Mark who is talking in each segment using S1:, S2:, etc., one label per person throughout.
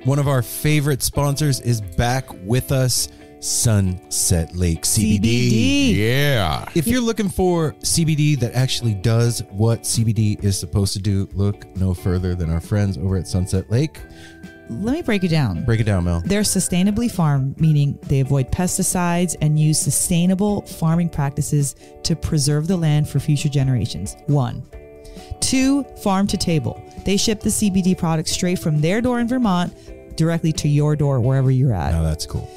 S1: One of our favorite sponsors is back with us, Sunset Lake CBD.
S2: Yeah.
S1: If you're looking for CBD that actually does what CBD is supposed to do, look no further than our friends over at Sunset Lake.
S3: Let me break it down.
S1: Break it down, Mel.
S3: They're sustainably farmed, meaning they avoid pesticides and use sustainable farming practices to preserve the land for future generations. 1. 2, farm to table. They ship the CBD products straight from their door in Vermont directly to your door wherever you're at.
S1: Now that's cool.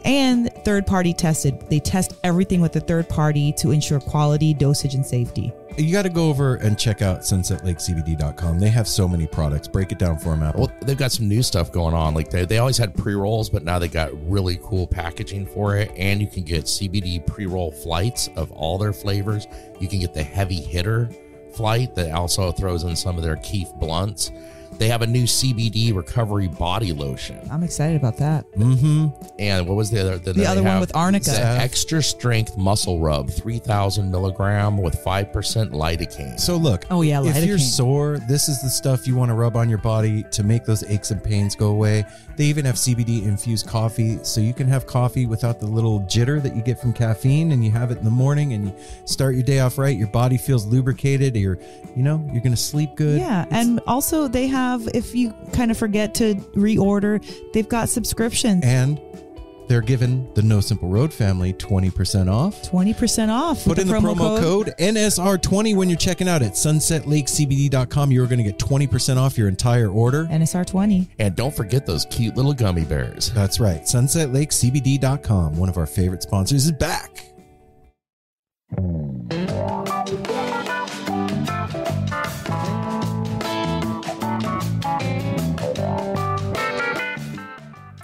S3: And third-party tested. They test everything with a third party to ensure quality, dosage, and safety.
S1: You got to go over and check out sunsetlakecbd.com. They have so many products. Break it down for them, Apple.
S2: Well, they've got some new stuff going on. Like they always had pre-rolls, but now they got really cool packaging for it. And you can get CBD pre-roll flights of all their flavors. You can get the heavy hitter flight that also throws in some of their Keef blunts. They have a new CBD recovery body lotion.
S3: I'm excited about that.
S1: Mm-hmm.
S2: And what was the other?
S3: The other one with arnica.
S2: The extra strength muscle rub, 3,000 milligram with 5% lidocaine.
S1: So look,
S3: Oh, yeah,
S1: if you're
S3: lidocaine.
S1: sore, this is the stuff you want to rub on your body to make those aches and pains go away. They even have CBD infused coffee, so you can have coffee without the little jitter that you get from caffeine, and you have it in the morning and you start your day off right. Your body feels lubricated. You're going to sleep good.
S3: Yeah, and also they have, if you kind of forget to reorder, they've got subscriptions.
S1: And they're giving the No Simple Road family 20% off.
S3: 20% off.
S1: Put in the promo code NSR20 when you're checking out at sunsetlakecbd.com. You're going to get 20% off your entire order.
S3: NSR20.
S2: And don't forget those cute little gummy bears.
S1: That's right. sunsetlakecbd.com. One of our favorite sponsors is back.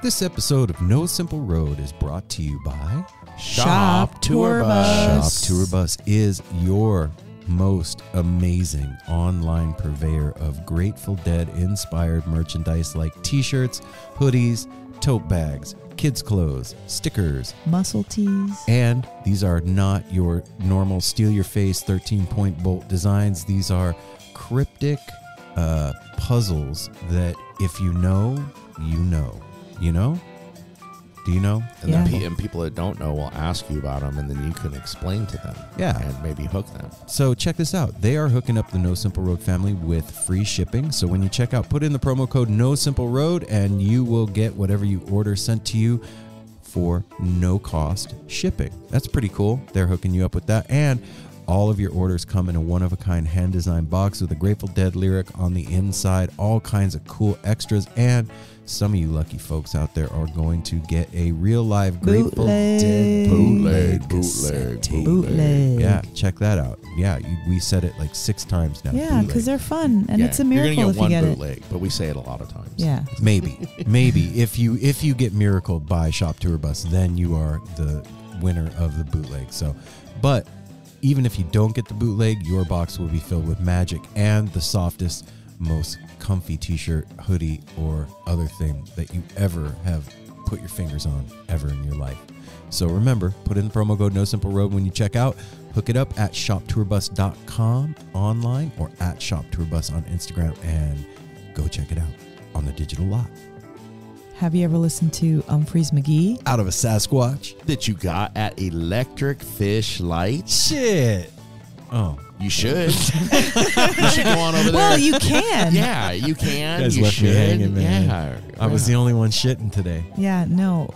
S1: This episode of No Simple Road is brought to you by
S3: Shop Tour Bus.
S1: Shop Tour Bus is your most amazing online purveyor of Grateful Dead inspired merchandise like t-shirts, hoodies, tote bags, kids clothes, stickers,
S3: Muscle tees.
S1: and these are not your normal steal your face 13-point bolt designs. These are cryptic puzzles that if you know, you know. You know? Do you know?
S2: And,
S3: Yeah.
S2: and people that don't know will ask you about them, and then you can explain to them.
S1: Yeah.
S2: And maybe hook them.
S1: So check this out. They are hooking up the No Simple Road family with free shipping. So when you check out, put in the promo code No Simple Road, and you will get whatever you order sent to you for no cost shipping. That's pretty cool. They're hooking you up with that. And all of your orders come in a one-of-a-kind hand-designed box with a Grateful Dead lyric on the inside, all kinds of cool extras, and some of you lucky folks out there are going to get a real-live Grateful Dead cassette tape.
S3: Bootleg.
S1: Yeah, check that out. Yeah, we said it like 6 times now.
S3: Yeah,
S1: Bootleg.
S3: because they're fun, and
S2: Yeah,
S3: it's a miracle
S2: you're
S3: if
S2: gonna
S3: you
S2: get
S3: get
S2: one
S3: it.
S2: bootleg, but we say it a lot of times.
S3: Yeah.
S1: Maybe if you get miracled by Shop Tour Bus, then you are the winner of the bootleg. So, but even if you don't get the bootleg, your box will be filled with magic and the softest, most comfy t-shirt, hoodie, or other thing that you ever have put your fingers on ever in your life. So remember, put in the promo code No Simple Road when you check out. Hook it up at shoptourbus.com online or at shoptourbus on Instagram, and go check it out on the digital lot.
S3: Have you ever listened to Umphrey's McGee?
S1: Out of a Sasquatch?
S2: That you got at Electric Fish Lights.
S1: Shit. Oh.
S2: You should. You should go on over there.
S3: Well, you can.
S2: Yeah, you can.
S1: You guys
S2: you
S1: left
S2: should.
S1: me hanging, man.
S2: Yeah.
S1: I was the only one shitting today.
S3: Yeah, no.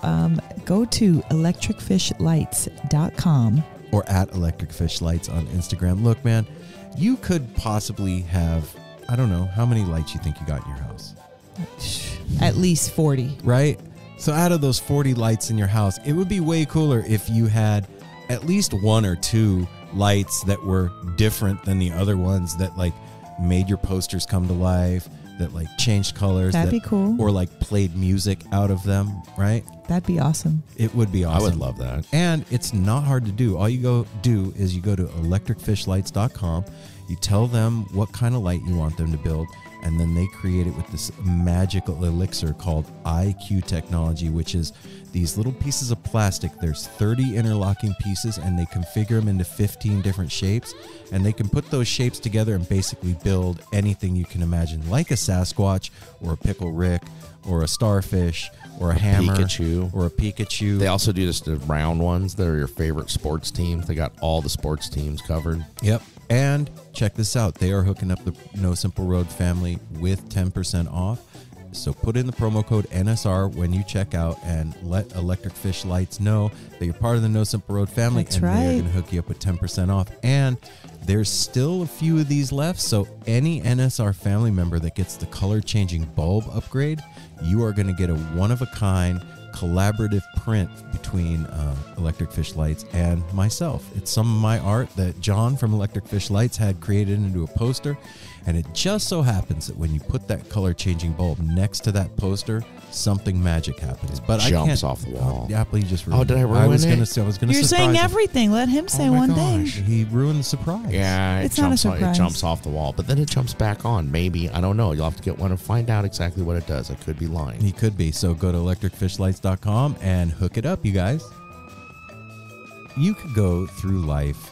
S3: Go to electricfishlights.com.
S1: Or at Electric Fish Lights on Instagram. Look, man, you could possibly have, I don't know, how many lights you think you got in your house?
S3: At least 40.
S1: Right? So out of those 40 lights in your house, it would be way cooler if you had at least 1 or 2 lights that were different than the other ones, that like made your posters come to life, that like changed colors.
S3: That'd be cool.
S1: Or like played music out of them, right?
S3: That'd be awesome.
S1: It would be awesome.
S2: I would love that.
S1: And it's not hard to do. All you go do is you go to electricfishlights.com. You tell them what kind of light you want them to build, and then they create it with this magical elixir called IQ technology, which is these little pieces of plastic. There's 30 interlocking pieces, and they configure them into 15 different shapes, and they can put those shapes together and basically build anything you can imagine, like a Sasquatch or a Pickle Rick or a starfish or a hammer
S2: Pikachu.
S1: or a Pikachu.
S2: They also do just the round ones that are your favorite sports teams. They got all the sports teams covered.
S1: Yep. And check this out. They are hooking up the No Simple Road family with 10% off. So put in the promo code NSR when you check out and let Electric Fish Lights know that you're part of the No Simple Road family.
S3: That's
S1: and
S3: right.
S1: they're going to hook you up with 10% off. And there's still a few of these left. So any NSR family member that gets the color changing bulb upgrade, you are going to get a one-of-a-kind collaborative print between Electric Fish Lights and myself. It's some of my art that John from Electric Fish Lights had created into a poster, and it just so happens that when you put that color changing bulb next to that poster, something magic happens. But I
S2: Jumps
S1: can't
S2: off the wall.
S1: Oh, Apple, you just ruined
S2: did I
S1: it.
S2: ruin
S1: I was
S2: it?
S1: Gonna say, I was going to
S3: You're
S1: surprise
S3: saying
S1: him.
S3: everything. Let him say
S2: Oh my
S3: one
S2: gosh.
S3: thing.
S1: He ruined the surprise.
S2: Yeah,
S3: It's not a
S2: it
S3: surprise.
S2: jumps off the wall, but then it jumps back on. Maybe. I don't know. You'll have to get one and find out exactly what it does. I could be lying.
S1: He could be. So go to electricfishlights.com and hook it up, you guys. You could go through life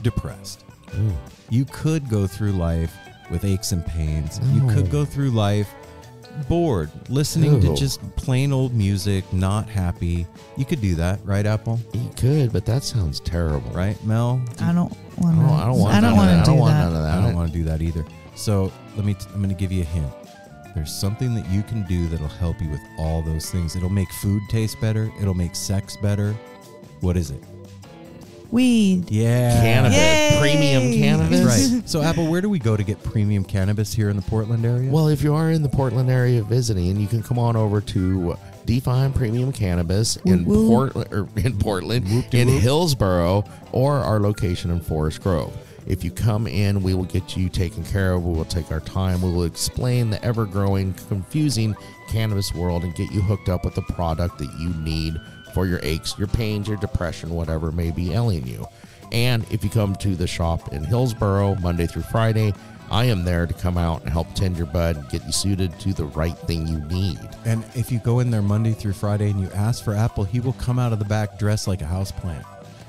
S1: depressed.
S2: Ooh.
S1: You could go through life with aches and pains. You could go through life bored, listening to
S2: Ew.
S1: just plain old music, not happy. You could do that, right, Apple?
S2: You could, but that sounds terrible.
S1: Right, Mel?
S3: I don't want to.
S2: I don't want
S3: I don't
S2: none of
S3: want
S2: that. I
S3: to
S2: don't
S3: do
S2: want
S3: that.
S2: none of that.
S1: I don't want to do that either. So I'm going to give you a hint. There's something that you can do that'll help you with all those things. It'll make food taste better. It'll make sex better. What is it?
S3: Weed.
S1: Yeah.
S2: Cannabis.
S3: Yay!
S2: Premium cannabis.
S1: That's right. So, Apple, where do we go to get premium cannabis here in the Portland area?
S2: Well, if you are in the Portland area visiting, you can come on over to Define Premium Cannabis in
S3: Woo-woo.
S2: Portland,
S1: Whoop-de-whoop.
S2: in Hillsboro, or our location in Forest Grove. If you come in, we will get you taken care of. We will take our time. We will explain the ever-growing, confusing cannabis world and get you hooked up with the product that you need for your aches, your pains, your depression, whatever may be ailing you. And if you come to the shop in Hillsboro Monday through Friday, I am there to come out and help tend your bud and get you suited to the right thing you need.
S1: And if you go in there Monday through Friday and you ask for Apple, he will come out of the back dressed like a houseplant.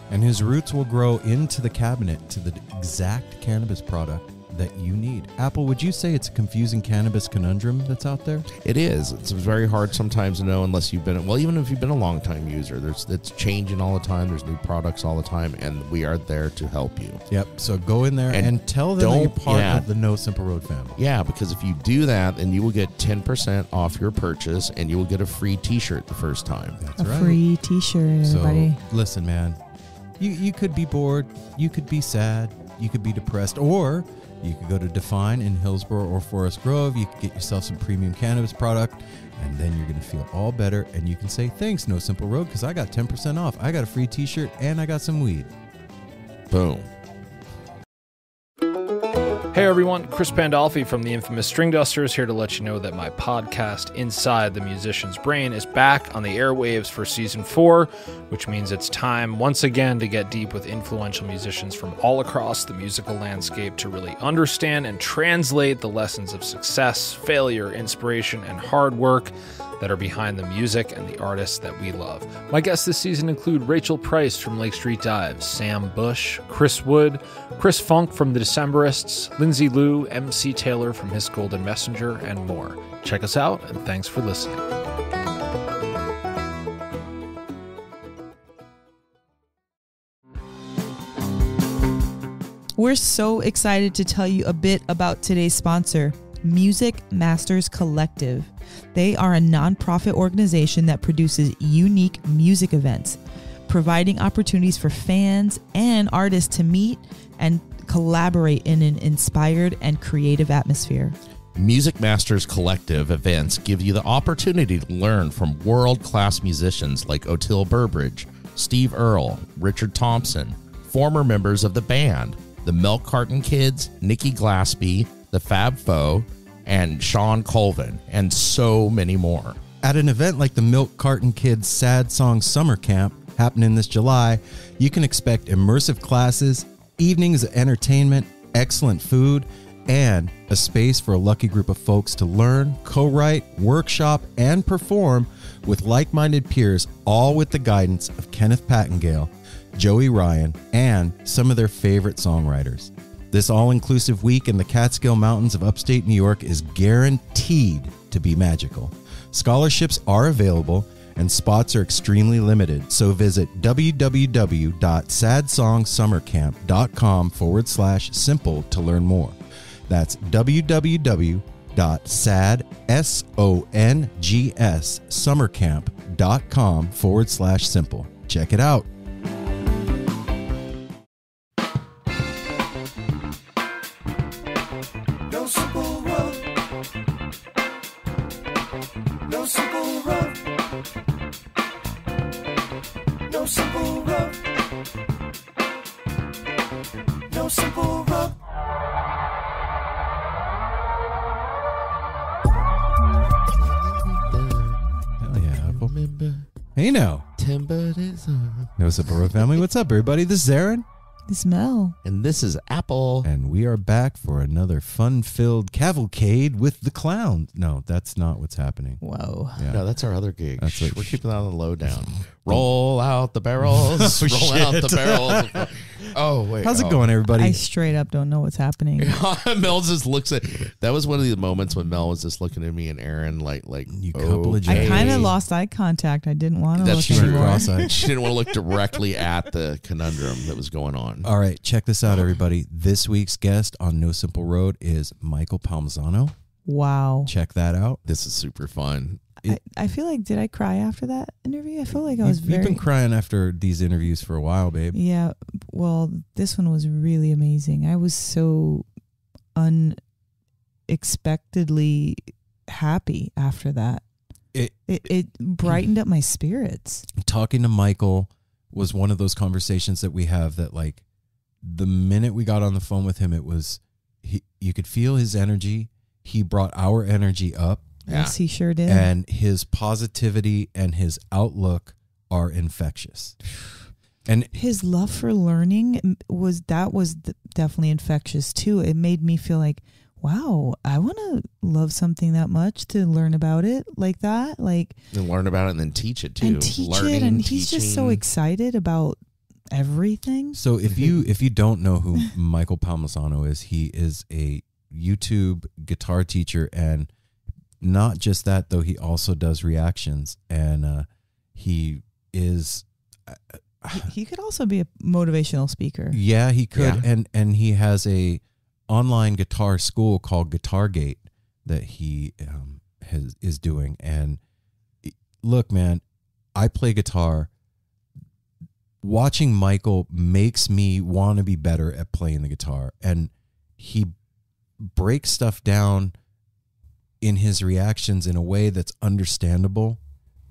S1: And his roots will grow into the cabinet to the exact cannabis product that you need. Apple, would you say it's a confusing cannabis conundrum that's out there?
S2: It is. It's very hard sometimes to know unless you've been, well, even if you've been a long time user, it's changing all the time. There's new products all the time, and we are there to help you.
S1: Yep. So go in there and tell them that you're part of the No Simple Road family.
S2: Yeah, because if you do that, then you will get 10% off your purchase, and you will get a free t-shirt the first time.
S1: That's
S3: A
S1: right.
S3: free T-shirt,
S1: So
S3: everybody.
S1: listen, man, you could be bored, you could be sad, you could be depressed, or you could go to Define in Hillsboro or Forest Grove. You could get yourself some premium cannabis product, and then you're going to feel all better. And you can say, thanks, No Simple Road, because I got 10% off. I got a free t-shirt, and I got some weed.
S2: Boom.
S4: Hey everyone, Chris Pandolfi from the infamous String Dusters here to let you know that my podcast, Inside the Musician's Brain, is back on the airwaves for Season 4, which means it's time once again to get deep with influential musicians from all across the musical landscape to really understand and translate the lessons of success, failure, inspiration, and hard work that are behind the music and the artists that we love. My guests this season include Rachel Price from Lake Street Dive, Sam Bush, Chris Wood, Chris Funk from The Decemberists, Lindsay Liu, MC Taylor from His Golden Messenger, and more. Check us out, and thanks for listening.
S3: We're so excited to tell you a bit about today's sponsor, Music Masters Collective. They are a nonprofit organization that produces unique music events, providing opportunities for fans and artists to meet and collaborate in an inspired and creative atmosphere.
S2: Music Masters Collective events give you the opportunity to learn from world-class musicians like Otil Burbridge, Steve Earle, Richard Thompson, former members of the band, the Milk Carton Kids, Nikki Glaspie, the Fab Four, and Sean Colvin, and so many more.
S1: At an event like the Milk Carton Kids Sad Song Summer Camp happening this July, you can expect immersive classes, evenings of entertainment, excellent food, and a space for a lucky group of folks to learn, co-write, workshop, and perform with like-minded peers, all with the guidance of Kenneth Pattengale, Joey Ryan, and some of their favorite songwriters. This all-inclusive week in the Catskill Mountains of upstate New York is guaranteed to be magical. Scholarships are available and spots are extremely limited, so visit www.sadsongssummercamp.com/simple to learn more. That's www.sadsongssummercamp.com/simple. Check it out.
S5: No simple road. No simple road. No simple road. No simple road.
S1: Hell yeah, Apple. Hey now. No Simple Road family. What's up, everybody? This is Aaron.
S3: This Mel.
S2: And this is Apple.
S1: And we are back for another fun-filled cavalcade with the clowns. No, that's not what's happening.
S3: Whoa.
S1: Yeah.
S2: No, that's our other gig.
S1: That's what-
S2: We're keeping that on the low down. Roll out the barrels.
S1: Oh,
S2: roll out the
S1: shit.
S2: barrels. Oh, wait.
S1: How's it going, everybody?
S3: I straight up don't know what's happening.
S2: Mel just looks at. That was one of the moments when Mel was just looking at me and Aaron like
S1: You couple of
S3: I kind
S1: Hey.
S3: of lost eye contact. I didn't want to
S2: That's
S3: look
S2: true.
S3: anymore.
S1: Cross-eyed.
S2: She didn't want to look directly at the conundrum that was going on.
S1: All right, check this out, everybody. This week's guest on No Simple Road is Michael Palmisano.
S3: Wow.
S1: Check that out.
S2: This is super fun.
S3: I feel like, did I cry after that interview? I feel like I was
S1: You've
S3: very...
S1: been crying after these interviews for a while, babe.
S3: Yeah, well, this one was really amazing. I was so unexpectedly happy after that. It brightened up my spirits.
S1: Talking to Michael was one of those conversations that we have that, like, the minute we got on the phone with him, it was, you could feel his energy. He brought our energy up.
S3: Yes, he sure did.
S1: And his positivity and his outlook are infectious. And
S3: his love for learning was definitely infectious too. It made me feel like, wow, I want to love something that much to learn about it like that, like
S2: And learn about it and then teach it too.
S3: and teach
S2: Learning,
S3: it. And he's just so
S2: teaching.
S3: excited about everything.
S1: so if you don't know who Michael Palmisano is, he is a YouTube guitar teacher, and not just that though, he also does reactions, and he is
S3: He could also be a motivational speaker.
S1: yeah, he could.
S2: Yeah.
S1: And he has a online guitar school called Guitargate that he is doing. And look, man, I play guitar. Watching Michael makes me want to be better at playing the guitar, and he breaks stuff down in his reactions in a way that's understandable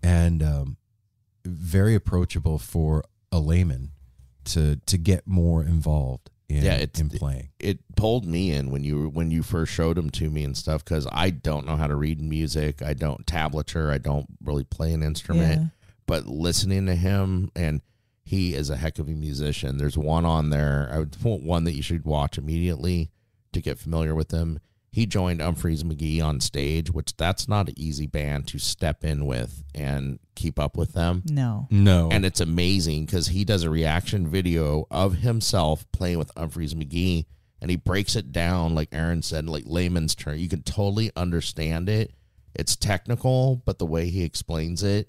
S1: and very approachable for a layman to get more involved in playing.
S2: It pulled me in when you first showed them to me and stuff, because I don't know how to read music. I don't tablature. I don't really play an instrument.
S3: Yeah.
S2: But listening to him, and he is a heck of a musician. There's one on there. I would put one that you should watch immediately to get familiar with him. He joined Umphrey's McGee on stage, which that's not an easy band to step in with and keep up with them.
S3: No.
S2: And it's amazing because he does a reaction video of himself playing with Umphrey's McGee, and he breaks it down, like Aaron said, like layman's term. You can totally understand it. It's technical, but the way he explains it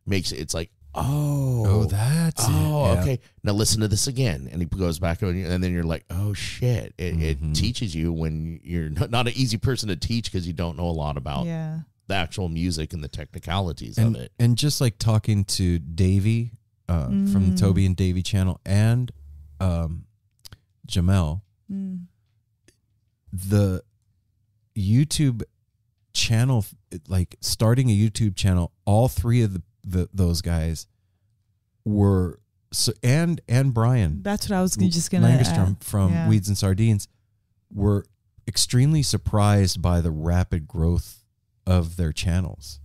S2: makes it's like,
S1: That's it. Yeah.
S2: okay. Now listen to this again. And he goes back, and then you're like, oh, shit. It teaches you when you're not an easy person to teach because you don't know a lot about
S3: Yeah.
S2: the actual music and the technicalities of it.
S1: And just like talking to Davey from the Toby and Davey channel, and Jamel, the YouTube channel, like starting a YouTube channel, all three of those guys were and Brian.
S3: That's what I was just going to
S1: Langerstrom from Weeds and Sardines were extremely surprised by the rapid growth of their channels.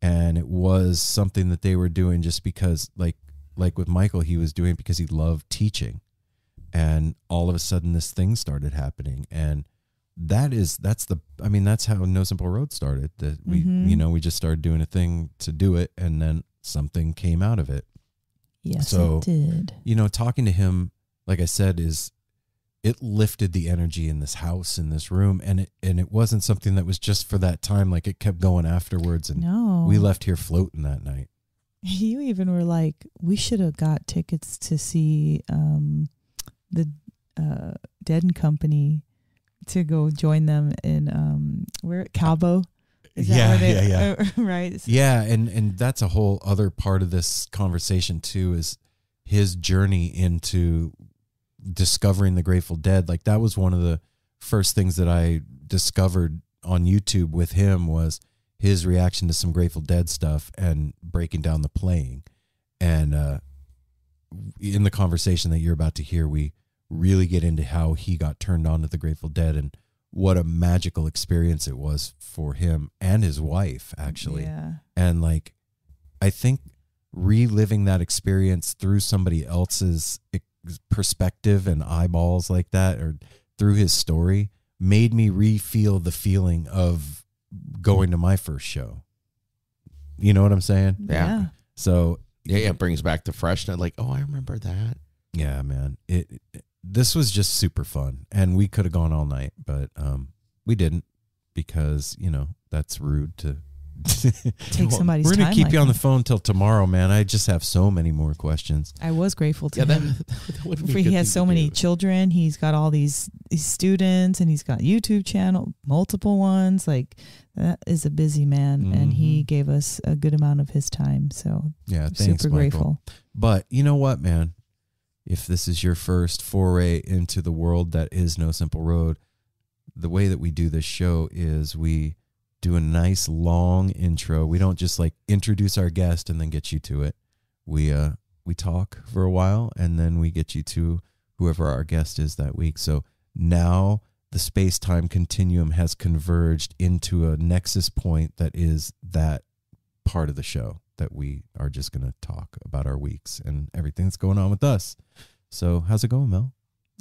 S1: And it was something that they were doing just because, like with Michael, he was doing it because he loved teaching. and all of a sudden this thing started happening, and that's how No Simple Road started. That we just started doing a thing to do it, and then something came out of it.
S3: Yes,
S1: So,
S3: it did.
S1: Talking to him, like I said, it lifted the energy in this house, in this room, and it wasn't something that was just for that time. Like, it kept going afterwards, and
S3: No.
S1: we left here floating that night.
S3: You even were like, we should have got tickets to see the Dead and Company, to go join them in where Cabo. Is that
S1: Yeah.
S3: right.
S1: Yeah, and that's a whole other part of this conversation too, is his journey into discovering the Grateful Dead. Like, that was one of the first things that I discovered on YouTube with him, was his reaction to some Grateful Dead stuff and breaking down the playing. And in the conversation that you're about to hear, we really get into how he got turned on to the Grateful Dead and what a magical experience it was for him and his wife, actually.
S3: Yeah.
S1: And like, I think reliving that experience through somebody else's perspective and eyeballs like that, or through his story, made me re-feel the feeling of going to my first show. You know what I'm saying?
S3: Yeah.
S1: So
S2: it brings back the freshness. Like, oh, I remember that.
S1: yeah, man, this was just super fun, and we could have gone all night, but we didn't, because that's rude to
S3: Take somebody's
S1: We're gonna
S3: time
S1: keep
S3: like
S1: you on the
S3: that.
S1: phone till tomorrow, man. I just have so many more questions.
S3: I was grateful to
S2: Yeah,
S3: him.
S2: that would be a
S3: He
S2: good
S3: has
S2: thing
S3: so
S2: to
S3: many
S2: do.
S3: children. He's got all these students, and he's got YouTube channel, multiple ones. Like, that is a busy man, and he gave us a good amount of his time. So
S1: Yeah,
S3: I'm
S1: thanks,
S3: super
S1: Michael.
S3: grateful.
S1: But you know what, man? If this is your first foray into the world that is No Simple Road, the way that we do this show is we do a nice long intro. We don't just like introduce our guest and then get you to it. We talk for a while, and then we get you to whoever our guest is that week. So now the space-time continuum has converged into a nexus point that is that part of the show that we are just going to talk about our weeks and everything that's going on with us. So how's it going, Mel?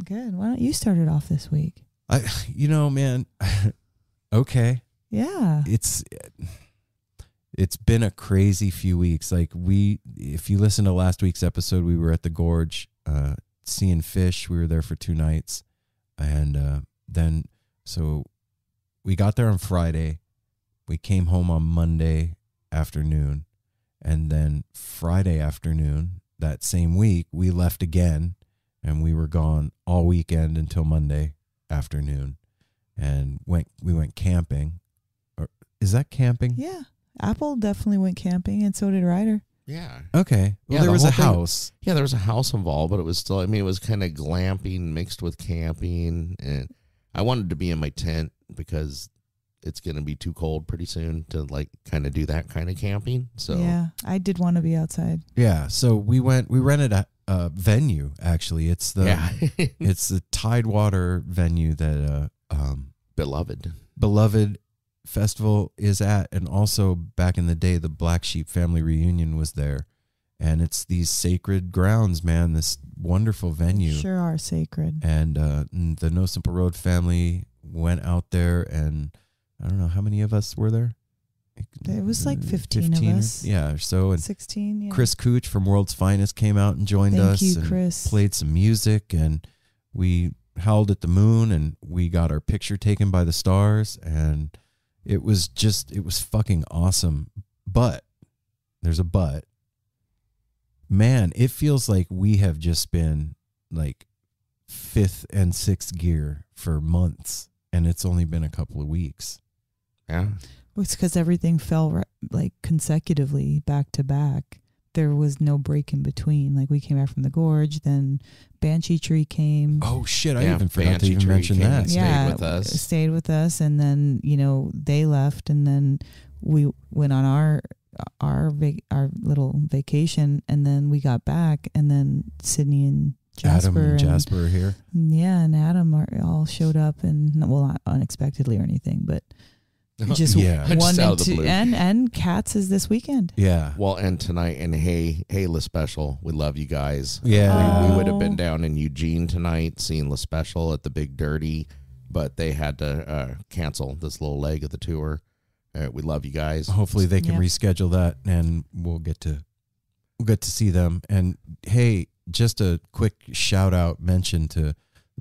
S3: Good. Why don't you start it off this week?
S1: Man, okay.
S3: Yeah.
S1: It's been a crazy few weeks. Like, if you listen to last week's episode, we were at the Gorge, seeing fish. We were there for 2 nights. And then, so we got there on Friday. We came home on Monday afternoon. And then Friday afternoon, that same week, we left again. And we were gone all weekend until Monday afternoon. And we went camping. Or is that camping?
S3: Yeah. Apple definitely went camping, and so did Ryder.
S2: Yeah.
S1: Okay. Well,
S2: Yeah,
S1: there
S2: the
S1: was a
S2: whole thing-
S1: house.
S2: Yeah, there was a house involved, but it was still, it was kind of glamping mixed with camping. And I wanted to be in my tent because it's going to be too cold pretty soon to like kind of do that kind of camping. So
S3: Yeah. I did want to be outside.
S1: Yeah. So we rented a venue, actually. It's the it's the Tidewater venue that Beloved Festival is at, and also back in the day the Black Sheep family reunion was there. And it's these sacred grounds, man, this wonderful venue.
S3: Sure are sacred.
S1: And the No Simple Road family went out there, and I don't know how many of us were there.
S3: It was like 15 of us.
S1: Yeah, or so. And
S3: 16, yeah.
S1: Chris Cooch from World's Finest came out and joined
S3: Thank
S1: us
S3: you,
S1: and
S3: Chris.
S1: played some music, and we howled at the moon, and we got our picture taken by the stars, and it was fucking awesome. But there's a but. Man, it feels like we have just been like 5th and 6th gear for months, and it's only been a couple of weeks.
S2: Yeah.
S3: It's because everything fell like consecutively back to back. There was no break in between. Like, we came back from the Gorge, then Banshee Tree came.
S1: Oh shit! I
S2: Yeah,
S1: even forgot to
S2: Banshee
S1: even
S2: Tree
S1: mention
S2: came
S1: that.
S2: and stayed with us.
S3: Stayed with us, and then they left, and then we went on our little vacation, and then we got back, and then Sydney and Jasper
S1: Adam and Jasper are here.
S3: and Adam all showed up, and well, not unexpectedly or anything, but Just
S1: Yeah.
S3: one
S2: Just out
S3: and
S2: of the
S3: two,
S2: blue.
S3: and Cats is this weekend.
S1: Yeah.
S2: Well, and tonight, and hey, La Special, we love you guys.
S1: Yeah.
S2: We would have been down in Eugene tonight seeing La Special at the Big Dirty, but they had to cancel this little leg of the tour. We love you guys.
S1: Hopefully they can
S3: Yep.
S1: reschedule that, and we'll get to see them. And hey, just a quick shout out mention to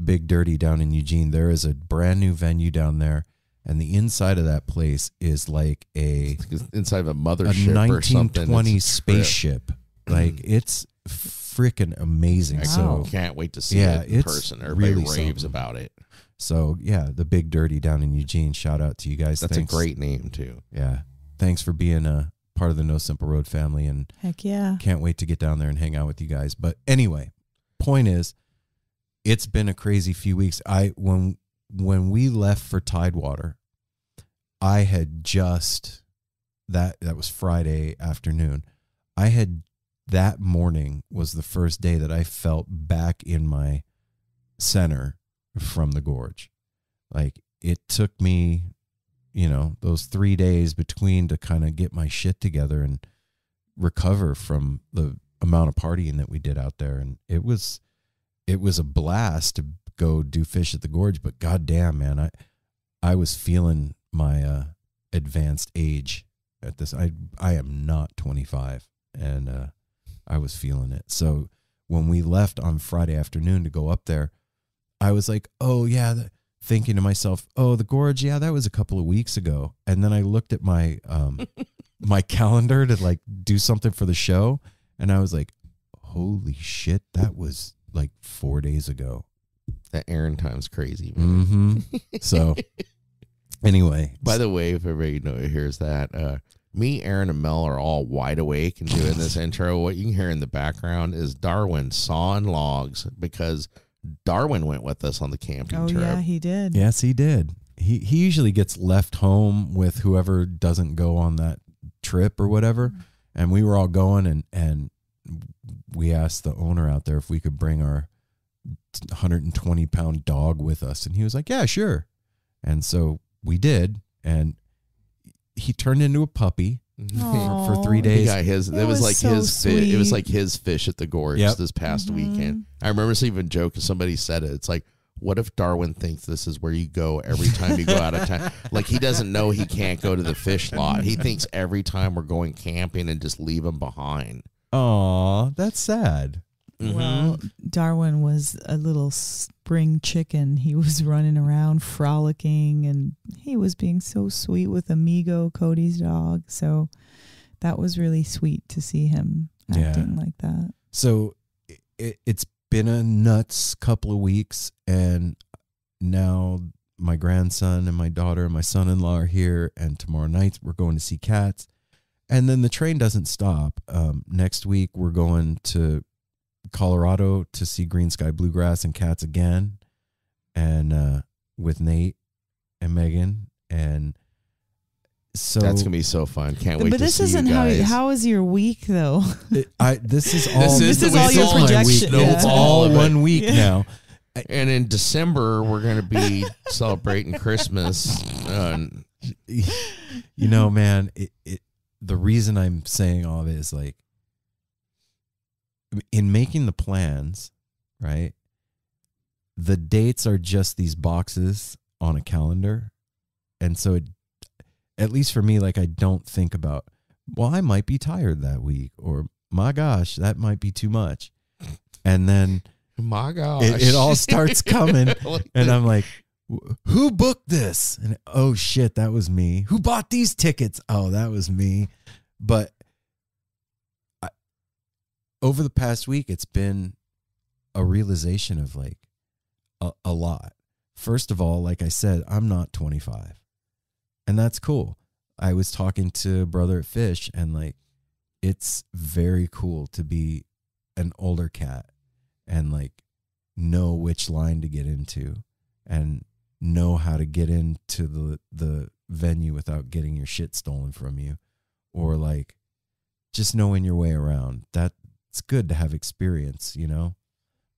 S1: Big Dirty down in Eugene. There is a brand new venue down there, and the inside of that place is like a
S2: Inside of a
S1: a
S2: mothership or something.
S1: 1920
S2: It's a trip.
S1: spaceship. Like it's freaking amazing.
S2: I
S1: So
S2: can't wait to see
S1: yeah,
S2: it in
S1: it's
S2: person. Everybody
S1: really
S2: raves
S1: something.
S2: about it.
S1: So yeah, the Big Dirty down in Eugene. Shout out to you guys.
S2: That's
S1: Thanks.
S2: a great name too.
S1: Yeah. Thanks for being a part of the No Simple Road family, and
S3: Heck yeah.
S1: can't wait to get down there and hang out with you guys. But anyway, point is, it's been a crazy few weeks. When we left for Tidewater, I had just that was Friday afternoon. I had that morning was the first day that I felt back in my center from the gorge. Like it took me, those 3 days between to kind of get my shit together and recover from the amount of partying that we did out there. And it was a blast to go do Fish at the Gorge, but goddamn, man, I was feeling my advanced age at this. I am not 25, and I was feeling it. So when we left on Friday afternoon to go up there, I was like, oh yeah, thinking to myself, oh, the Gorge, yeah, that was a couple of weeks ago. And then I looked at my my calendar to like do something for the show, and I was like, holy shit, that was like 4 days ago.
S2: That Aaron time's crazy, man.
S1: Mm-hmm. So anyway,
S2: By the way, if everybody hears that, me, Aaron, and Mel are all wide awake and doing this intro. What you can hear in the background is Darwin sawing logs because Darwin went with us on the camping
S3: Oh
S2: trip.
S3: yeah, he did.
S1: yes, he did. He usually gets left home with whoever doesn't go on that trip or whatever. And we were all going, and we asked the owner out there if we could bring our 120-pound dog with us. And he was like, yeah, sure. And so we did. And he turned into a puppy for 3
S2: He
S1: days.
S2: got his. It
S3: That
S2: was
S3: was
S2: like
S3: so
S2: his. It was
S3: sweet.
S2: like his fish at the gorge
S1: Yep.
S2: this past weekend. I remember even joking. Somebody said it. It's like, what if Darwin thinks this is where you go every time you go out of town? Like he doesn't know he can't go to the fish lot. He thinks every time we're going camping and just leave him behind.
S1: Aw, that's sad.
S3: Well, Darwin was a little spring chicken. He was running around frolicking, and he was being so sweet with Amigo, Cody's dog. So that was really sweet to see him acting like that.
S1: So it's been a nuts couple of weeks, and now my grandson and my daughter and my son-in-law are here, and tomorrow night we're going to see Cats, and then the train doesn't stop. Next week we're going to Colorado to see Green Sky Bluegrass and Cats again, and with Nate and Megan, and so
S2: That's gonna be so fun. Can't wait
S3: But
S2: to
S3: this
S2: see
S3: isn't
S2: you guys.
S3: how is your week though?
S1: this is all
S3: This is all your
S1: my week.
S3: projection.
S1: No,
S3: Yeah.
S1: it's all
S2: All of it.
S1: 1 week now.
S2: And in December we're gonna be celebrating Christmas.
S1: You know, man, the reason I'm saying all of it is like, in making the plans, right? The dates are just these boxes on a calendar. And so at least for me, like I don't think about, well, I might be tired that week, or my gosh, that might be too much. And then
S2: My gosh,
S1: it all starts coming, and I'm like, who booked this? And oh shit, that was me. Who bought these tickets? Oh, that was me. But over the past week, it's been a realization of like a lot. First of all, like I said, I'm not 25, and that's cool. I was talking to brother at Fish, and like, it's very cool to be an older cat and like know which line to get into and know how to get into the venue without getting your shit stolen from you, or like just knowing your way around. That's good to have experience, you know,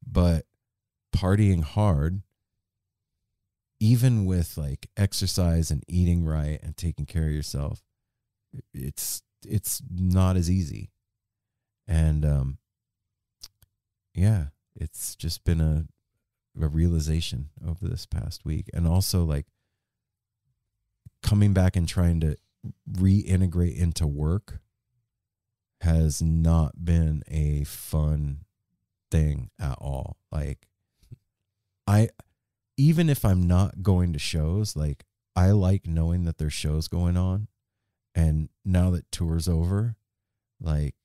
S1: but partying hard, even with like exercise and eating right and taking care of yourself, it's not as easy. And yeah, it's just been a realization over this past week. And also like coming back and trying to reintegrate into work has not been a fun thing at all. Like even if I'm not going to shows, like I like knowing that there's shows going on. And now that tour's over, like,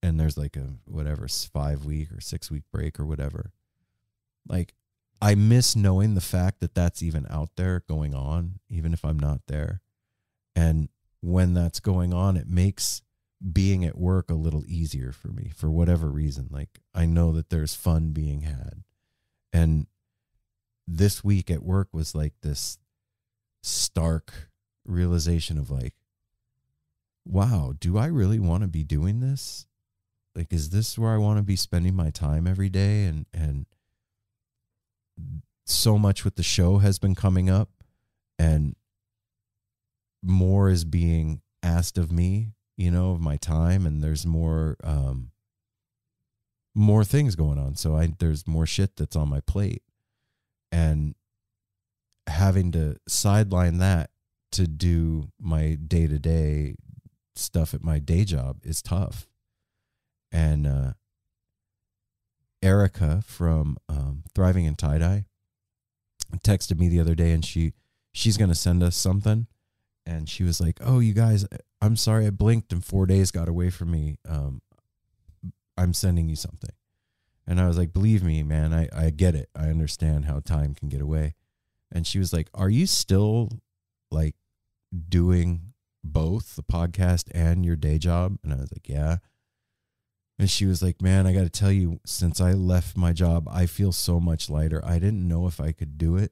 S1: and there's like a whatever 5-week or 6-week break or whatever, like I miss knowing the fact that that's even out there going on, even if I'm not there. And when that's going on, it makes being at work a little easier for me for whatever reason. Like I know that there's fun being had. And this week at work was like this stark realization of like, wow, do I really want to be doing this? Like, is this where I want to be spending my time every day? And so much with the show has been coming up, and more is being asked of me, you know, of my time, and there's more things going on. So there's more shit that's on my plate, and having to sideline that to do my day-to-day stuff at my day job is tough. And Erica from Thriving in Tie-Dye texted me the other day, and she's going to send us something. And she was like, oh, you guys, I'm sorry I blinked and 4 days got away from me. I'm sending you something. And I was like, believe me, man, I get it. I understand how time can get away. And she was like, are you still like doing both the podcast and your day job? And I was like, yeah. And she was like, man, I got to tell you, since I left my job, I feel so much lighter. I didn't know if I could do it.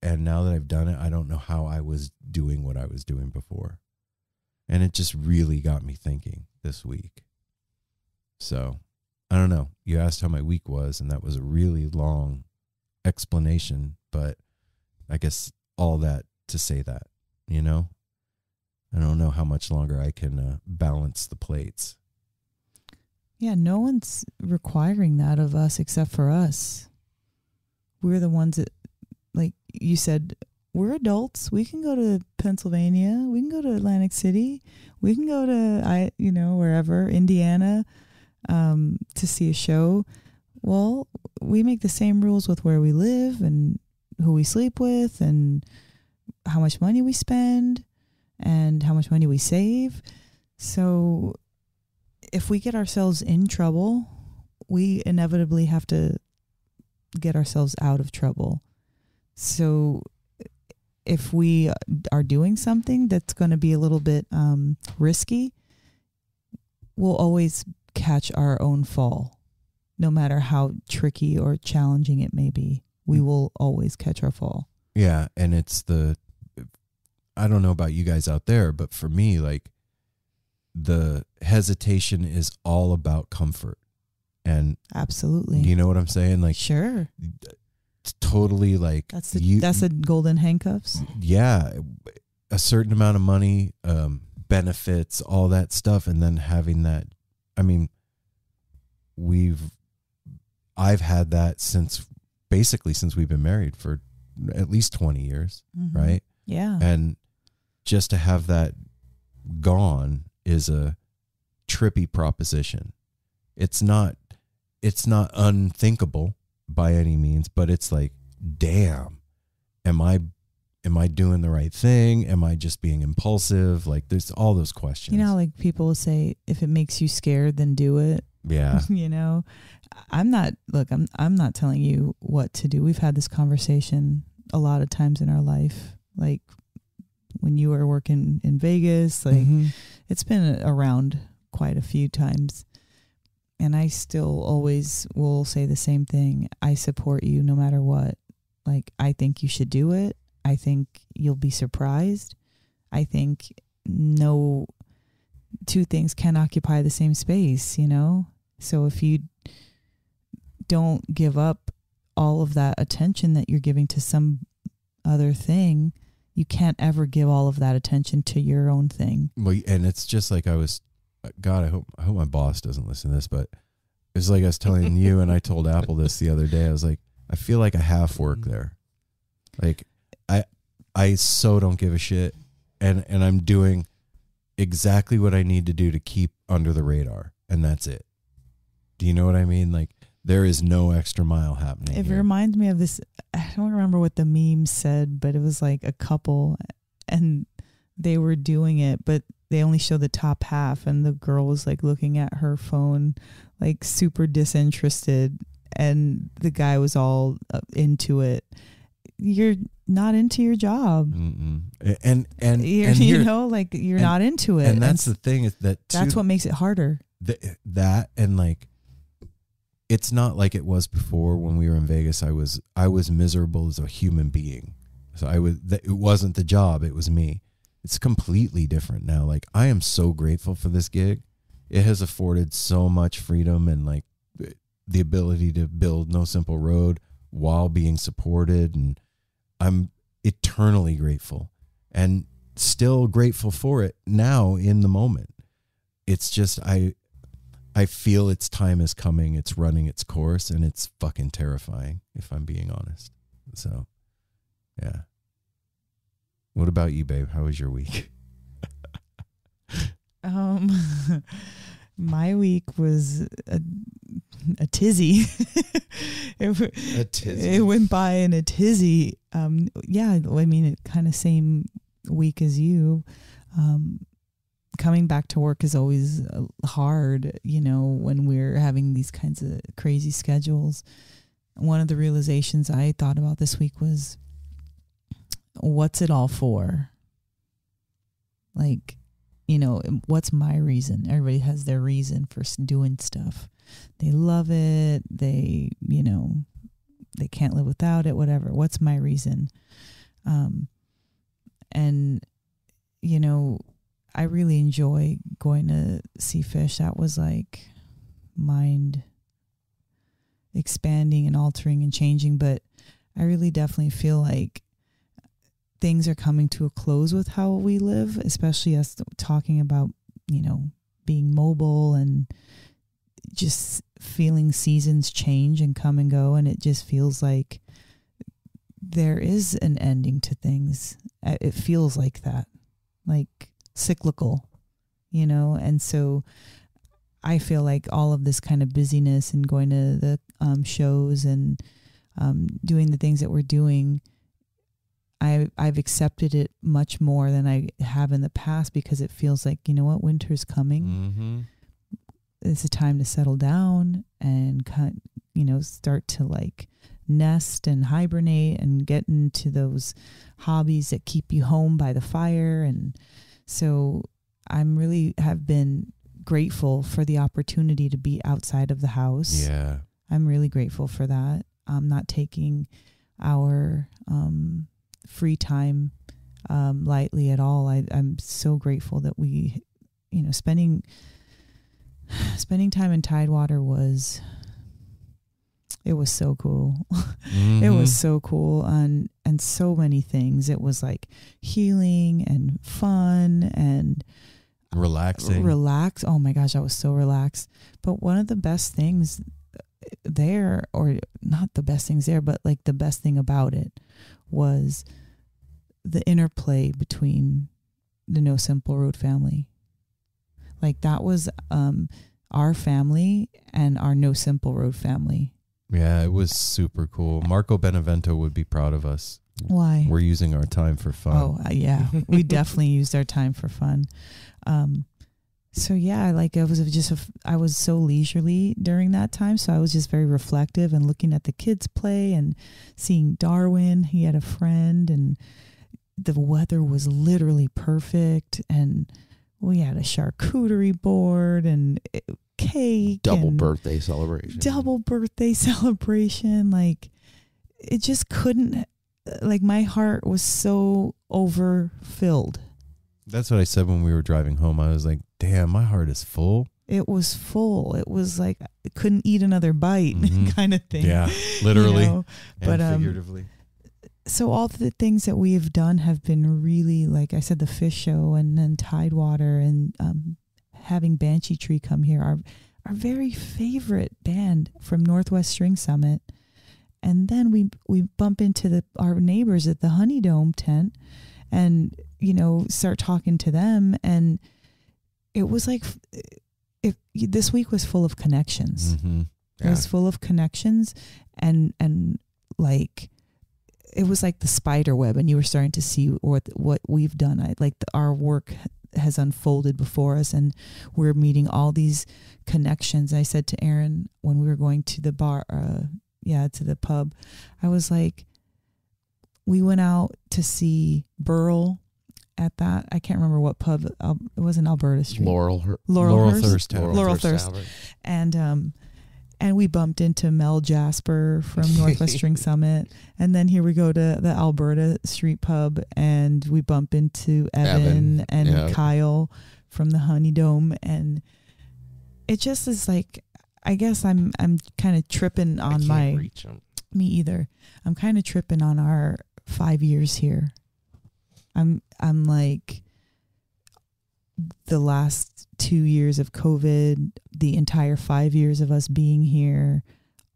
S1: And now that I've done it, I don't know how I was doing what I was doing before. And it just really got me thinking this week. So I don't know. You asked how my week was, and that was a really long explanation, but I guess all that to say that, you know, I don't know how much longer I can balance the plates.
S3: Yeah, no one's requiring that of us except for us. We're the ones that, like you said, we're adults. We can go to Pennsylvania. We can go to Atlantic City. We can go to, wherever, Indiana, to see a show. Well, we make the same rules with where we live and who we sleep with and how much money we spend and how much money we save. So if we get ourselves in trouble, we inevitably have to get ourselves out of trouble. So if we are doing something that's going to be a little bit risky, we'll always catch our own fall. No matter how tricky or challenging it may be, we will always catch our fall.
S1: Yeah, and it's I don't know about you guys out there, but for me, like, the hesitation is all about comfort. And
S3: absolutely.
S1: You know what I'm saying? Like,
S3: sure.
S1: It's totally like
S3: that's the golden handcuffs.
S1: Yeah, a certain amount of money, benefits, all that stuff, and then having that. I mean, I've had that since we've been married for at least 20 years,
S3: mm-hmm.
S1: right?
S3: Yeah,
S1: and just to have that gone is a trippy proposition. It's not unthinkable by any means, but it's like, damn, am I doing the right thing? Am I just being impulsive? Like, there's all those questions.
S3: You know, like people will say, if it makes you scared, then do it.
S1: Yeah.
S3: You know, I'm not telling you what to do. We've had this conversation a lot of times in our life. Like when you were working in Vegas, like mm-hmm. It's been around quite a few times. And I still always will say the same thing. I support you no matter what. Like, I think you should do it. I think you'll be surprised. I think no two things can occupy the same space, you know? So if you don't give up all of that attention that you're giving to some other thing, you can't ever give all of that attention to your own thing.
S1: Well, and it's just like God, I hope my boss doesn't listen to this, but it's like I was telling you, and I told Apple this the other day. I was like, I feel like I half work there. Like I so don't give a shit, and I'm doing exactly what I need to do to keep under the radar, and that's it. Do you know what I mean? Like, there is no extra mile happening.
S3: It
S1: here.
S3: reminds me of this. I don't remember what the meme said, but it was like a couple, and they were doing it, but they only show the top half, and the girl was like looking at her phone, like super disinterested, and the guy was all into it. You're not into your job.
S1: Mm-mm. And
S3: you know, like you're not into it.
S1: And that's the thing, is that
S3: that's what makes it harder.
S1: That and like, it's not like it was before when we were in Vegas. I was miserable as a human being. So it wasn't the job, it was me. It's completely different now. Like, I am so grateful for this gig. It has afforded so much freedom and like the ability to build No Simple Road while being supported, and I'm eternally grateful and still grateful for it now in the moment. It's just, I feel its time is coming. It's running its course, and it's fucking terrifying, if I'm being honest. So, yeah. What about you, babe? How was your week?
S3: My week was a tizzy.
S2: A tizzy.
S3: It went by in a tizzy. Yeah, I mean, it kind of same week as you. Coming back to work is always hard, you know, when we're having these kinds of crazy schedules. One of the realizations I thought about this week was, what's it all for? Like, you know, what's my reason? Everybody has their reason for doing stuff. They love it. They, you know, they can't live without it, whatever. What's my reason? And, you know, I really enjoy going to see fish. That was like mind expanding and altering and changing. But I really definitely feel like things are coming to a close with how we live, especially us talking about, you know, being mobile and just feeling seasons change and come and go. And it just feels like there is an ending to things. It feels like that, like cyclical, you know? And so I feel like all of this kind of busyness and going to the shows and doing the things that we're doing, I've accepted it much more than I have in the past, because it feels like, you know what, winter's coming.
S1: Mm-hmm.
S3: It's a time to settle down and kind, you know, start to like nest and hibernate and get into those hobbies that keep you home by the fire. And so I'm really have been grateful for the opportunity to be outside of the house.
S1: Yeah.
S3: I'm really grateful for that. I'm not taking our free time lightly at all. I'm so grateful that we, you know, spending time in Tidewater was so cool.
S1: Mm-hmm.
S3: It was so cool and so many things. It was like healing and fun and
S1: relaxing.
S3: Oh my gosh, I was so relaxed. But one of the best things there, or not the best things there, but like the best thing about it was the interplay between the No Simple Road family. Like that was our family and our No Simple Road family.
S1: Yeah, it was super cool. Marco Benevento would be proud of us.
S3: Why?
S1: We're using our time for fun.
S3: Oh, yeah. We definitely used our time for fun. So yeah, like I was so leisurely during that time. So I was just very reflective and looking at the kids play and seeing Darwin. He had a friend and the weather was literally perfect. And we had a charcuterie board and cake.
S2: Double
S3: and
S2: birthday celebration.
S3: Like it just couldn't, like my heart was so overfilled.
S1: That's what I said when we were driving home. I was like, damn, my heart is full.
S3: It was full. It was like I couldn't eat another bite kind of thing.
S1: Yeah, literally,
S3: you know?
S1: and figuratively.
S3: so all the things that we've done have been really, like I said, the fish show and then Tidewater and having Banshee Tree come here, our very favorite band from Northwest String Summit. And then we bump into our neighbors at the Honey Dome tent and, start talking to them. And it was like, this week was full of connections.
S1: Mm-hmm.
S3: Yeah. It was full of connections and like, it was like the spider web, and you were starting to see what we've done. Our work has unfolded before us, and we're meeting all these connections. I said to Aaron when we were going to the bar, to the pub, I was like, we went out to see Burl at that. I can't remember what pub. It was in Alberta Street.
S1: Laurel
S3: Thirst. And we bumped into Mel Jasper from Northwest String Summit. And then here we go to the Alberta Street Pub, and we bump into Evan and Kyle from the Honey Dome. And it just is like, I guess I'm kind of tripping on me either. I'm kind of tripping on our 5 years here. I'm like, the last 2 years of COVID, the entire 5 years of us being here,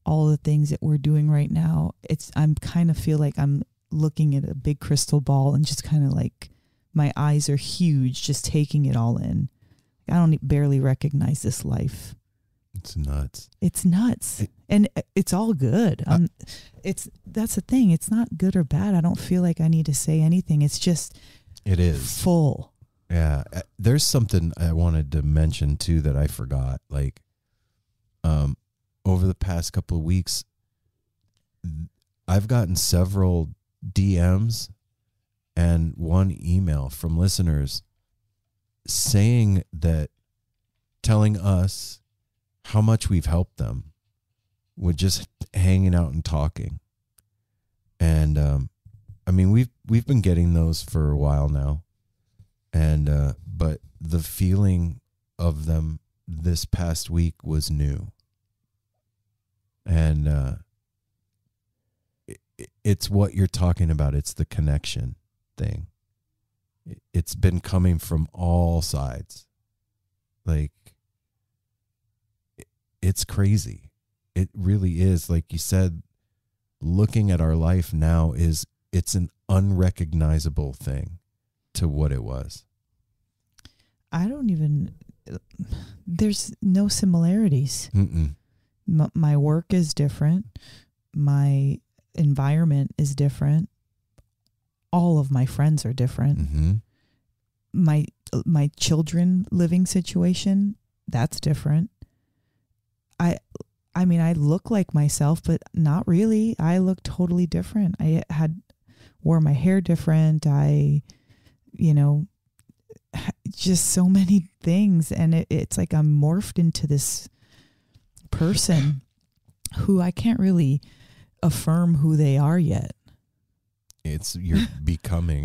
S3: all the things that we're doing right now, I'm kind of feel like I'm looking at a big crystal ball and just kind of like my eyes are huge, just taking it all in. I don't barely recognize this life.
S1: It's nuts.
S3: And it's all good. That's the thing. It's not good or bad. I don't feel like I need to say anything. It's just,
S1: it is
S3: full.
S1: Yeah. There's something I wanted to mention too that I forgot. Like, over the past couple of weeks, I've gotten several DMs and one email from listeners telling us how much we've helped them with just hanging out and talking. And, I mean, we've been getting those for a while now. And, but the feeling of them this past week was new. And, it's what you're talking about. It's the connection thing. It's been coming from all sides. Like, it's crazy. It really is. Like you said, looking at our life now it's an unrecognizable thing to what it was.
S3: There's no similarities. My work is different. My environment is different. All of my friends are different.
S1: Mm-hmm.
S3: My children living situation, that's different. I mean, I look like myself, but not really. I look totally different. I wore my hair different. Just so many things. And it's like I'm morphed into this person who I can't really affirm who they are yet.
S1: You're becoming.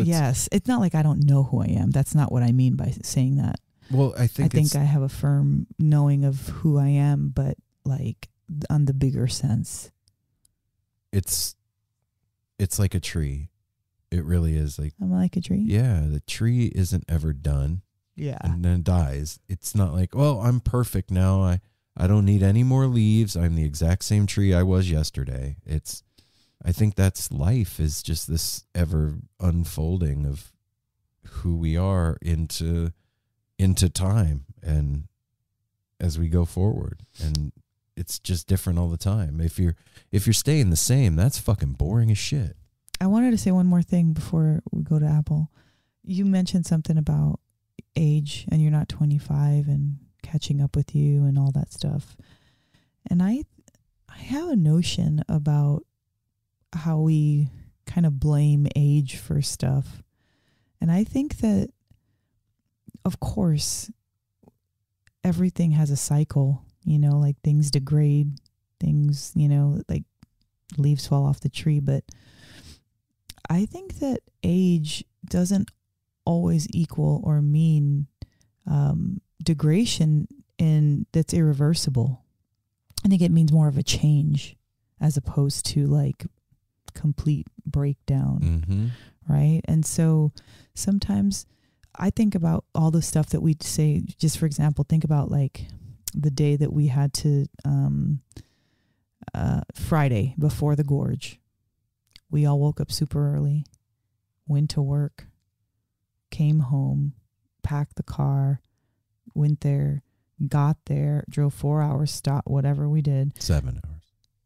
S3: Yes. It's not like I don't know who I am. That's not what I mean by saying that.
S1: Well, I think
S3: I have a firm knowing of who I am, but like on the bigger sense.
S1: It's like a tree. It really is. Like,
S3: I'm like a tree?
S1: Yeah, the tree isn't ever done.
S3: Yeah.
S1: And then it dies. It's not like, well, I'm perfect now. I don't need any more leaves. I'm the exact same tree I was yesterday. I think that's life, is just this ever unfolding of who we are into time and as we go forward. And it's just different all the time. If you're staying the same, that's fucking boring as shit.
S3: I wanted to say one more thing before we go to Apple. You mentioned something about age and you're not 25 and catching up with you and all that stuff. And I have a notion about how we kind of blame age for stuff. And I think that, of course, everything has a cycle, like things degrade, things, like leaves fall off the tree. But I think that age doesn't always equal or mean degradation that's irreversible. I think it means more of a change as opposed to like complete breakdown.
S1: Mm-hmm.
S3: Right. And so sometimes I think about all the stuff that we say, just for example, think about like the day that we had to, Friday before the gorge. We all woke up super early, went to work, came home, packed the car, went there, got there, drove 4 hours, stopped, whatever we did.
S1: 7 hours.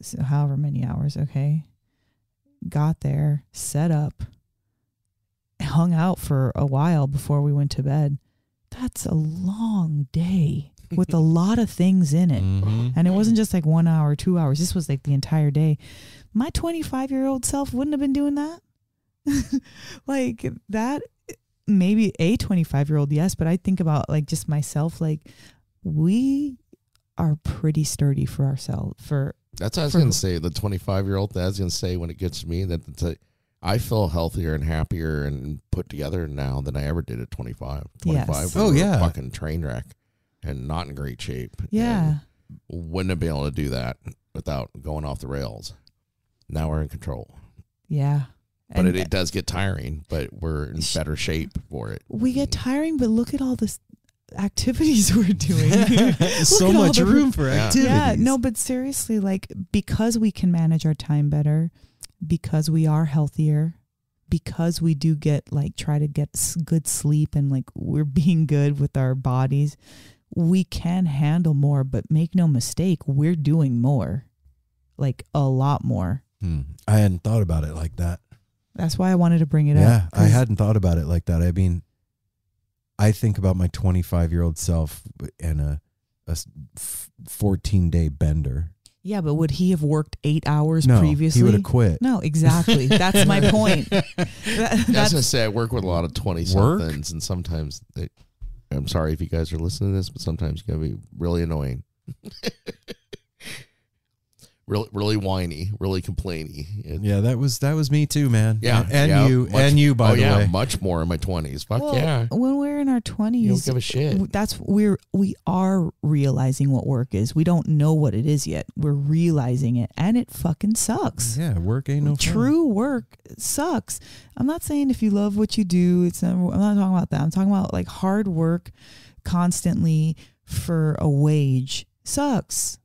S3: So however many hours, okay. Got there, set up, hung out for a while before we went to bed. That's a long day with a lot of things in it.
S1: Mm-hmm.
S3: And it wasn't just like 1 hour, 2 hours. This was like the entire day. My 25-year-old self wouldn't have been doing that. Like that, maybe a 25-year-old, yes. But I think about like just myself, like we are pretty sturdy for ourselves.
S2: That's what I was going to say. The 25-year-old, I was going to say when it gets to me, that I feel healthier and happier and put together now than I ever did at 25. 25
S3: Yes.
S2: we
S1: Oh,
S2: were
S1: yeah.
S2: a fucking train wreck and not in great shape.
S3: Yeah.
S2: And wouldn't have been able to do that without going off the rails. Now we're in control.
S3: Yeah.
S2: But it does get tiring, but we're in better shape for it.
S3: We get tiring, but look at all this activities we're doing.
S1: So
S3: at all
S1: much
S3: the-
S1: room for
S2: Yeah.
S1: activities.
S3: Yeah, no, but seriously, like because we can manage our time better, because we are healthier, because we do get like try to get good sleep and like we're being good with our bodies, we can handle more, but make no mistake, we're doing more, like a lot more.
S1: I hadn't thought about it like that.
S3: That's why I wanted to bring it up.
S1: Yeah, I
S3: 'cause-
S1: hadn't thought about it like that. I mean, I think about my 25-year-old self and a 14-day bender.
S3: Yeah, but would he have worked 8 hours
S1: No,
S3: previously?
S1: he would have quit.
S3: No, exactly. That's my point.
S2: I was going to say, I work with a lot of 20-somethings, and sometimes I'm sorry if you guys are listening to this, but sometimes it's going to be really annoying. Really whiny, really complainy.
S1: Yeah, that was me too, man.
S2: Yeah,
S1: and
S2: yeah,
S1: you,
S2: much-
S1: and you, by
S2: oh
S1: the
S2: yeah,
S1: way.
S2: much more in my 20s. Fuck
S3: Well,
S2: yeah,
S3: when we're in our 20s,
S2: you don't give a shit.
S3: that's we are realizing what work is. We don't know what it is yet. We're realizing it, and it fucking sucks.
S1: Yeah, work ain't no fun.
S3: True work sucks. I'm not saying if you love what you do, I'm not talking about that. I'm talking about like hard work constantly for a wage sucks.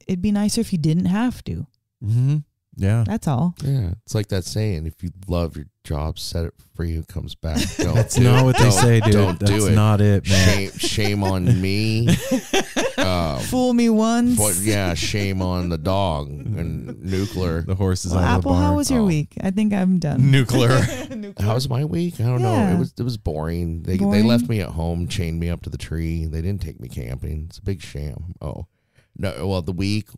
S3: It'd be nicer if you didn't have to.
S1: Mm-hmm. Yeah.
S3: That's all.
S2: Yeah, it's like that saying: if you love your job, set it free. Who comes back? Don't
S1: That's
S2: do
S1: not
S2: it.
S1: what they
S2: Don't-
S1: say, dude.
S2: Don't
S1: That's
S2: do it.
S1: not it, man.
S2: Shame on me.
S3: Fool me once.
S2: But yeah, shame on the dog and nuclear.
S1: The horse is
S3: Well,
S1: out of the
S3: Apple,
S1: barn.
S3: how was your
S2: Oh.
S3: week? I think I'm done.
S1: Nuclear.
S2: How was my week? I don't
S3: Yeah.
S2: know. It was boring. They
S3: Boring?
S2: left me at home, chained me up to the tree. They didn't take me camping. It's a big sham. Oh no. Well, the week.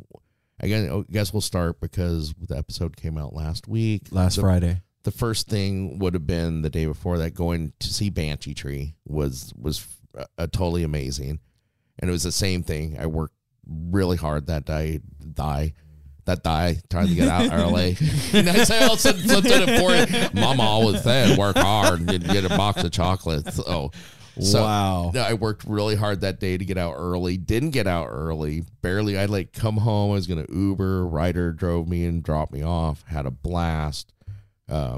S2: I guess we'll start because the episode came out last week.
S1: Last Friday.
S2: The first thing would have been the day before that. Going to see Banshee Tree was totally amazing, and it was the same thing. I worked really hard that day. Trying to get out early. And I say, "Oh, something important." Mama always said, "Work hard and get a box of chocolates." So,
S1: Wow.
S2: no, I worked really hard that day to get out early. Didn't get out early. Barely. I'd like come home. I was going to Uber. Ryder drove me and dropped me off. Had a blast.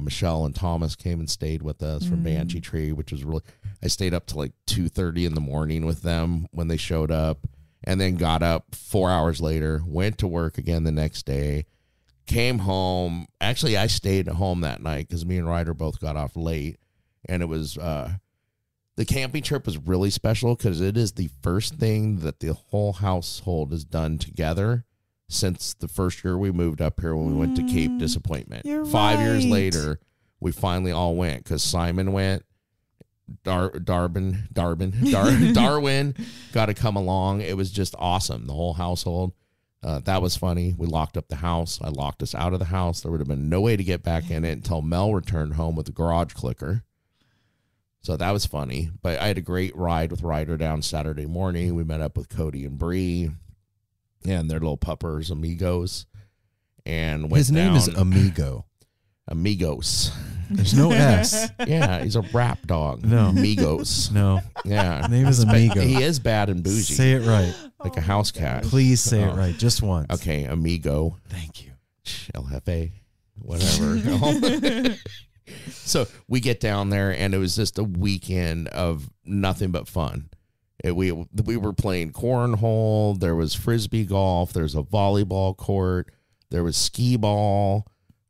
S2: Michelle and Thomas came and stayed with us from Banshee Tree, which was really, I stayed up to like 2:30 in the morning with them when they showed up, and then got up 4 hours later, went to work again the next day, came home. Actually, I stayed at home that night because me and Ryder both got off late, and it was, the camping trip was really special because it is the first thing that the whole household has done together since the first year we moved up here when we went to Cape Disappointment.
S3: You're
S2: 5 years
S3: right.
S2: later, we finally all went because Simon went. Darwin got to come along. It was just awesome. The whole household. That was funny. We locked up the house. I locked us out of the house. There would have been no way to get back in it until Mel returned home with the garage clicker. So that was funny. But I had a great ride with Ryder down Saturday morning. We met up with Cody and Bree and their little puppers, amigos. And went
S1: His name is
S2: down-
S1: Amigo.
S2: Amigos.
S1: There's no S.
S2: Yeah, he's a rap dog.
S1: No.
S2: Amigos.
S1: No.
S2: Yeah.
S1: His name is Amigo.
S2: He is bad and bougie.
S1: Say it right.
S2: Like a house cat.
S1: Please say it
S2: Oh.
S1: right. Just once.
S2: Okay, amigo.
S1: Thank you.
S2: El Jefe. whatever. So we get down there, and it was just a weekend of nothing but fun. We were playing cornhole. There was frisbee golf. There's a volleyball court. There was skee ball.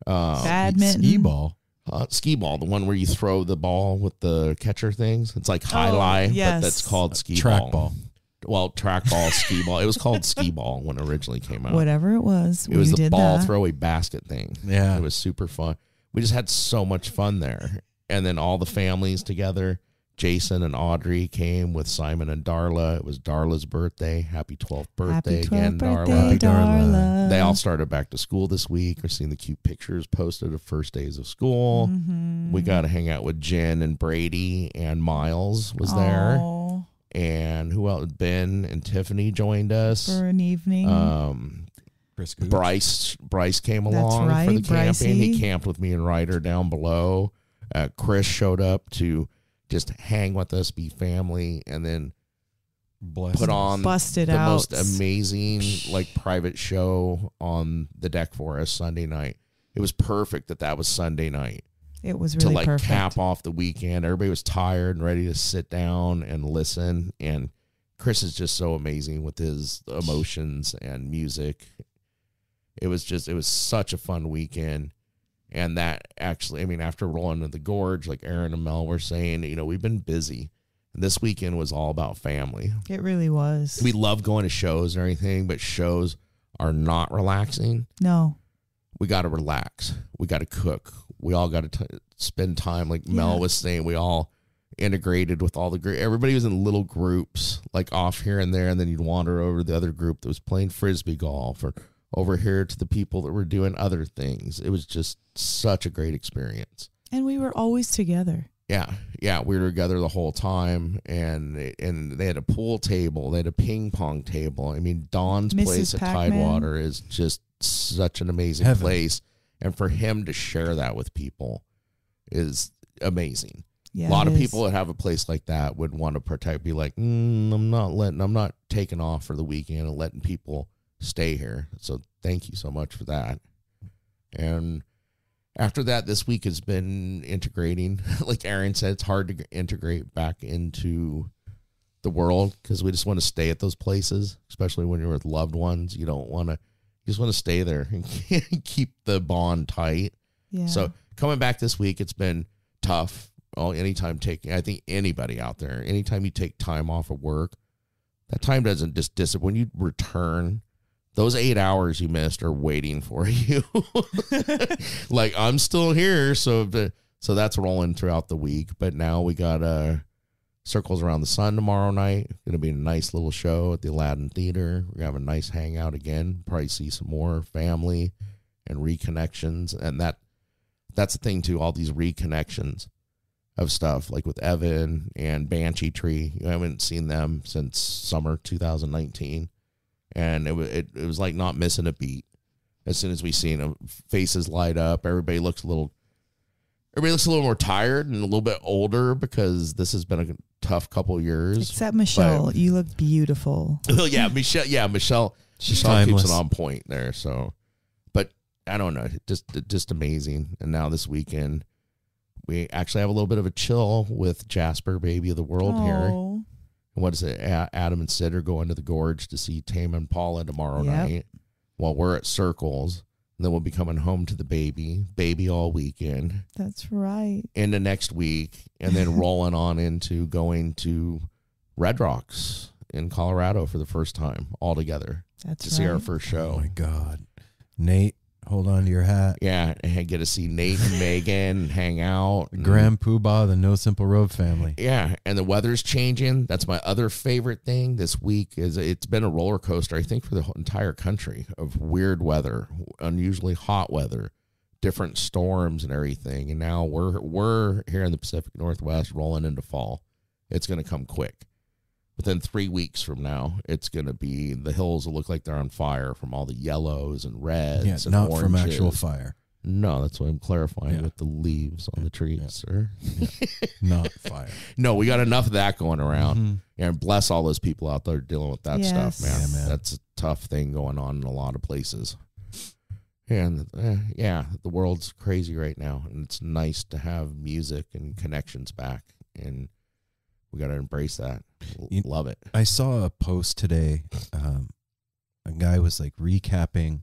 S3: Badminton.
S1: Skee ball.
S2: Skee ball, the one where you throw the ball with the catcher things. It's like high lie,
S3: yes.
S2: but that's called skee
S1: Track ball.
S2: Well, track ball, skee ball. It was called skee ball when it originally came out.
S3: Whatever it was.
S2: It was the
S3: did
S2: ball
S3: that.
S2: throw a basket thing.
S1: Yeah.
S2: It was super fun. We just had so much fun there. And then all the families together. Jason and Audrey came with Simon and Darla. It was Darla's birthday. Happy 12th birthday
S3: Happy 12th
S2: again,
S3: birthday,
S2: Darla.
S3: Darla.
S2: They all started back to school this week. We're seeing the cute pictures posted of first days of school.
S3: Mm-hmm.
S2: We got to hang out with Jen and Brady, and Miles was there.
S3: Aw,
S2: And who else? Ben and Tiffany joined us.
S3: for an evening.
S1: Chris Gooch.
S2: Bryce came
S3: That's
S2: along
S3: right,
S2: for the camping. He
S3: Brycey.
S2: camped with me and Ryder down below. Chris showed up to just hang with us, be family, and then
S1: Bless
S2: put
S1: us.
S2: on
S3: Busted
S2: the
S3: out.
S2: most amazing private show on the deck for us Sunday night. It was perfect that was Sunday night
S3: It was
S2: to
S3: really perfect.
S2: cap off the weekend. Everybody was tired and ready to sit down and listen. And Chris is just so amazing with his emotions and music. It was such a fun weekend. And that actually, after rolling to the gorge, like Aaron and Mel were saying, we've been busy. And this weekend was all about family.
S3: It really was.
S2: We love going to shows and everything, but shows are not relaxing.
S3: No.
S2: We got to relax. We got to cook. We all got to spend time. Like Mel was saying, we all integrated with all the everybody was in little groups, like off here and there. And then you'd wander over to the other group that was playing Frisbee golf, or over here to the people that were doing other things. It was just such a great experience.
S3: And we were always together.
S2: Yeah, we were together the whole time, and they had a pool table, they had a ping pong table. Don's
S3: Mrs.
S2: place at
S3: Pac-Man.
S2: Tidewater is just such an amazing
S1: Heaven.
S2: place, and for him to share that with people is amazing.
S3: Yeah,
S2: A lot
S3: it
S2: of
S3: is.
S2: people that have a place like that would want to protect, be like, I'm not taking off for the weekend and letting people stay here. So thank you so much for that. And after that, this week has been integrating. Like Aaron said, it's hard to integrate back into the world because we just want to stay at those places, especially when you're with loved ones. You just want to stay there and keep the bond tight.
S3: Yeah.
S2: So coming back this week, it's been tough. I think anybody out there, anytime you take time off of work, that time doesn't just disappear. When you return, those 8 hours you missed are waiting for you. Like, I'm still here. So that's rolling throughout the week. But now we got Circles Around the Sun tomorrow night. Going to be a nice little show at the Aladdin Theater. We're going to have a nice hangout again. Probably see some more family and reconnections. And that's the thing, too, all these reconnections of stuff, like with Evan and Banshee Tree. You haven't seen them since summer 2019. And it was like not missing a beat. As soon as we seen them, faces light up. Everybody looks a little more tired and a little bit older because this has been a tough couple of years.
S3: Except Michelle, you look beautiful.
S2: Well, yeah, Michelle keeps
S1: timeless.
S2: it on point there. So, but I don't know, just amazing. And now this weekend, we actually have a little bit of a chill with Jasper, Baby of the World here.
S3: Oh.
S2: What is it? Adam and Sid are going to the gorge to see Tame and Paula tomorrow
S3: Yep.
S2: night while we're at Circles. And then we'll be coming home to the baby all weekend
S3: That's right.
S2: into next week, and then rolling on into going to Red Rocks in Colorado for the first time all together
S3: That's
S2: to
S3: right.
S2: see our first
S1: Oh
S2: show.
S1: my God. Nate, hold on to your hat.
S2: Yeah, and get to see Nate and Megan and hang out. and-
S1: Grand Poobah, the No Simple Road family.
S2: Yeah, and the weather's changing. That's my other favorite thing this week. Is it's been a roller coaster, I think, for the whole entire country of weird weather, unusually hot weather, different storms and everything. And now we're here in the Pacific Northwest rolling into fall. It's going to come quick. Within 3 weeks from now, it's going to be, the hills will look like they're on fire from all the yellows and reds
S1: Yeah,
S2: and
S1: not
S2: oranges.
S1: from actual fire.
S2: No, that's what I'm clarifying
S1: Yeah.
S2: with the leaves on the trees, sir.
S1: Not fire.
S2: No, we got enough of that going around.
S1: Mhm.
S2: And bless all those people out there dealing with that
S3: Yes.
S2: stuff, man.
S1: Yeah, man.
S2: That's a tough thing going on in a lot of places. And the world's crazy right now, and it's nice to have music and connections back, and we got to embrace that. Love it.
S1: I saw a post today. A guy was like recapping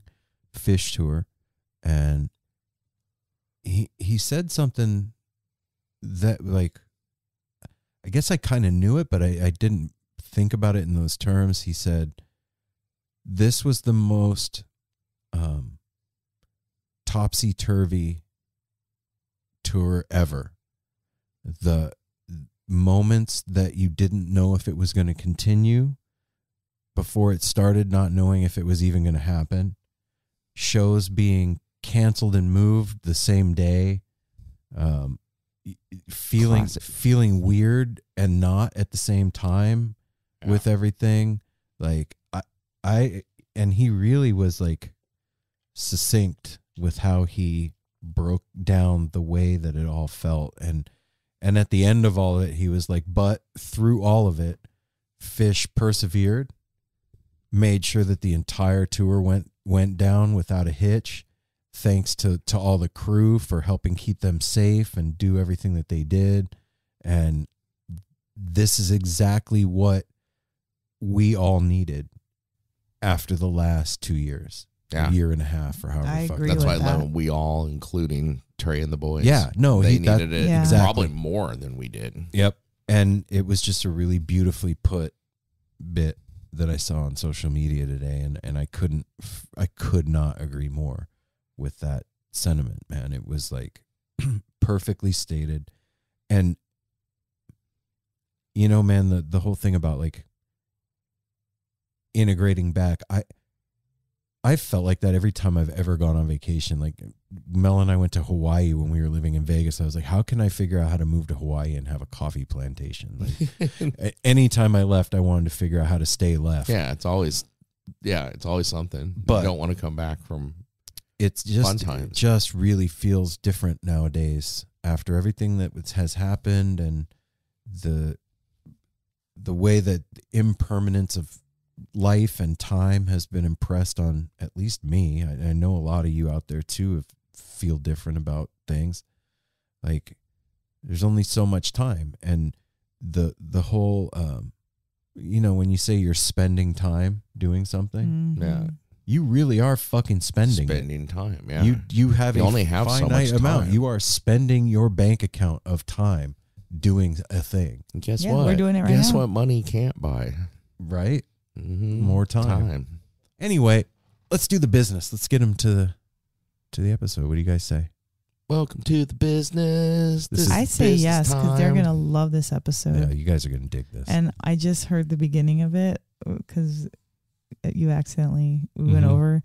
S1: Fish Tour, and he said something that, like, I guess I kind of knew it, but I didn't think about it in those terms. He said, this was the most topsy-turvy tour ever. The moments that you didn't know if it was going to continue before it started, not knowing if it was even going to happen. Shows being canceled and moved the same day. Feeling weird and not at the same time with everything. Like and he really was like succinct with how he broke down the way that it all felt. And at the end of all of it, he was like, but through all of it, Fish persevered, made sure that the entire tour went down without a hitch. Thanks to all the crew for helping keep them safe and do everything that they did. And this is exactly what we all needed after the last 2 years. A year and a half, or however.
S3: I agree
S2: That's
S3: with
S2: why I
S3: that.
S2: love we all, including Trey and the boys.
S1: Yeah, no,
S2: they needed it
S3: exactly.
S2: probably more than we did.
S1: Yep. And it was just a really beautifully put bit that I saw on social media today, and I could not agree more with that sentiment, man. It was like perfectly stated. And you know, man, the whole thing about like integrating back, I felt like that every time I've ever gone on vacation. Like Mel and I went to Hawaii when we were living in Vegas. I was like, how can I figure out how to move to Hawaii and have a coffee plantation? Like anytime I left, I wanted to figure out how to stay left.
S2: Yeah, it's always something.
S1: But
S2: you don't want to come back from
S1: it's just
S2: fun times.
S1: It just really feels different nowadays after everything that has happened, and the way that impermanence of life and time has been impressed on at least me. I know a lot of you out there too feel different about things. Like there's only so much time, and the whole you know, when you say you're spending time doing something,
S2: Yeah,
S1: you really are fucking spending
S2: time. Yeah,
S1: you have
S2: You
S1: a
S2: only have so
S1: finite
S2: much
S1: amount.
S2: time.
S1: You are spending your bank account of time doing a thing,
S2: And guess
S3: Yeah,
S2: what?
S3: we're doing it right
S2: Guess
S3: now.
S2: what money can't buy?
S1: right?
S2: Mm-hmm.
S1: More time. Anyway, let's do the business. Let's get them to the episode. What do you guys say?
S2: Welcome to the business.
S1: This is
S3: I say
S2: business
S3: yes, because they're
S2: time.
S3: going to love this episode.
S1: Yeah, you guys are gonna dig this.
S3: And I just heard the beginning of it because you accidentally went
S1: Mhm.
S3: over,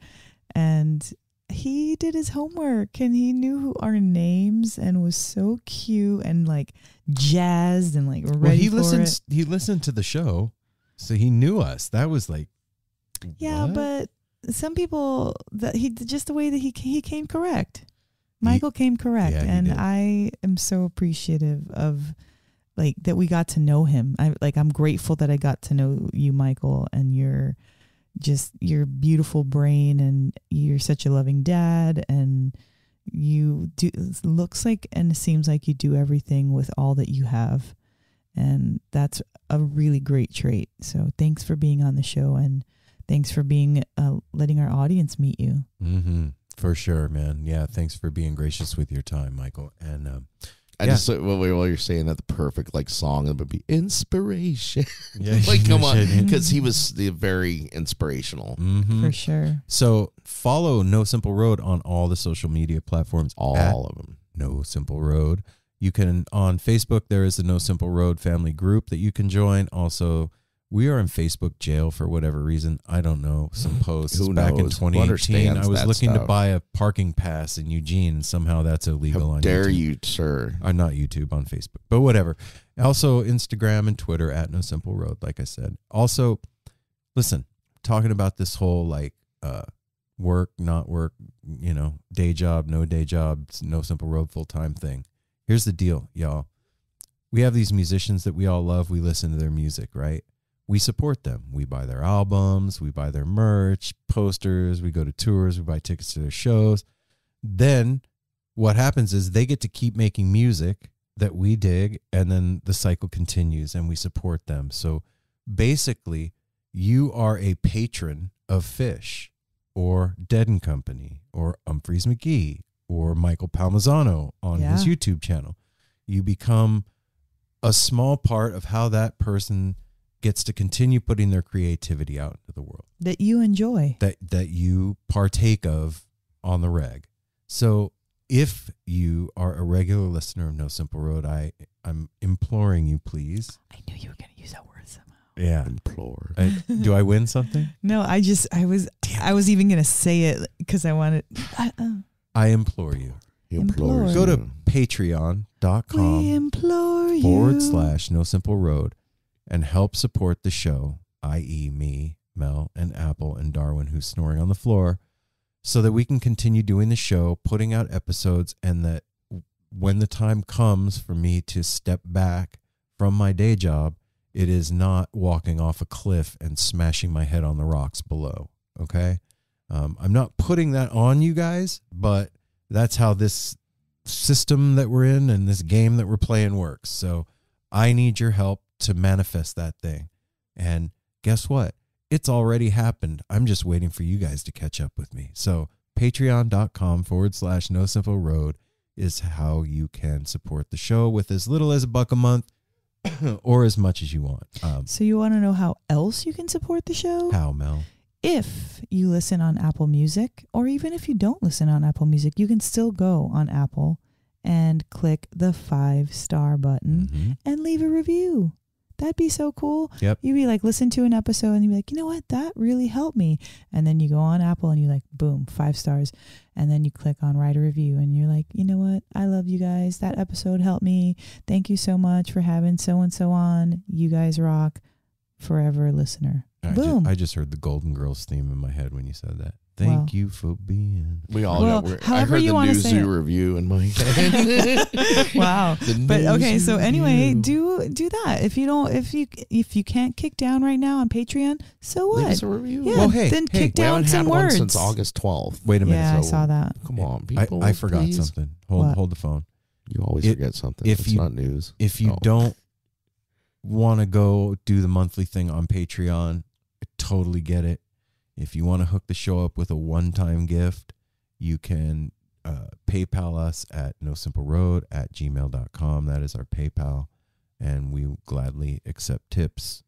S3: and he did his homework and he knew our names and was so cute and like jazzed and like ready
S1: well, he
S3: for
S1: listens.
S3: it.
S1: He listened to the show, so he knew us. That was like,
S3: Yeah,
S1: what?
S3: but some people that he just the way that he came correct. Michael came correct,
S1: yeah, he
S3: and
S1: did.
S3: I am so appreciative of like that we got to know him. I'm grateful that I got to know you, Michael, and your beautiful brain, and you're such a loving dad, and you do looks like and seems like you do everything with all that you have, and that's a really great trait. So thanks for being on the show, and thanks for being letting our audience meet you.
S1: Mm-hmm. For sure, man. Yeah, thanks for being gracious with your time, Michael. And
S2: I just while you're saying that, the perfect like song would be inspiration.
S1: yeah,
S2: Like, come on,
S3: should.
S2: because he was very inspirational.
S1: Mm-hmm.
S3: For sure.
S1: So follow No Simple Road on all the social media platforms.
S2: All
S1: at
S2: of them.
S1: No Simple Road. You can, on Facebook, there is the No Simple Road family group that you can join. Also, we are in Facebook jail for whatever reason. I don't know. Some posts
S2: Who
S1: back in
S2: knows? Who
S1: 2018. I
S2: understands
S1: was
S2: that
S1: looking to
S2: stuff?
S1: buy a parking pass in Eugene, and somehow that's illegal
S2: How
S1: on
S2: dare
S1: YouTube.
S2: you, sir?
S1: Not YouTube, on Facebook, but whatever. Also, Instagram and Twitter at No Simple Road, like I said. Also, listen, talking about this whole like work, not work, you know, day job, no day job, No Simple Road full-time thing. Here's the deal, y'all. We have these musicians that we all love. We listen to their music, right? we support them. We buy their albums, we buy their merch, posters, we go to tours, we buy tickets to their shows. Then what happens is they get to keep making music that we dig, and then the cycle continues and we support them. So basically, you are a patron of Fish or Dead and Company or Umphrey's McGee or Michael Palmisano on his YouTube channel. You become a small part of how that person gets to continue putting their creativity out into the world.
S3: That you enjoy.
S1: That you partake of on the reg. So if you are a regular listener of No Simple Road, I'm imploring you, please.
S3: I knew you were going to use that word somehow.
S1: Yeah.
S2: Implore.
S1: Do I win something?
S3: No, I was even going to say it because I wanted.
S1: I implore you.
S3: Implore.
S1: Go to
S3: We
S1: patreon.com
S3: implore you.
S1: /No Simple Road and help support the show, i.e. me, Mel, and Apple, and Darwin, who's snoring on the floor, so that we can continue doing the show, putting out episodes, and that when the time comes for me to step back from my day job, it is not walking off a cliff and smashing my head on the rocks below, okay? I'm not putting that on you guys, but that's how this system that we're in and this game that we're playing works. So I need your help to manifest that thing. And guess what? It's already happened. I'm just waiting for you guys to catch up with me. So patreon.com /No Simple Road is how you can support the show with as little as $1 a month or as much as you want.
S3: So you want to know how else you can support the show?
S1: How, Mel?
S3: If you listen on Apple Music, or even if you don't listen on Apple Music, you can still go on Apple and click the 5-star button and leave a review. That'd be so cool.
S1: Yep.
S3: You'd be like, listen to an episode and you'd be like, you know what? That really helped me. And then you go on Apple and you're like, boom, 5 stars. And then you click on write a review and you're like, you know what? I love you guys. That episode helped me. Thank you so much for having so-and-so on. You guys rock. Forever listener. Boom.
S1: I just heard the Golden Girls theme in my head when you said that. Thank you for being.
S2: We all
S3: Well,
S2: got. I
S3: however
S2: heard
S3: you
S2: the
S3: wanna
S2: New
S3: say
S2: Zoo
S3: it.
S2: review in my head.
S3: Wow. But okay, so anyway,
S2: do
S3: do that. If you can't kick down right now on Patreon, so what?
S2: leave us a review.
S3: Yeah,
S1: Well, hey,
S3: then
S1: hey,
S3: kick
S2: We
S3: down
S2: haven't
S3: some
S2: had one
S3: words.
S2: since August 12th.
S1: Wait a minute.
S3: Yeah, I
S2: so-
S3: saw that.
S2: Come on, people.
S1: I forgot
S2: please.
S1: something.
S3: What?
S1: Hold the phone.
S2: You always
S1: It-
S2: forget something.
S1: if
S2: It's
S1: you-
S2: not news.
S1: If you
S2: Oh.
S1: don't want to go do the monthly thing on Patreon, I totally get it. If you want to hook the show up with a one-time gift, you can PayPal us at nosimpleroad@gmail.com. That is our PayPal, and we gladly accept tips,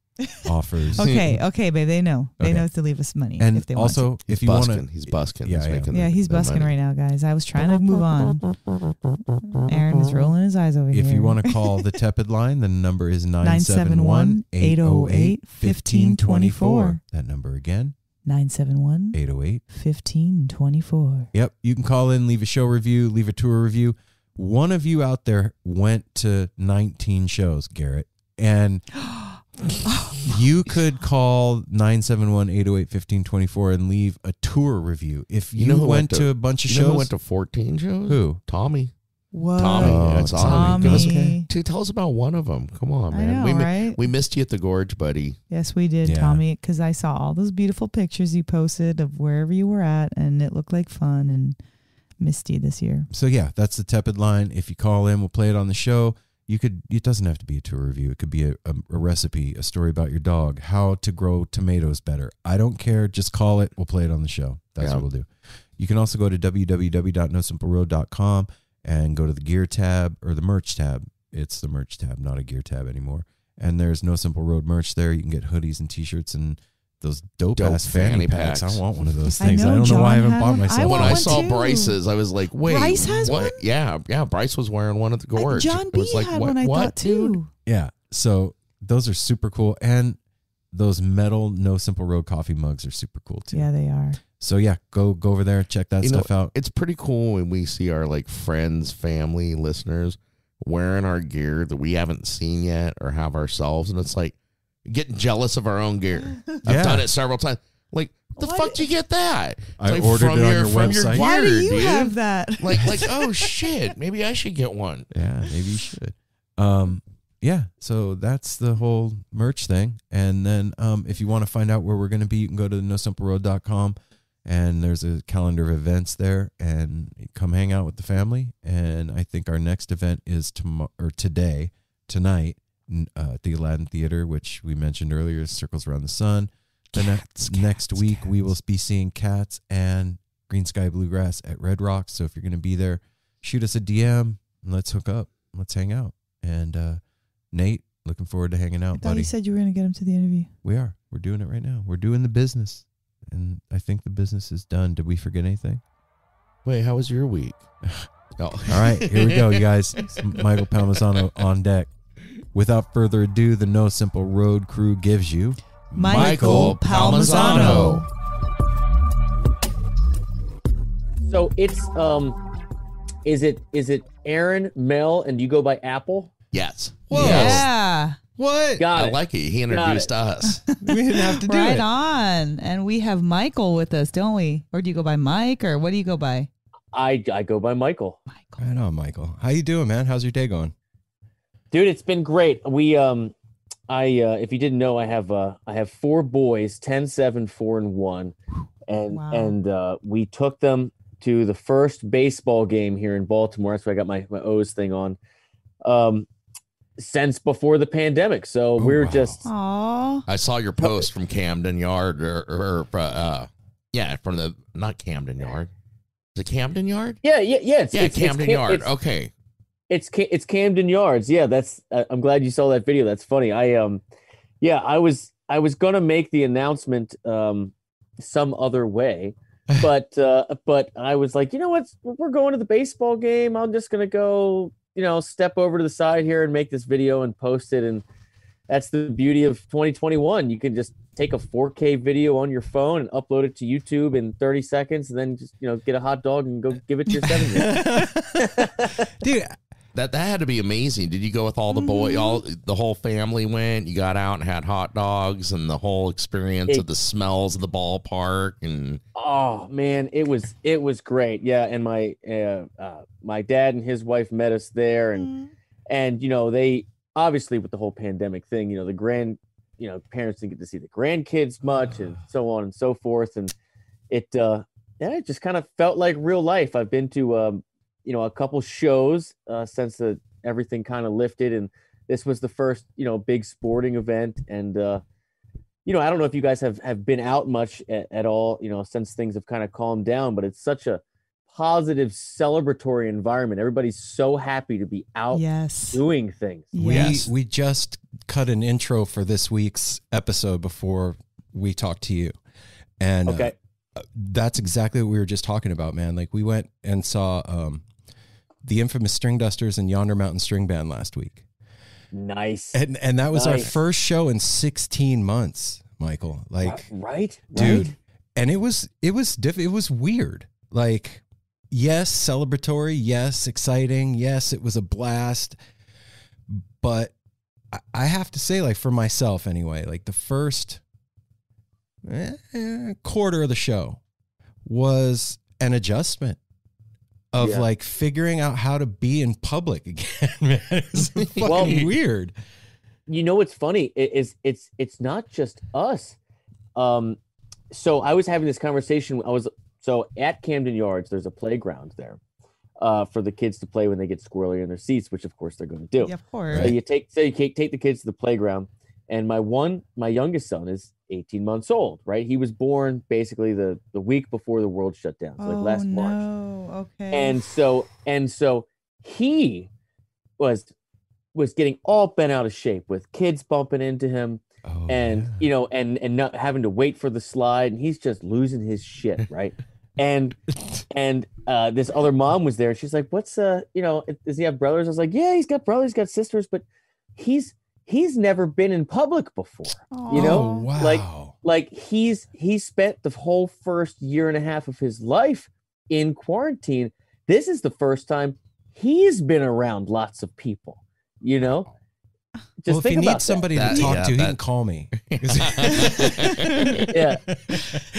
S1: offers.
S3: Okay, babe. They know. They
S1: Okay.
S3: know to leave us money
S1: And
S3: if they want
S1: also,
S2: He's
S1: if you want
S2: busking.
S1: to,
S2: He's busking.
S1: Yeah, yeah.
S3: to. Yeah, he's busking right now, guys. I was trying to move on. Aaron is rolling his eyes over here.
S1: if you want to call the Tepid line, the number is
S3: 971-808-1524.
S1: That number again,
S3: 971-1524.
S1: 808. Yep, you can call in, leave a show review, leave a tour review. One of you out there went to 19 shows, Garrett, and you could call 971-808-1524 and leave a tour review. If you,
S2: know who
S1: went to a bunch of
S2: You know
S1: shows,
S2: who went to 14 shows?
S1: Who?
S2: Tommy.
S3: What?
S2: Tommy.
S1: Oh,
S2: That's
S3: Tommy.
S2: awesome.
S1: Okay.
S2: Tell us about one of them. Come on,
S3: I
S2: man.
S3: know, right?
S2: We missed you at the Gorge, buddy.
S3: Yes, we did,
S1: Yeah.
S3: Tommy, because I saw all those beautiful pictures you posted of wherever you were at, and it looked like fun, and missed you this year.
S1: So yeah, that's the Tepid line. If you call in, we'll play it on the show. You could. It doesn't have to be a tour review. It could be a recipe, a story about your dog, how to grow tomatoes better. I don't care. Just call it. We'll play it on the show. That's
S2: Yeah.
S1: what we'll do. You can also go to www.nosimpleroad.com and go to the gear tab or the merch tab. It's the merch tab, not a gear tab anymore. And there's No Simple Road merch there. You can get hoodies and t-shirts and those dope ass fanny packs. I want one of those
S3: I
S1: things. I,
S3: know,
S1: don't know why I
S3: John
S1: haven't
S3: had
S1: bought
S3: one.
S1: myself.
S3: I
S2: When
S3: want
S2: I
S3: one
S2: saw
S3: too.
S2: Bryce's, I was like, wait.
S3: Bryce has
S2: what?
S3: one?
S2: Yeah. Bryce was wearing one at the Gorge.
S3: John
S2: It
S3: B
S2: was like,
S3: had
S2: what,
S3: one, I
S2: what,
S3: thought,
S2: dude?
S3: too.
S1: Yeah. So those are super cool. And those metal No Simple Road coffee mugs are super cool too.
S3: Yeah, they are.
S1: So yeah, go over there, check that stuff out.
S2: It's pretty cool when we see our like friends, family, listeners wearing our gear that we haven't seen yet or have ourselves, and it's like getting jealous of our own gear.
S1: Yeah.
S2: I've done it several times. Like, the
S3: Why
S2: fuck
S3: did-
S2: did you get that? It's
S1: I
S2: like
S1: ordered
S2: from
S1: it on
S2: your,
S1: your
S2: from your
S1: website.
S3: Why do
S2: gear,
S3: you
S2: dude.
S3: have that?
S2: Like, oh shit, maybe I should get one.
S1: Yeah, maybe you should. yeah, so that's the whole merch thing. And then if you want to find out where we're going to be, you can go to nosimpleroad.com, and there's a calendar of events there, and come hang out with the family. And I think our next event is tonight, at the Aladdin Theater, which we mentioned earlier, Circles Around the Sun. The next week, we will be seeing Cats and Green Sky Bluegrass at Red Rocks. So if you're going to be there, shoot us a DM and let's hook up. Let's hang out. And Nate, looking forward to hanging out,
S3: I thought
S1: buddy.
S3: you said you were going to get him to the interview.
S1: We are. We're doing it right now. We're doing the business. And I think the business is done. Did we forget anything?
S2: Wait, how was your week? Oh.
S1: All right, here we go, you guys. It's Michael Palmisano on deck. Without further ado, the No Simple Road crew gives you
S3: Michael Palmisano.
S6: So it's is it Aaron, Mel, and you go by Apple?
S2: Yes.
S1: Whoa.
S2: Yes.
S3: Yeah.
S1: What?
S6: Got
S2: I
S6: it.
S2: like it. He introduced us.
S1: We didn't have to do
S3: Right
S1: it.
S3: on. And we have Michael with us, don't we? Or do you go by Mike, or what do you go by?
S6: I go by Michael.
S3: Michael.
S1: Right on, Michael. How you doing, man? How's your day going?
S6: Dude, it's been great. We if you didn't know, I have 4 boys, 10, 7, 4, and 1. And
S3: Wow.
S6: and we took them to the first baseball game here in Baltimore. That's why I got my O's thing on. Since before the pandemic. So we're
S1: wow.
S6: just
S3: Aw.
S2: I saw your post from Camden Yard, from the not Camden Yard. Is it Camden Yard?
S6: yeah. It's
S2: Camden
S6: Cam-
S2: Yard.
S6: it's-
S2: Okay.
S6: It's Camden Yards. Yeah, that's. I'm glad you saw that video. That's funny. I was gonna make the announcement some other way, but I was like, you know what? We're going to the baseball game. I'm just gonna go, step over to the side here and make this video and post it. And that's the beauty of 2021. You can just take a 4K video on your phone and upload it to YouTube in 30 seconds, and then just get a hot dog and go give it to your 7-year-old.
S1: Dude,
S2: That had to be amazing. Did you go with all the boys? The whole family went. You got out and had hot dogs, and the whole experience of the smells of the ballpark. And
S6: Oh man, it was great. Yeah, and my my dad and his wife met us there, and they obviously, with the whole pandemic thing, the parents didn't get to see the grandkids much, and so on and so forth, and it just kind of felt like real life. I've been to a couple shows since everything kind of lifted, and this was the first big sporting event. And I don't know if you guys have been out much at all since things have kind of calmed down, but it's such a positive celebratory environment. Everybody's so happy to be out
S3: Yes.
S6: doing things.
S3: Yes.
S1: we just cut an intro for this week's episode before we talked to you. And
S6: Okay.
S1: that's exactly what we were just talking about, man. Like, we went and saw the infamous String Dusters and Yonder Mountain String Band last week.
S6: Nice.
S1: And that was our
S6: Nice.
S1: first show in 16 months, Michael. Like,
S6: right,
S1: dude. And it was weird. Like, yes, celebratory, yes, exciting, yes, it was a blast. But I have to say, like, for myself anyway, like, the first quarter of the show was an adjustment of like figuring out how to be in public again, man. It's fucking weird.
S6: What's funny is it's not just us. So I was having this conversation. So at Camden Yards, there's a playground there for the kids to play when they get squirrely in their seats, which of course they're going to do.
S3: Yeah, of course.
S6: So you take the kids to the playground, and my youngest son is 18 months old, right? He was born basically the week before the world shut down, so like last March.
S3: Okay.
S6: And so he was getting all bent out of shape with kids bumping into him, and not having to wait for the slide, and he's just losing his shit, right? and this other mom was there, and she's like, "What's does he have brothers?" I was like, "Yeah, he's got brothers, he's got sisters, but he's never been in public before."
S1: Oh, wow.
S6: Like he's spent the whole first year and a half of his life in quarantine. This is the first time he's been around lots of people, Just
S1: if
S6: think
S1: you
S6: about
S1: need somebody
S2: that.
S1: to talk
S2: Yeah,
S1: to, he
S2: that-
S1: can call me.
S6: Yeah.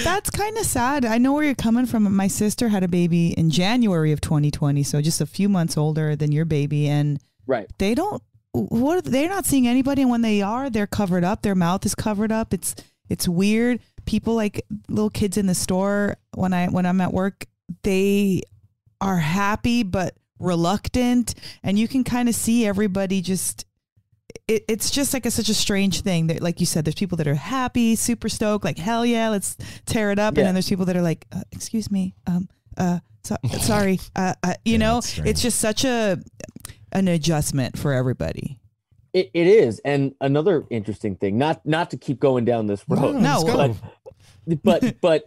S3: That's kind of sad. I know where you're coming from. My sister had a baby in January of 2020, so just a few months older than your baby, and
S6: Right.
S3: they don't what they're not seeing anybody, and when they are, they're covered up. Their mouth is covered up. It's weird. People, like little kids in the store, when I'm at work, they are happy but reluctant, and you can kind of see everybody just. It's just like such a strange thing that, like you said, there's people that are happy, super stoked, like hell yeah, let's tear it up, and then there's people that are like, excuse me, sorry, you know, it's just such an adjustment for everybody.
S6: It is. And another interesting thing, not to keep going down this road, but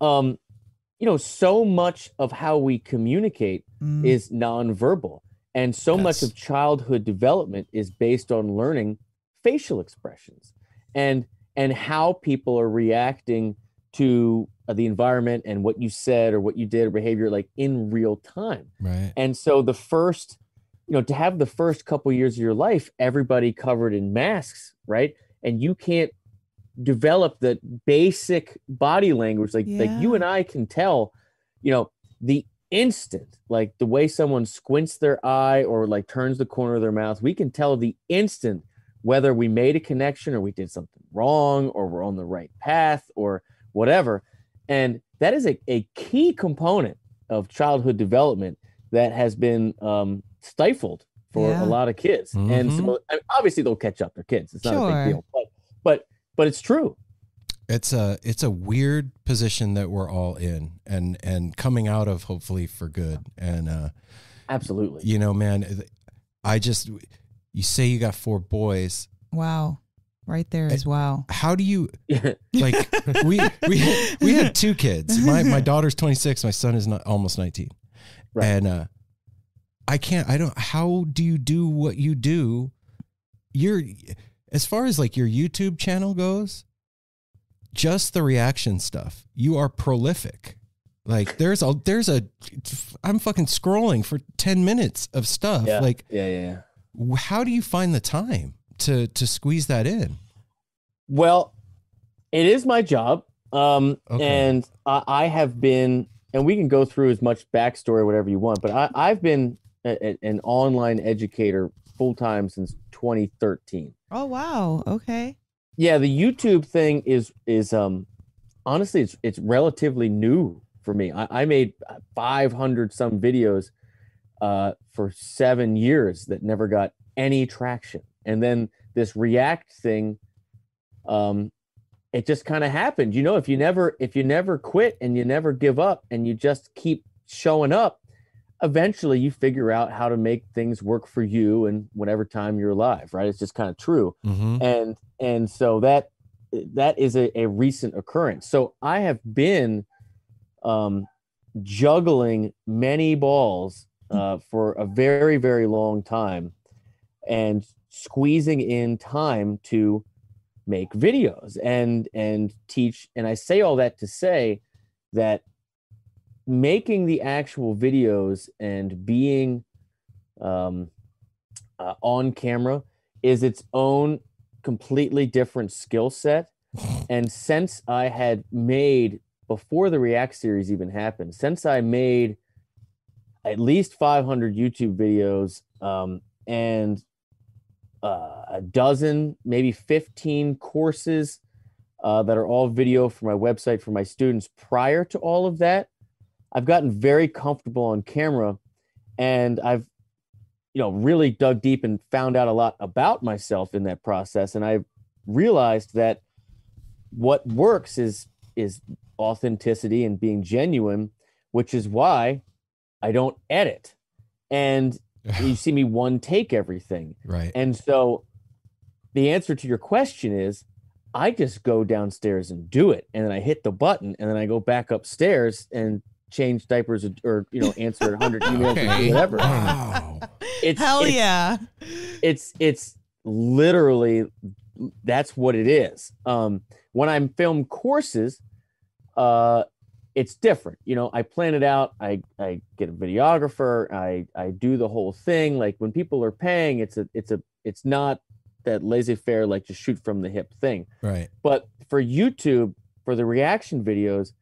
S6: you know, so much of how we communicate is nonverbal, and so much of childhood development is based on learning facial expressions and how people are reacting to the environment and what you said or what you did or behavior, like in real time.
S1: Right.
S6: And so the first, you know, to have the first couple years of your life, everybody covered in masks, right? And you can't develop the basic body language. Like you and I can tell, you know, the instant, like the way someone squints their eye or like turns the corner of their mouth, we can tell the instant whether we made a connection or we did something wrong or we're on the right path or whatever. And that is a key component of childhood development that has been stifled for a lot of kids. And so obviously they'll catch up. They're kids. It's not a big deal, but it's true.
S1: It's a weird position that we're all in and coming out of, hopefully for good. And
S6: absolutely,
S1: you know, man, you say you got 4 boys.
S3: Wow. Right there is wow.
S1: How do you like we had 2 kids. My daughter's 26, my son is almost 19. Right. And how do you do what you do? As far as like your YouTube channel goes, just the reaction stuff, you are prolific. Like I'm fucking scrolling for 10 minutes of stuff.
S6: Yeah.
S1: How do you find the time to squeeze that in?
S6: Well, it is my job. And I have been, and we can go through as much backstory, whatever you want, but I've been an online educator full-time since 2013.
S3: Oh, wow. Okay.
S6: Yeah. The YouTube thing is honestly, it's relatively new for me. I made 500 some videos for 7 years that never got any traction. And then this React thing, it just kind of happened. You know, if you never quit and you never give up and you just keep showing up, eventually you figure out how to make things work for you and whatever time you're alive, right? It's just kind of true. And so that is a recent occurrence. So I have been juggling many balls for a very, very long time and squeezing in time to make videos and teach. And I say all that to say that making the actual videos and being on camera is its own completely different skill set. And since I had made, before the React series even happened, since I made at least 500 YouTube videos and a dozen, maybe 15 courses that are all video for my website for my students prior to all of that, I've gotten very comfortable on camera, and I've, you know, really dug deep and found out a lot about myself in that process. And I've realized that what works is authenticity and being genuine, which is why I don't edit. And you see me one take everything.
S1: Right.
S6: And so the answer to your question is I just go downstairs and do it. And then I hit the button and then I go back upstairs and change diapers or you know, answer 100 emails or whatever.
S1: Wow.
S6: It's literally, that's what it is. When I'm film courses, it's different. You know, I plan it out. I get a videographer. I do the whole thing. Like when people are paying, it's not that laissez-faire, like just shoot from the hip thing.
S1: Right.
S6: But for YouTube, for the reaction videos,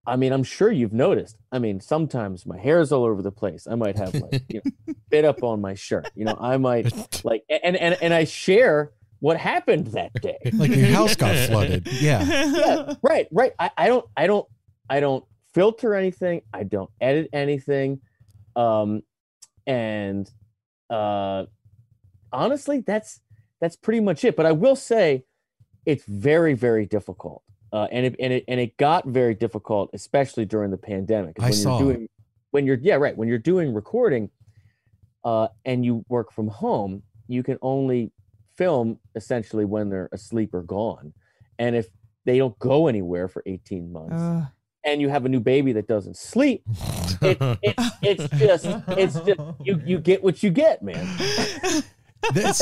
S6: I mean, I'm sure you've noticed. I mean, sometimes my hair is all over the place. I might have like, bit up on my shirt. I might like, and I share what happened that day.
S1: Like your house got flooded. Yeah.
S6: Yeah, right. I don't filter anything. I don't edit anything. And honestly, that's pretty much it. But I will say, it's very, very difficult. And it got very difficult, especially during the pandemic. When you're doing recording, and you work from home, you can only film essentially when they're asleep or gone. And if they don't go anywhere for 18 months, and you have a new baby that doesn't sleep, it's just you get what you get, man.
S2: Wow.
S1: There's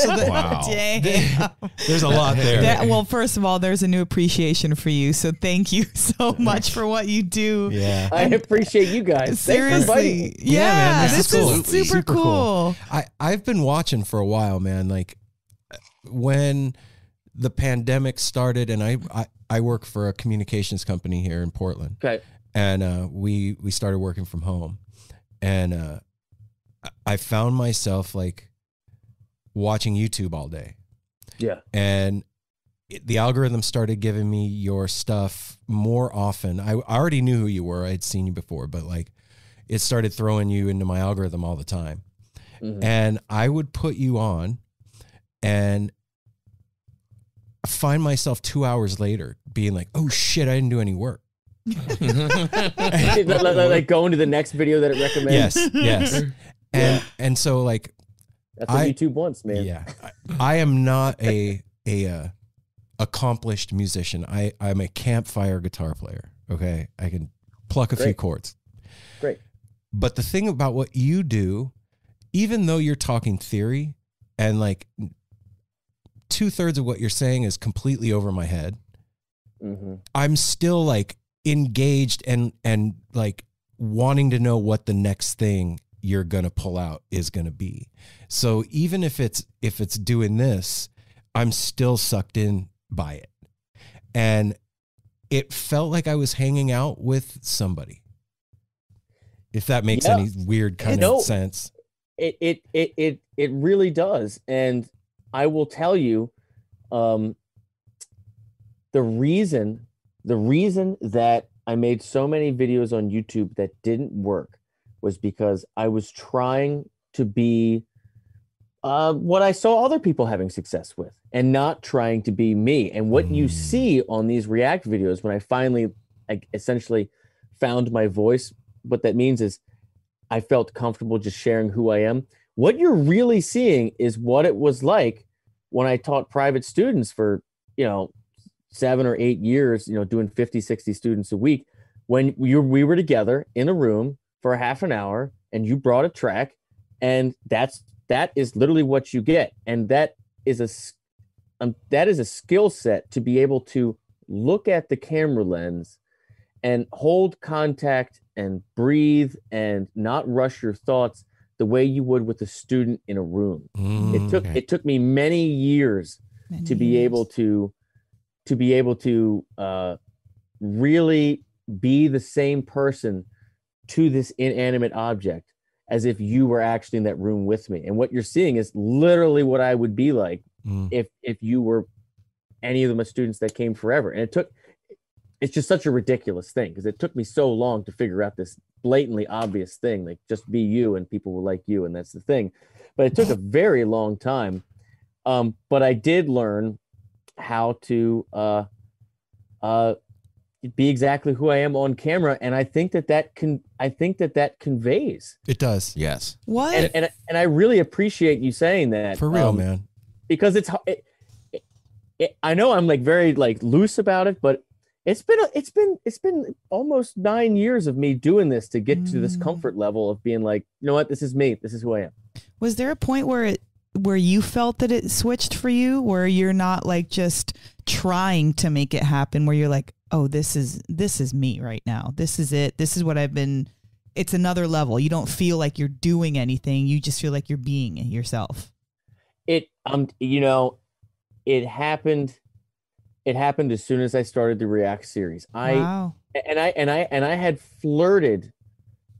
S1: a lot there.
S3: Well, first of all, there's a new appreciation for you. So thank you so much for what you do.
S1: Yeah.
S6: I appreciate you guys.
S3: Seriously.
S1: Yeah, man,
S3: this is super cool.
S1: I've been watching for a while, man. Like when the pandemic started, and I work for a communications company here in Portland.
S6: Okay.
S1: And we started working from home. And I found myself like watching YouTube all day.
S6: Yeah.
S1: And the algorithm started giving me your stuff more often. I already knew who you were. I had seen you before, but like it started throwing you into my algorithm all the time. Mm-hmm. And I would put you on and find myself 2 hours later being like, oh shit, I didn't do any work.
S6: Like going to the next video that it recommends.
S1: Yes. And so like,
S6: that's what YouTube wants, man.
S1: Yeah. I am not a accomplished musician. I'm a campfire guitar player. Okay. I can pluck a few chords.
S6: Great.
S1: But the thing about what you do, even though you're talking theory and like 2/3 of what you're saying is completely over my head, mm-hmm. I'm still like engaged and like wanting to know what the next thing you're going to pull out is going to be. So even if it's doing this, I'm still sucked in by it. And it felt like I was hanging out with somebody. If that makes any weird kind of sense.
S6: It really does. And I will tell you, the reason that I made so many videos on YouTube that didn't work was because I was trying to be what I saw other people having success with and not trying to be me. And what you see on these React videos, when I finally essentially found my voice, what that means is I felt comfortable just sharing who I am. What you're really seeing is what it was like when I taught private students for, 7 or 8 years, doing 50, 60 students a week, when we were together in a room for a half an hour and you brought a track, and that is literally what you get. And that is a skill set to be able to look at the camera lens and hold contact and breathe and not rush your thoughts the way you would with a student in a room. It took me many years to be able to really be the same person to this inanimate object as if you were actually in that room with me. And what you're seeing is literally what I would be like if you were any of my students that came forever. And it's just such a ridiculous thing because it took me so long to figure out this blatantly obvious thing, like just be you and people will like you. And that's the thing. But it took a very long time. But I did learn how to be exactly who I am on camera, and I think that conveys.
S1: It does.
S2: Yes.
S3: What?
S6: And I really appreciate you saying that
S1: for real, man.
S6: Because I know I'm like very like loose about it, but it's been almost 9 years of me doing this to get to this comfort level of being like, you know what, this is me, this is who I am.
S3: Was there a point where you felt that it switched for you, where you're not like just trying to make it happen, where you're like, oh, this is me right now. This is it. This is what I've been. It's another level. You don't feel like you're doing anything. You just feel like you're being yourself.
S6: It happened as soon as I started the React series.
S3: Wow.
S6: And I had flirted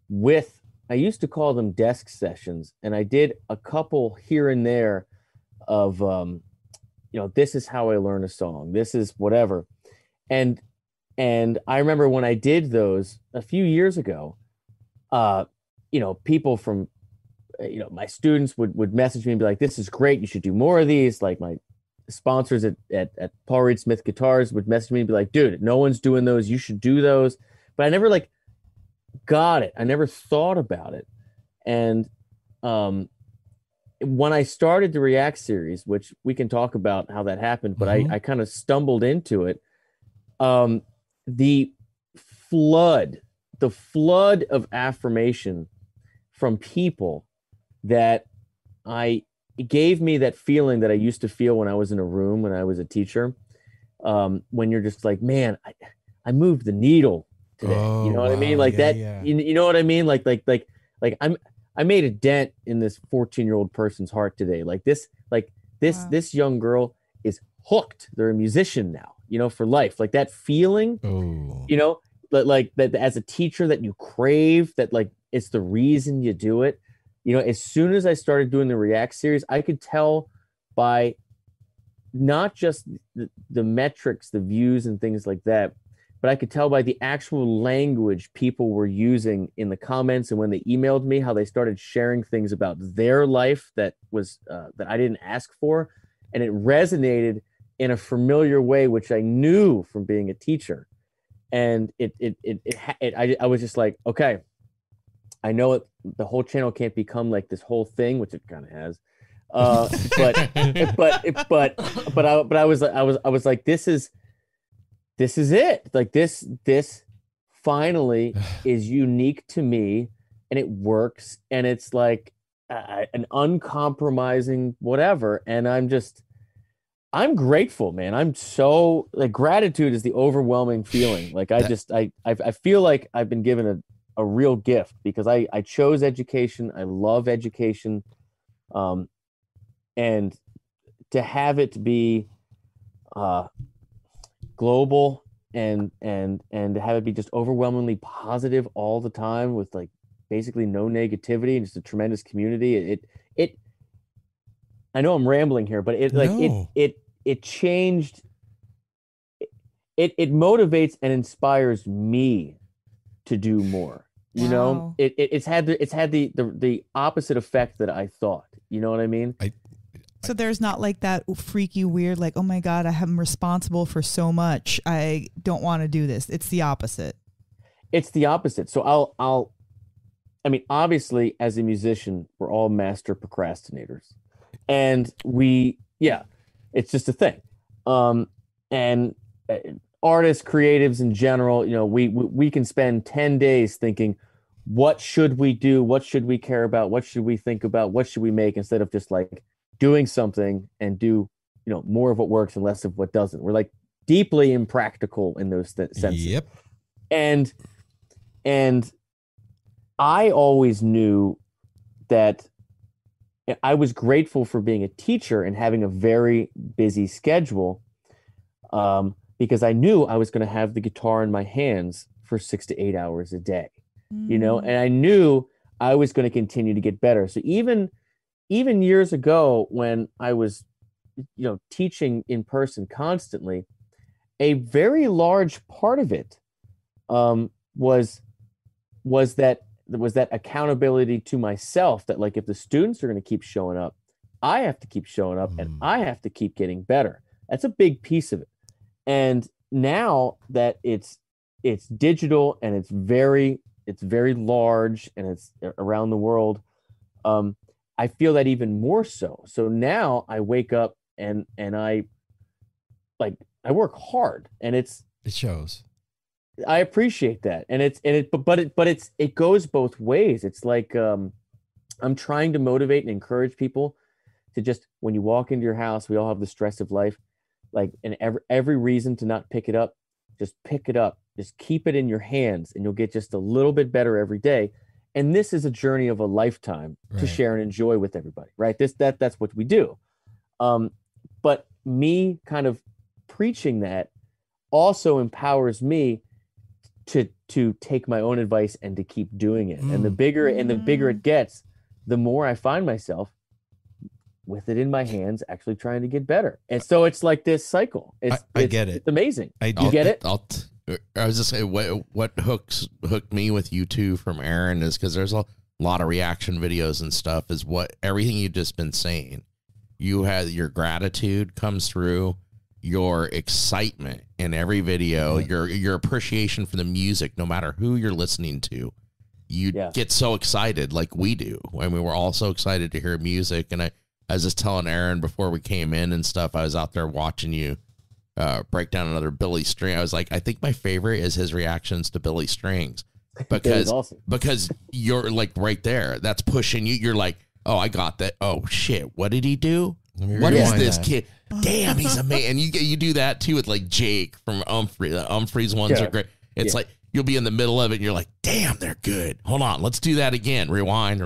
S6: with, I used to call them desk sessions, and I did a couple here and there of this is how I learn a song, this is whatever. And I remember when I did those a few years ago, people from my students would message me and be like, this is great, you should do more of these. Like my sponsors at Paul Reed Smith Guitars would message me and be like, dude, no one's doing those, you should do those. But I never like got it. I never thought about it. And when I started the React series, which we can talk about how that happened, but I kind of stumbled into it. The flood of affirmation from people that it gave me that feeling that I used to feel when I was in a room, when I was a teacher, when you're just like, man, I moved the needle today.
S1: Oh,
S6: you know what I mean?
S1: wow.
S6: Like
S1: Yeah,
S6: that,
S1: yeah.
S6: you know what I mean? Like I made a dent in this 14-year-old person's heart today.
S3: Wow.
S6: This young girl is hooked. They're a musician now, for life. Like that feeling,
S1: Oh,
S6: like that as a teacher that you crave, that like it's the reason you do it. As soon as I started doing the React series, I could tell by not just the metrics, the views and things like that, but I could tell by the actual language people were using in the comments and when they emailed me, how they started sharing things about their life that was that I didn't ask for, and it resonated in a familiar way, which I knew from being a teacher. And I was just like, okay, I know it. The whole channel can't become like this whole thing, which it kind of has. But I was like, this is it. Like this finally is unique to me, and it works, and it's like an uncompromising whatever. And I'm grateful, man. I'm so like, gratitude is the overwhelming feeling. Like I feel like I've been given a real gift because I chose education. I love education. And to have it be global and to have it be just overwhelmingly positive all the time with like basically no negativity and just a tremendous community. It I know I'm rambling here, but
S1: No.
S6: it changed. It motivates and inspires me to do more.
S3: Wow.
S6: It's had the opposite effect that I thought. You know what I mean?
S3: So there's not like that freaky weird, like, oh my God, I'm responsible for so much, I don't want to do this. It's the opposite.
S6: It's the opposite. So I mean, obviously, as a musician, we're all master procrastinators, and it's just a thing. And artists, creatives in general, we can spend 10 days thinking, what should we do? What should we care about? What should we think about? What should we make, instead of just like doing something and do, more of what works and less of what doesn't. We're like deeply impractical in those senses.
S1: Yep.
S6: And I always knew that I was grateful for being a teacher and having a very busy schedule, because I knew I was going to have the guitar in my hands for 6 to 8 hours a day, and I knew I was going to continue to get better. So even years ago, when I was, teaching in person constantly, a very large part of it was that accountability to myself, that like, if the students are going to keep showing up, I have to keep showing up and I have to keep getting better. That's a big piece of it. And now that it's digital and it's very large and it's around the world, I feel that even more so. So now I wake up and I work hard, and
S1: It shows.
S6: I appreciate that. It goes both ways. It's like, I'm trying to motivate and encourage people to just, when you walk into your house, we all have the stress of life, like, and every reason to not pick it up, just pick it up, just keep it in your hands, and you'll get just a little bit better every day. And this is a journey of a lifetime to
S1: Right.
S6: share and enjoy with everybody, right? That's what we do. But me kind of preaching that also empowers me to take my own advice and to keep doing it. And the bigger it gets, the more I find myself with it in my hands, actually trying to get better. And so it's like this cycle.
S1: I get it.
S6: It's amazing.
S1: I do.
S6: You get it?
S2: I was just saying what hooked me with you two from Aaron is because there's a lot of reaction videos and stuff is what everything you've just been saying. You had your gratitude comes through, your excitement in every video, your appreciation for the music, no matter who you're listening to. You get so excited like we do. I mean, we're all so excited to hear music. And I was just telling Aaron before we came in and stuff, I was out there watching you break down another Billy String. I was like, I think my favorite is his reactions to Billy Strings because awesome. Because you're like right there. That's pushing you. You're like, oh, I got that. Oh shit, what did he do? What is this kid? Damn, he's amazing. And you do that too with like Jake from Umphrey. The Umphrey's ones are great. It's like you'll be in the middle of it and you're like, damn, they're good. Hold on, let's do that again. Rewind.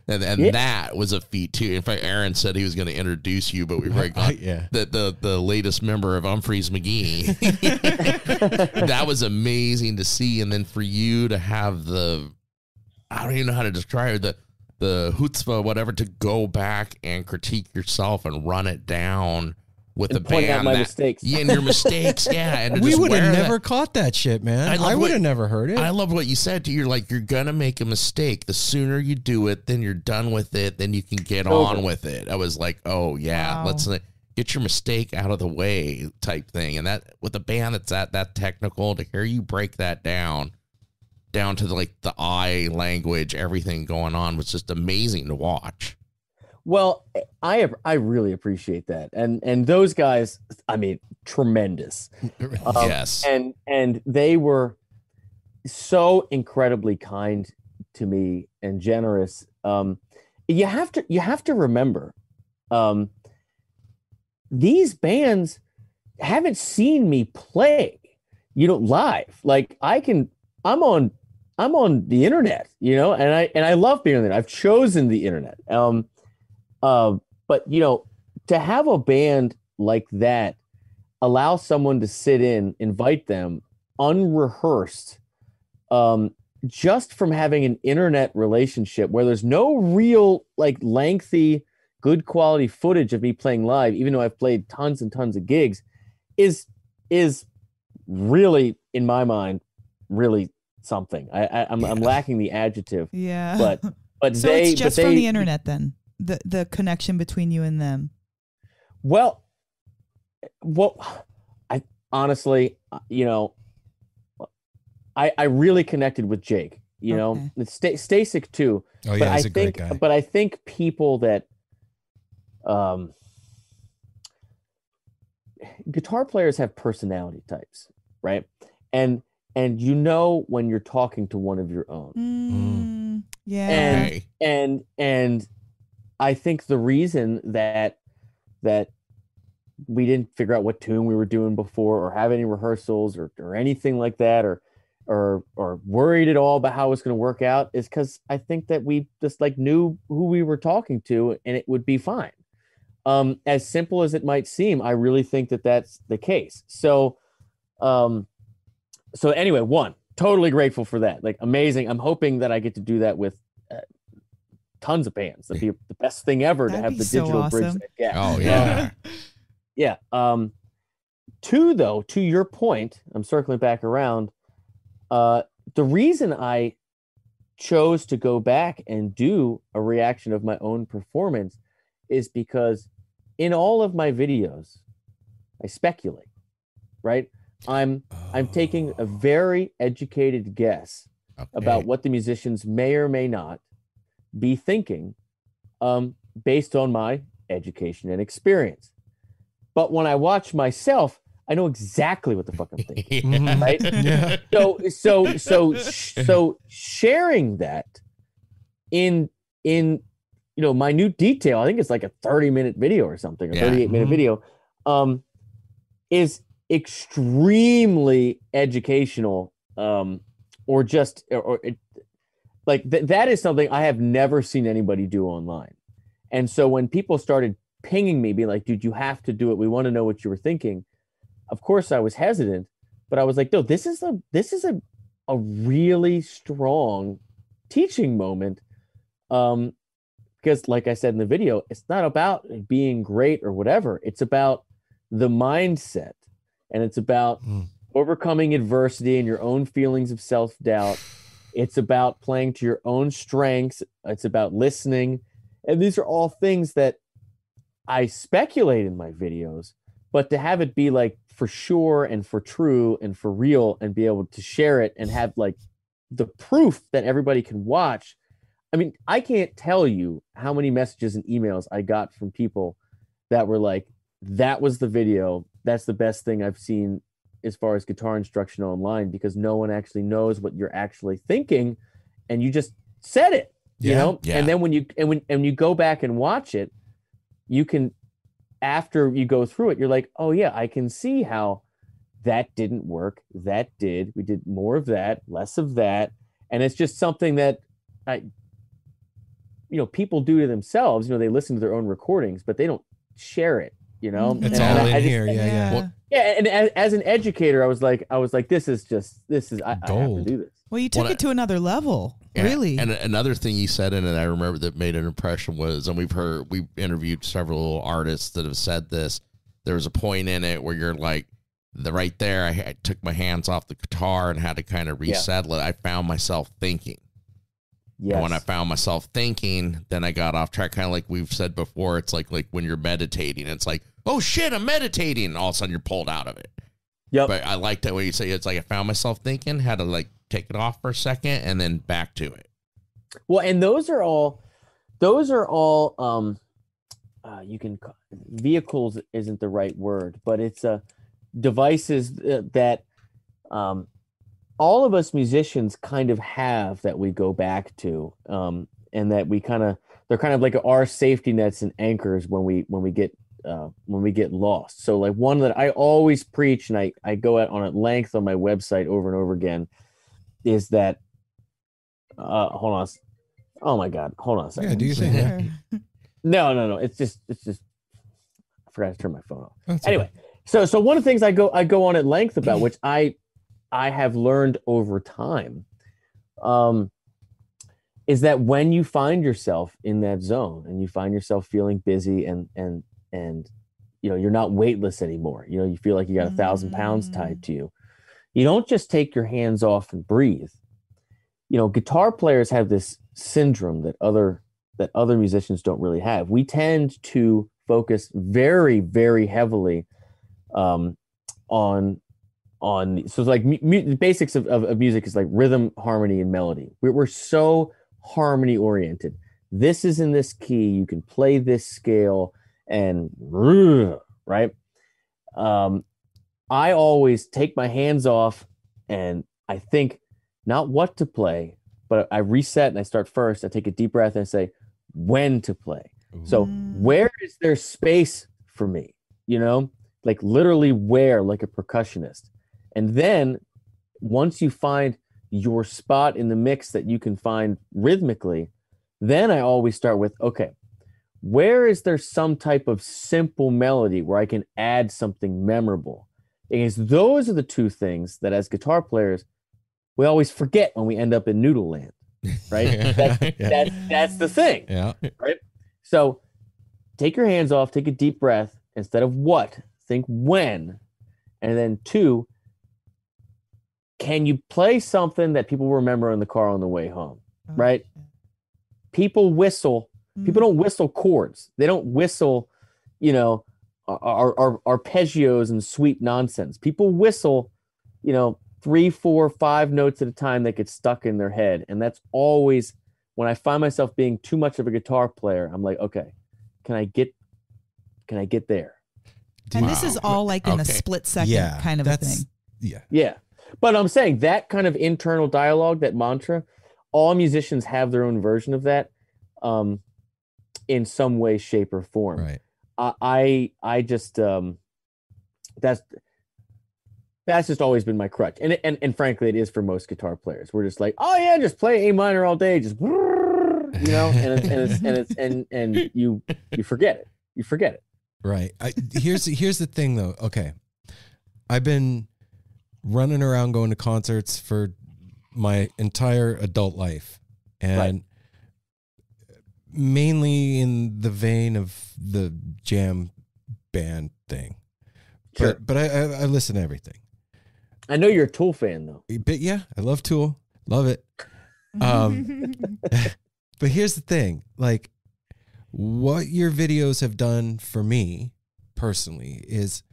S2: And that was a feat too. In fact, Aaron said he was going to introduce you, but we already got the latest member of Umphrey's McGee. That was amazing to see. And then for you to have I don't even know how to describe it, the chutzpah, whatever, to go back and critique yourself and run it down with the
S6: point
S2: band.
S6: Out my mistakes.
S2: Yeah, and your mistakes. Yeah. And
S1: we would have never caught that shit, man. I would have never heard it.
S2: I love what you said. You're like, you're going to make a mistake. The sooner you do it, then you're done with it. Then you can get on with it. I was like, oh, yeah, let's get your mistake out of the way type thing. And that with a band that's that technical, to hear you break that down to the eye language, everything going on was just amazing to watch.
S6: Well, I really appreciate that, and those guys, I mean, tremendous.
S2: Yes,
S6: and they were so incredibly kind to me and generous. You have to remember, these bands haven't seen me play, live. Like I'm on the internet, and I love being on the internet. I've chosen the internet. But to have a band like that allow someone to sit in, invite them unrehearsed, just from having an internet relationship where there's no real lengthy, good quality footage of me playing live, even though I've played tons and tons of gigs, is really, in my mind, really something. I'm lacking the adjective.
S3: Yeah.
S6: But
S3: so it's just from the internet then. The connection between you and them.
S6: Well, I honestly, I really connected with Jake. Stasik too.
S1: Oh yeah, he's a great guy.
S6: But I think people that, guitar players have personality types, right? And when you're talking to one of your own.
S3: Yeah.
S6: And I think the reason that we didn't figure out what tune we were doing before, or have any rehearsals or anything like that, or worried at all about how it's going to work out, is because I think that we just knew who we were talking to and it would be fine. As simple as it might seem, I really think that that's the case. So anyway, totally grateful for that. Amazing. I'm hoping that I get to do that with tons of bands. That'd be the best thing ever.
S3: That'd
S6: to have
S3: be
S6: the
S3: so
S6: digital
S3: awesome.
S6: bridge that gap.
S2: Oh yeah.
S6: Yeah. To your point, I'm circling back around. The reason I chose to go back and do a reaction of my own performance is because in all of my videos, I speculate, right? I'm taking a very educated guess about what the musicians may or may not be thinking, based on my education and experience. But when I watch myself, I know exactly what the fuck I'm thinking, right?
S1: Yeah.
S6: So sharing that in minute detail, I think it's like a 30-minute video or something, or 38-minute video, is extremely educational, that is something I have never seen anybody do online. And so when people started pinging me, being like, dude, you have to do it, we want to know what you were thinking, of course I was hesitant, but I was like, no, this is a really strong teaching moment. Because like I said in the video, it's not about being great or whatever. It's about the mindset, and it's about overcoming adversity and your own feelings of self-doubt. It's about playing to your own strengths. It's about listening. And these are all things that I speculate in my videos, but to have it be like for sure and for true and for real and be able to share it and have like the proof that everybody can watch. I mean, I can't tell you how many messages and emails I got from people that were like, that was the video. That's the best thing I've seen as far as guitar instruction online, because no one actually knows what you're actually thinking. And you just said it, you know?
S2: Yeah.
S6: And then when you go back and watch it, you can, after you go through it, you're like, oh yeah, I can see how that didn't work. That did. We did more of that, less of that. And it's just something that people do to themselves. They listen to their own recordings, but they don't share it,
S1: It's
S3: Yeah.
S1: all in
S6: I just-
S1: here. Yeah.
S2: Well,
S6: Yeah. And as an educator, I was like, this is I have to
S1: Gold.
S6: do this.
S3: Well, you took
S2: Well,
S3: it to another level,
S2: Yeah,
S3: really.
S2: And another thing you said, and I remember that made an impression was, and we've interviewed several artists that have said this. There was a point in it where you're like, right there, I took my hands off the guitar and had to kind of resettle it. I found myself thinking.
S6: Yes.
S2: And when I found myself thinking, then I got off track. Kind of like we've said before, it's like when you're meditating, it's like, oh shit, I'm meditating. And all of a sudden you're pulled out of it.
S6: Yep.
S2: But I like that way you say it's like I found myself thinking, had to like take it off for a second and then back to it.
S6: Well, and those are all vehicles isn't the right word, but it's devices that all of us musicians kind of have that we go back to, and that they're kind of like our safety nets and anchors when we get lost. So like one that I always preach, and I go out on at length on my website over and over again, is that hold on. Oh my God. Hold on a second.
S1: Yeah, do you think? Yeah.
S6: No. It's just I forgot to turn my phone off.
S1: That's
S6: Anyway, so one of the things I go on at length about, which I have learned over time, is that when you find yourself in that zone and you find yourself feeling busy and you're not weightless anymore, you feel like you got 1,000 pounds tied to you, you don't just take your hands off and breathe. Guitar players have this syndrome that other musicians don't really have. We tend to focus very, very heavily on so it's like the basics of music is like rhythm, harmony, and melody. We're so harmony oriented. This is in this key. You can play this scale, and right. I always take my hands off, and I think not what to play, but I reset and I start first. I take a deep breath and I say when to play. So where is there space for me? Like literally where, like a percussionist. And then once you find your spot in the mix that you can find rhythmically, then I always start with, okay, where is there some type of simple melody where I can add something memorable? Because those are the two things that as guitar players, we always forget when we end up in noodle land, right? That's the thing.
S1: Yeah.
S6: Right. So take your hands off, take a deep breath. Instead of what, think when. And then 2, can you play something that people remember in the car on the way home? Right? People whistle. People don't whistle chords. They don't whistle, arpeggios and sweet nonsense. People whistle, 3, 4, 5 notes at a time that get stuck in their head. And that's always when I find myself being too much of a guitar player, I'm like, okay, can I get there?
S3: And this is all like in a split second kind of a thing.
S1: Yeah.
S6: Yeah. But I'm saying that kind of internal dialogue, that mantra, all musicians have their own version of that in some way, shape, or form.
S1: Right.
S6: I just that's just always been my crutch. And frankly, it is for most guitar players. We're just like, oh yeah, just play A minor all day, just and you forget it. You forget it.
S1: Right. Here's the thing though. Okay. I've been running around going to concerts for my entire adult life, and mainly in the vein of the jam band thing.
S6: Sure.
S1: But I listen to everything.
S6: I know you're a Tool fan, though.
S1: But yeah, I love Tool. Love it. But here's the thing. Like, what your videos have done for me personally is...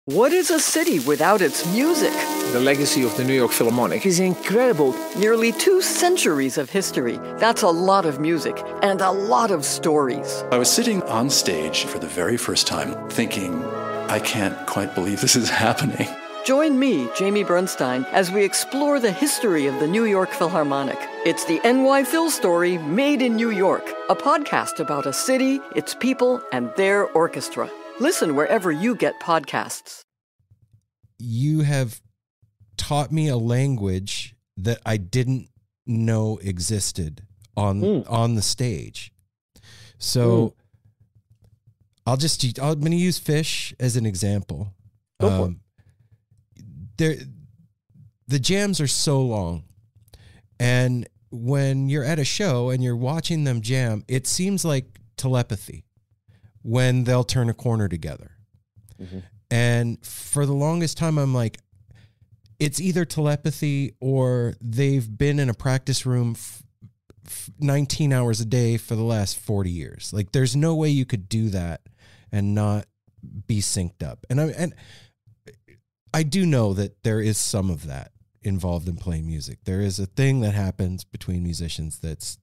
S7: What is a city without its music?
S8: The legacy of the New York Philharmonic
S7: Is incredible. Nearly 2 centuries of history. That's a lot of music and a lot of stories.
S9: I was sitting on stage for the very first time thinking, I can't quite believe this is happening.
S7: Join me, Jamie Bernstein, as we explore the history of the New York Philharmonic. It's the NY Phil story made in New York, a podcast about a city, its people, and their orchestra. Listen wherever you get podcasts.
S1: You have taught me a language that I didn't know existed on the stage. So I'm going to use Fish as an example.
S6: Go for it.
S1: The jams are so long, and when you're at a show and you're watching them jam, it seems like telepathy when they'll turn a corner together. Mm-hmm. And for the longest time, I'm like, it's either telepathy or they've been in a practice room 19 hours a day for the last 40 years. Like, there's no way you could do that and not be synced up. And I do know that there is some of that involved in playing music. There is a thing that happens between musicians that's,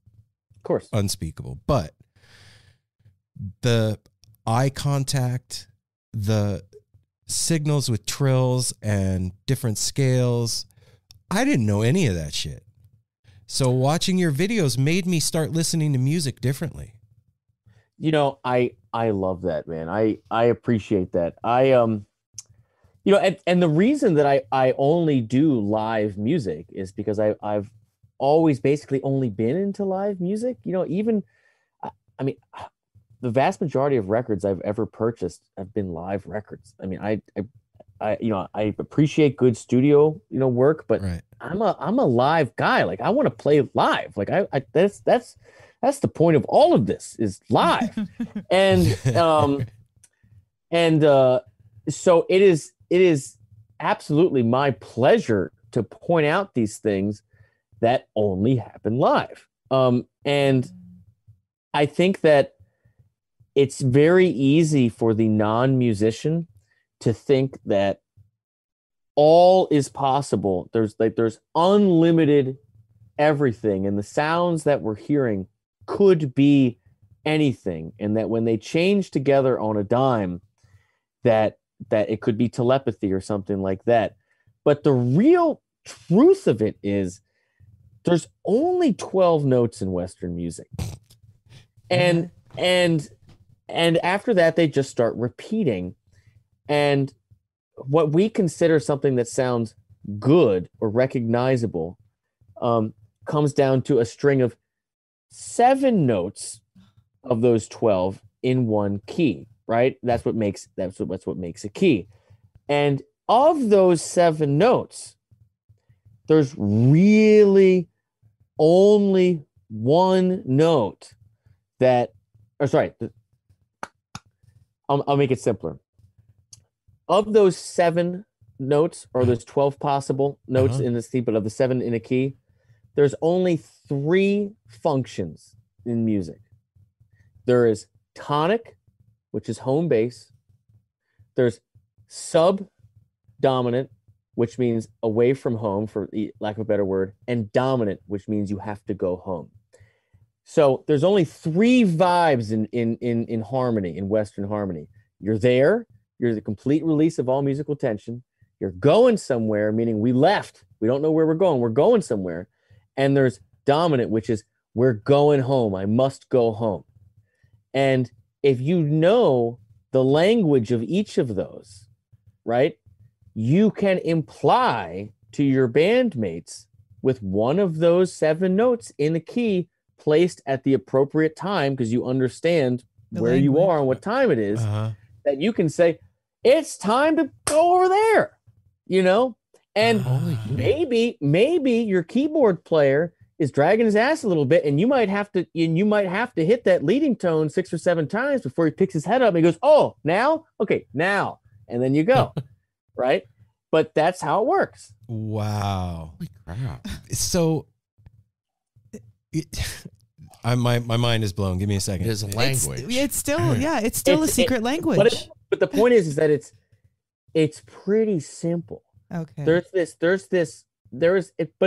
S6: of course,
S1: unspeakable. But the eye contact, the signals with trills and different scales, I didn't know any of that shit. So watching your videos made me start listening to music differently.
S6: You know, I love that, man. I appreciate that. You know, and the reason that I only do live music is because I've always basically only been into live music. You know, even, I mean, the vast majority of records I've ever purchased have been live records. I mean, I you know, I appreciate good studio, you know, work, but
S1: right.
S6: I'm a live guy. Like, I want to play live. Like, that's the point of all of this, is live. So it is absolutely my pleasure to point out these things that only happen live. And I think that it's very easy for the non-musician to think that all is possible. There's unlimited everything, and the sounds that we're hearing could be anything, and that when they change together on a dime, that it could be telepathy or something like that. But the real truth of it is there's only 12 notes in Western music. And after that, they just start repeating. And what we consider something that sounds good or recognizable comes down to a string of 7 notes of those 12 in one key. Right? That's what makes a key. And of those 7 notes, there's really only one note that, or sorry, I'll make it simpler. Of those 7 notes, or those 12 possible notes in the key, but of the 7 in a key, there's only 3 functions in music. There is tonic, which is home bass. There's subdominant, which means away from home, for lack of a better word, and dominant, which means you have to go home. So there's only 3 vibes in harmony, in Western harmony. You're there, you're the complete release of all musical tension. You're going somewhere, meaning we left. We don't know where we're going somewhere. And there's dominant, which is we're going home. I must go home. And if you know the language of each of those, right, you can imply to your bandmates with one of those 7 notes in the key placed at the appropriate time, because you understand where you are and what time it is, that you can say, it's time to go over there, you know? And
S2: Holy shit.
S6: maybe your keyboard player is dragging his ass a little bit, and you might have to hit that leading tone 6 or 7 times before he picks his head up and he goes, "Oh, now? Okay, now." And then you go. Right? But that's how it works.
S1: Wow.
S2: Holy crap.
S1: So my mind is blown. Give me a second.
S2: It is a language.
S3: It's still, it's still a secret language.
S6: But the point is that it's pretty simple.
S3: Okay.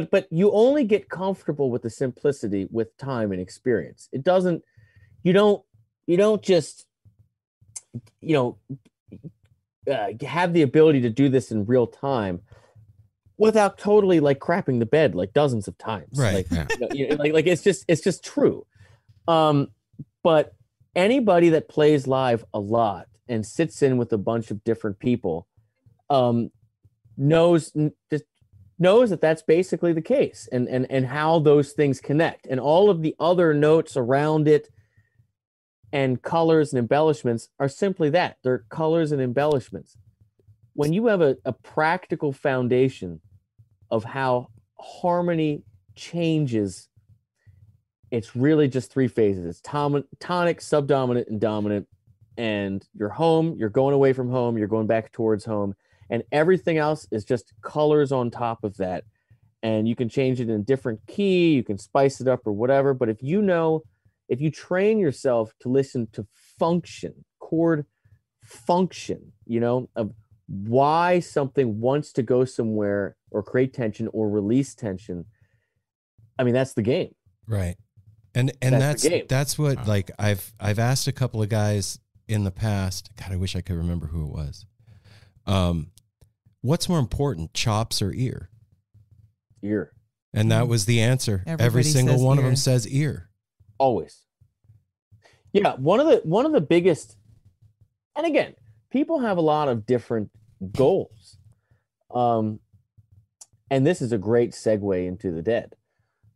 S6: But you only get comfortable with the simplicity with time and experience. You don't just have the ability to do this in real time without totally like crapping the bed like dozens of times.
S1: Right.
S6: Like it's just true. But anybody that plays live a lot and sits in with a bunch of different people knows that that's basically the case, and how those things connect, and all of the other notes around it and colors and embellishments are simply that. They're colors and embellishments. When you have a practical foundation of how harmony changes, it's really just 3 phases. It's tonic, subdominant, and dominant. And you're home, you're going away from home, you're going back towards home, and everything else is just colors on top of that. And you can change it in a different key, you can spice it up or whatever. But if you train yourself to listen to function, chord function, of why something wants to go somewhere or create tension or release tension, I mean, that's the game.
S1: Right. And that's what, like, I've asked a couple of guys in the past. God, I wish I could remember who it was. What's more important, chops or ear?
S6: Ear.
S1: And that was the answer.
S3: Everybody
S1: Every single
S3: says
S1: one of
S3: ear.
S1: them says ear.
S6: Always. Yeah, one of the biggest, and again, people have a lot of different goals. And this is a great segue into the Dead.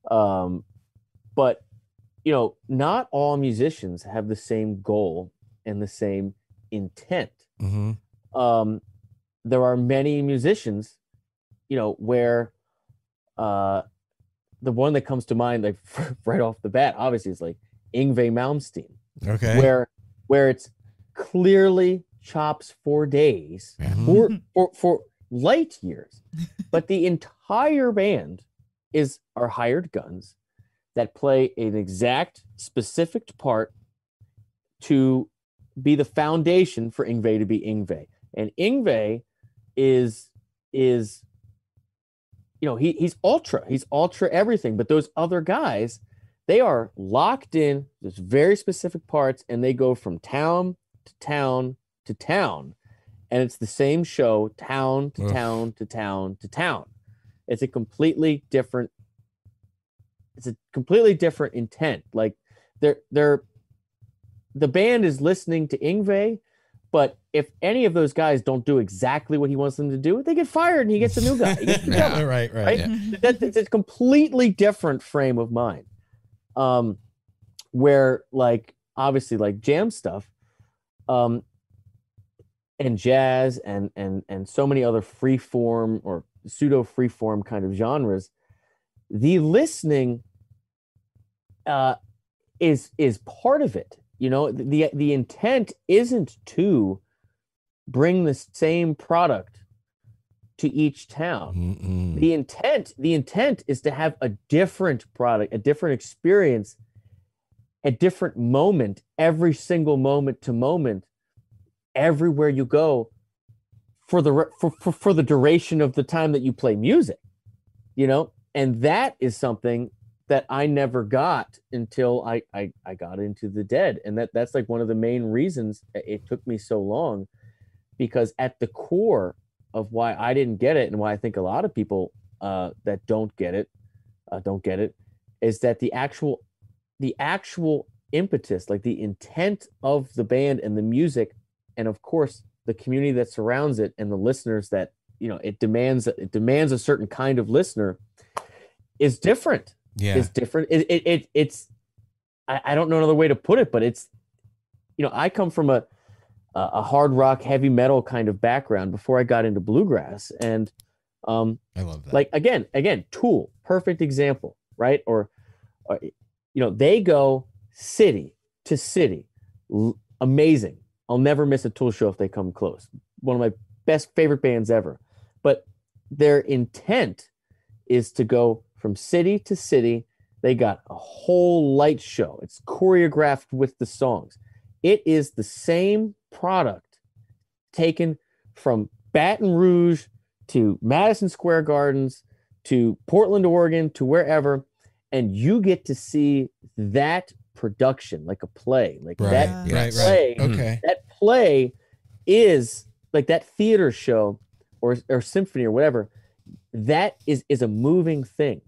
S6: But not all musicians have the same goal and the same intent.
S1: Mm-hmm.
S6: There are many musicians, where the one that comes to mind, like right off the bat, obviously, is like Yngwie Malmsteen.
S1: Okay.
S6: Where it's clearly chops for days, for light years, but the entire band are hired guns that play an exact specific part to be the foundation for Yngwie to be Yngwie. And Yngwie is he's ultra everything, but those other guys, they are locked in this very specific parts, and they go from town to town to town, and it's the same show, town to town to town to town. It's a completely different intent. Like the band is listening to Yngwie, but if any of those guys don't do exactly what he wants them to do, they get fired and he gets a new guy.
S1: Right.
S6: Yeah. It's a completely different frame of mind. Where, like, obviously, like jam stuff, and jazz and so many other free form or pseudo free form kind of genres, the listening is part of it. The intent isn't to bring the same product to each town.
S1: Mm-mm.
S6: The intent is to have a different product, a different experience, a different moment, every single moment to moment, everywhere you go, for the duration of the time that you play music, and that is something that I never got until I got into the Dead. And that's like one of the main reasons it took me so long, because at the core of why I didn't get it, and why I think a lot of people that don't get it, is that the actual impetus, like the intent of the band and the music, and of course the community that surrounds it and the listeners that it demands a certain kind of listener, is different.
S1: Yeah.
S6: It's different. It's I don't know another way to put it, but it's I come from a hard rock, heavy metal kind of background before I got into bluegrass, and
S1: I love that.
S6: Like again, Tool, perfect example, right? Or they go city to city, amazing. I'll never miss a Tool show if they come close. One of my best favorite bands ever. But their intent is to go from city to city. They got a whole light show. It's choreographed with the songs. It is the same product taken from Baton Rouge to Madison Square Gardens to Portland, Oregon, to wherever, and you get to see that production like a play. Like that play.
S1: Okay.
S6: That play is like that theater show or symphony or whatever. That is a moving thing.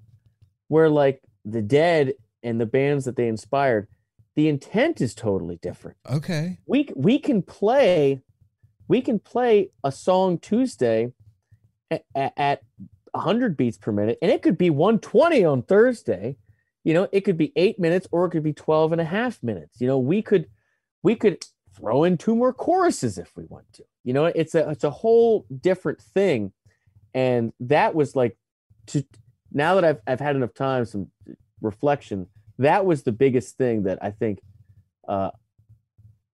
S6: Where like the Dead and the bands that they inspired, the intent is totally different.
S1: Okay.
S6: We can play a song Tuesday at 100 beats per minute, and it could be 120 on Thursday. It could be 8 minutes, or it could be 12 and a half minutes. We could throw in 2 more choruses if we want to. It's a whole different thing. And that was like, now that I've had enough time, some reflection, that was the biggest thing that I think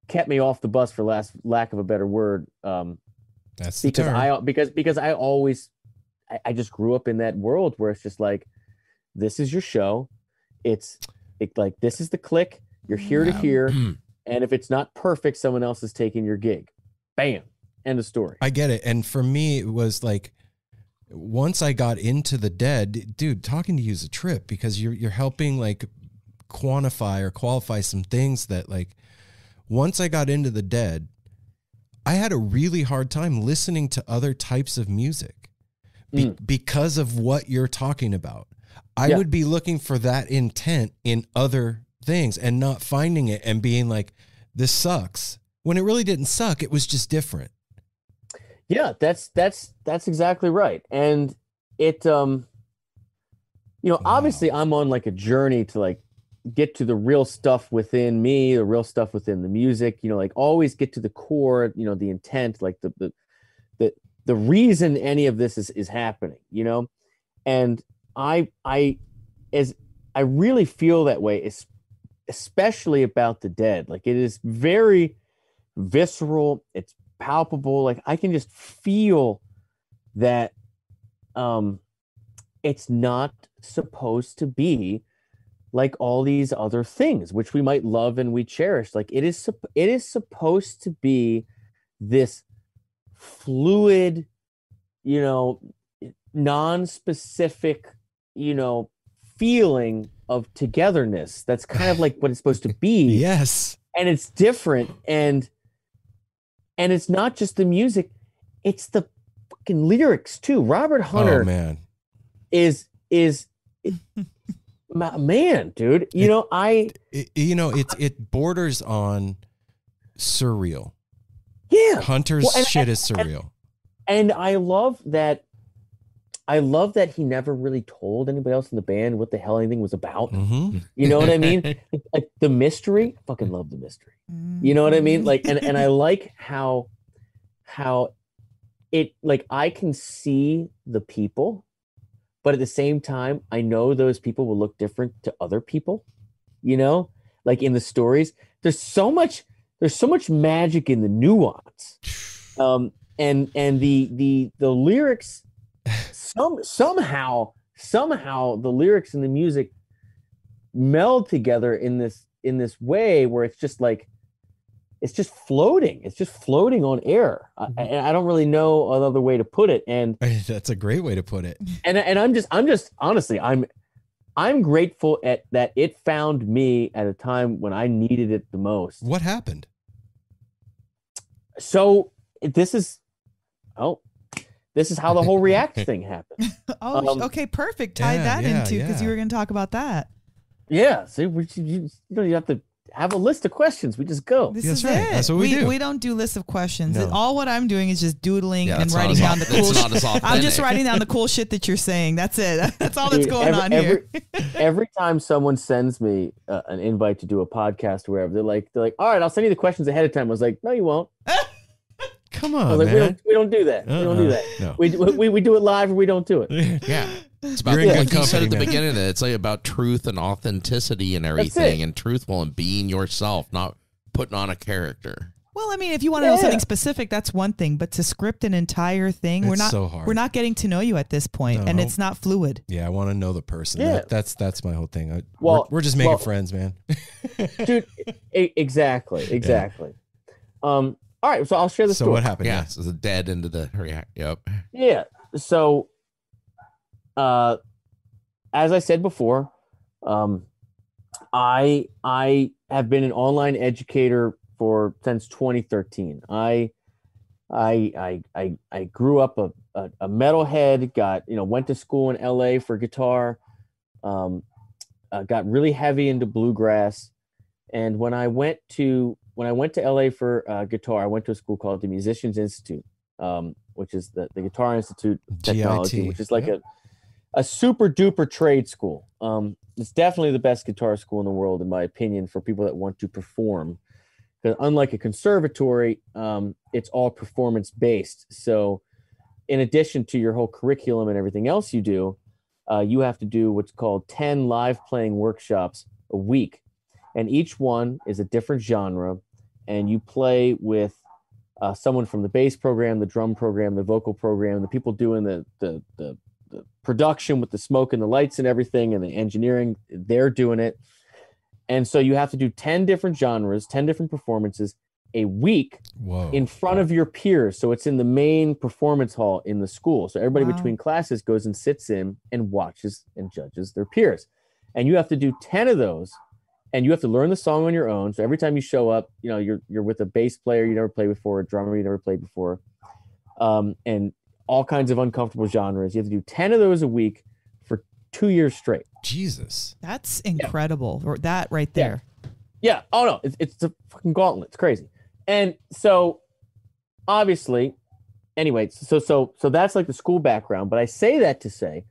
S6: kept me off the bus, for lack of a better word.
S1: That's the term.
S6: Because I just grew up in that world where it's just like, this is your show. It's like, this is the click. You're here to hear. And if it's not perfect, someone else is taking your gig. Bam. End of story.
S1: I get it. And for me, it was like, once I got into the Dead, dude, talking to you is a trip, because you're helping like quantify or qualify some things that, like, once I got into the Dead, I had a really hard time listening to other types of music because of what you're talking about. I would be looking for that intent in other things and not finding it and being like, this sucks, when it really didn't suck. It was just different.
S6: Yeah, that's exactly right. And it, obviously I'm on like a journey to like get to the real stuff within me, the real stuff within the music, like always get to the core, the intent, like the reason any of this is happening, and I really feel that way, especially about the Dead. Like, it is very visceral. It's palpable. Like, I can just feel that it's not supposed to be like all these other things which we might love and we cherish. Like, it is supposed to be this fluid, non-specific, feeling of togetherness. That's kind of like what it's supposed to be.
S1: Yes.
S6: And it's different. And it's not just the music, it's the fucking lyrics too. Robert Hunter is man, dude.
S1: It borders on surreal.
S6: Yeah.
S1: Hunter's shit is surreal.
S6: And I love that he never really told anybody else in the band what the hell anything was about.
S1: Mm-hmm.
S6: You know what I mean? Like the mystery. I fucking love the mystery. You know what I mean? Like, and I like how it, like, I can see the people, but at the same time, I know those people will look different to other people. Like in the stories, there's so much magic in the nuance, and the lyrics. Somehow the lyrics and the music meld together in this way where it's just like, it's just floating on air. I don't really know another way to put it. And
S1: that's a great way to put it.
S6: And I'm just honestly, I'm grateful that it found me at a time when I needed it the most.
S1: What happened?
S6: So this is how the whole React thing happened.
S3: Okay, perfect. Tie that into, because you were going to talk about that.
S6: Yeah. See, you have to have a list of questions. We just go.
S3: This is right.
S1: It. That's what we do.
S3: We don't do lists of questions.
S1: No.
S3: All what I'm doing is just doodling and writing down the cool shit. I'm just writing down the cool shit that you're saying. That's it. That's all that's going on here.
S6: Every time someone sends me an invite to do a podcast or whatever, they're like, all right, I'll send you the questions ahead of time. I was like, no, you won't.
S1: Come
S6: I
S1: on,
S6: was like,
S1: man.
S6: we don't do that. We don't do that.
S1: No.
S6: We do it live or we don't do it.
S2: Yeah. It's about
S1: You're in
S2: like
S1: good
S2: you said at the
S1: company, man.
S2: beginning of it, it's like about truth and authenticity and everything, and truthful and being yourself, not putting on a character.
S3: Well, I mean, if you want to know something specific, that's one thing. But to script an entire thing,
S1: It's so hard.
S3: we're not getting to know you at this point, and it's not fluid.
S1: Yeah, I want to know the person.
S6: Yeah.
S1: That's my whole thing. We're
S6: Well,
S1: just making friends, man.
S6: Dude, exactly. All right, so I'll share the
S1: So
S6: story.
S1: what happened?
S2: Yeah, so the dead into the react. Yep.
S6: Yeah. So, as I said before, I have been an online educator since 2013. I grew up a metalhead. Went to school in LA for guitar. Got really heavy into bluegrass, and when I went to LA for guitar, I went to a school called the Musicians Institute, which is the Guitar Institute of Technology,
S1: GIT.
S6: which is like a super duper trade school. It's definitely the best guitar school in the world, in my opinion, for people that want to perform. Because unlike a conservatory, it's all performance based. So, in addition to your whole curriculum and everything else you do, you have to do what's called 10 live playing workshops a week, and each one is a different genre. And you play with someone from the bass program, the drum program, the vocal program, the people doing the production with the smoke and the lights and everything, and the engineering. They're doing it. And so you have to do 10 different genres, 10 different performances a week in front of your peers. So it's in the main performance hall in the school. So everybody between classes goes and sits in and watches and judges their peers. And you have to do 10 of those, and you have to learn the song on your own. So every time you show up, you're with a bass player you never played before, a drummer you never played before, and all kinds of uncomfortable genres. You have to do 10 of those a week for 2 years straight.
S1: Jesus.
S3: That's incredible. Or that right there.
S6: Yeah. Oh no, it's a fucking gauntlet. It's crazy. And so obviously, anyway, so that's like the school background. But I say that to say,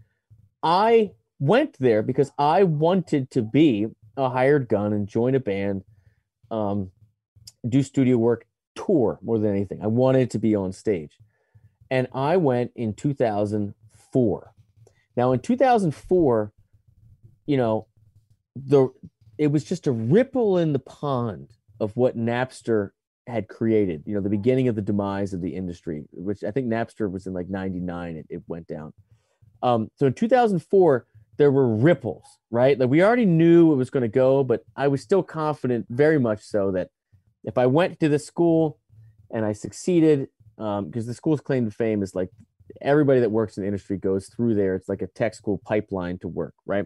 S6: I went there because I wanted to be a hired gun and join a band, do studio work, tour more than anything. I wanted to be on stage. And I went in 2004. Now in 2004, it was just a ripple in the pond of what Napster had created, the beginning of the demise of the industry, which I think Napster was in like 99, it went down. So in 2004, there were ripples, right? Like we already knew it was going to go, but I was still confident, very much so, that if I went to the school and I succeeded, because the school's claim to fame is like everybody that works in the industry goes through there. It's like a tech school pipeline to work, right?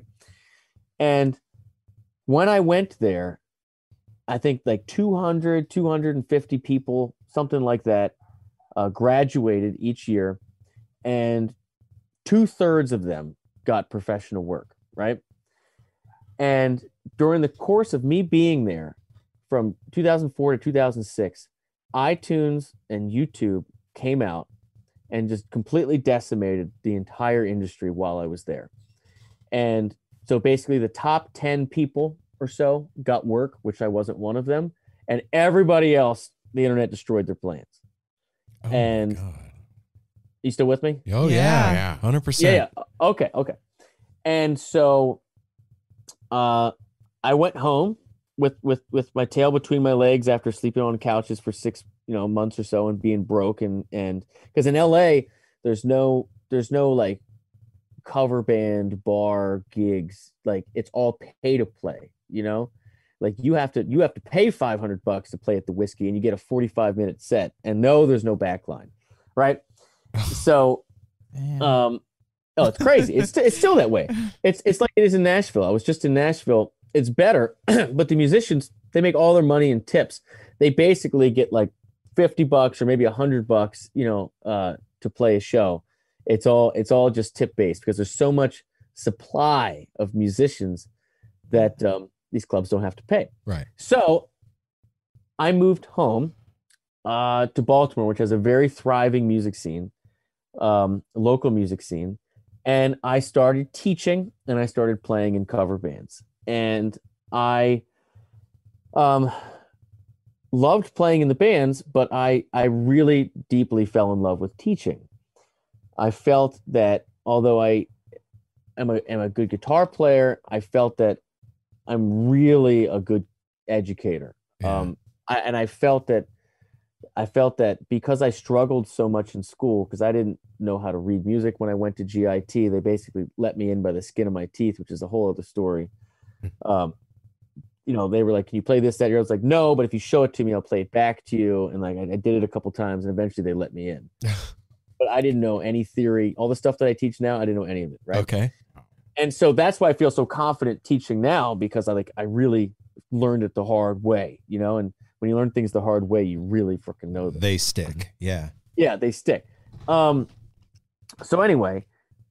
S6: And when I went there, I think like 250 people, something like that, graduated each year, and 2/3 of them got professional work, right? And during the course of me being there from 2004 to 2006, iTunes and YouTube came out and just completely decimated the entire industry while I was there. And so basically the top 10 people or so got work, which I wasn't one of them. And everybody else, the internet destroyed their plans.
S1: Oh
S6: and
S1: my God.
S6: You still with me?
S1: Oh yeah. 100%.
S6: Yeah. Okay. And so I went home with my tail between my legs after sleeping on couches for 6 months or so and being broke, and because in LA there's no like cover band bar gigs. Like it's all pay to play, like you have to pay $500 to play at the Whiskey, and you get a 45-minute set, and no, there's no backline, right? So it's crazy. It's still that way. It's like it is in Nashville. I was just in Nashville. It's better, but the musicians, they make all their money in tips. They basically get like $50 or maybe $100, to play a show. It's all just tip based because there's so much supply of musicians that these clubs don't have to pay.
S1: Right.
S6: So I moved home to Baltimore, which has a very thriving music scene, local music scene. And I started teaching, and I started playing in cover bands. And I loved playing in the bands, but I really deeply fell in love with teaching. I felt that although I am a good guitar player, I felt that I'm really a good educator.
S1: Yeah.
S6: I felt that because I struggled so much in school, because I didn't know how to read music when I went to GIT, they basically let me in by the skin of my teeth, which is a whole other story. They were like, "Can you play this, that?" I was like, "No, but if you show it to me, I'll play it back to you." And like, I did it a couple times, and eventually they let me in. But I didn't know any theory. All the stuff that I teach now, I didn't know any of it. Right.
S1: Okay.
S6: And so that's why I feel so confident teaching now, because I really learned it the hard way, and when you learn things the hard way, you really freaking know them.
S1: They stick. Yeah.
S6: Yeah, they stick. So anyway,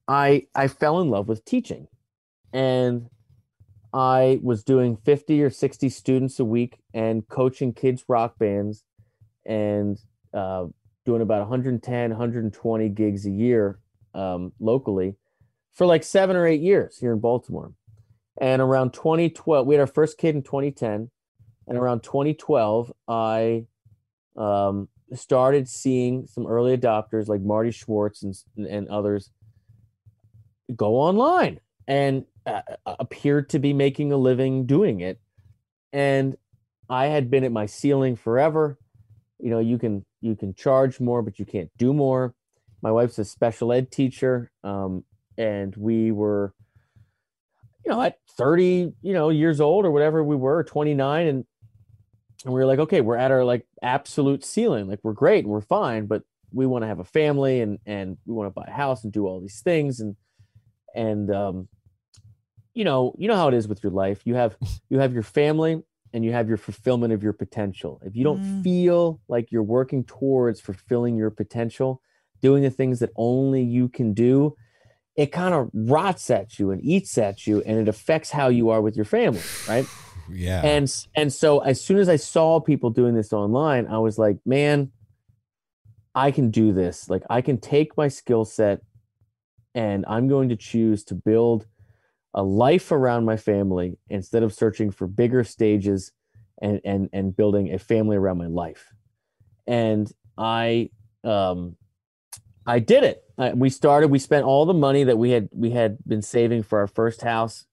S6: I fell in love with teaching, and I was doing 50 or 60 students a week and coaching kids rock bands and doing about 110, 120 gigs a year locally for like 7 or 8 years here in Baltimore. And around 2012, we had our first kid in 2010. And around 2012, I started seeing some early adopters like Marty Schwartz and others go online and appeared to be making a living doing it. And I had been at my ceiling forever. You can charge more, but you can't do more. My wife's a special ed teacher, and we were, at 30, years old or whatever we were, 29, and we were like, okay, we're at our like absolute ceiling. Like we're great, we're fine, but we want to have a family and we want to buy a house and do all these things. And you know how it is with your life. You have your family and you have your fulfillment of your potential. If you don't feel like you're working towards fulfilling your potential, doing the things that only you can do, it kind of rots at you and eats at you, and it affects how you are with your family, right?
S1: Yeah.
S6: And so as soon as I saw people doing this online, I was like, man, I can do this. Like I can take my skill set and I'm going to choose to build a life around my family instead of searching for bigger stages and building a family around my life. And I did it. We spent all the money that we had been saving for our first house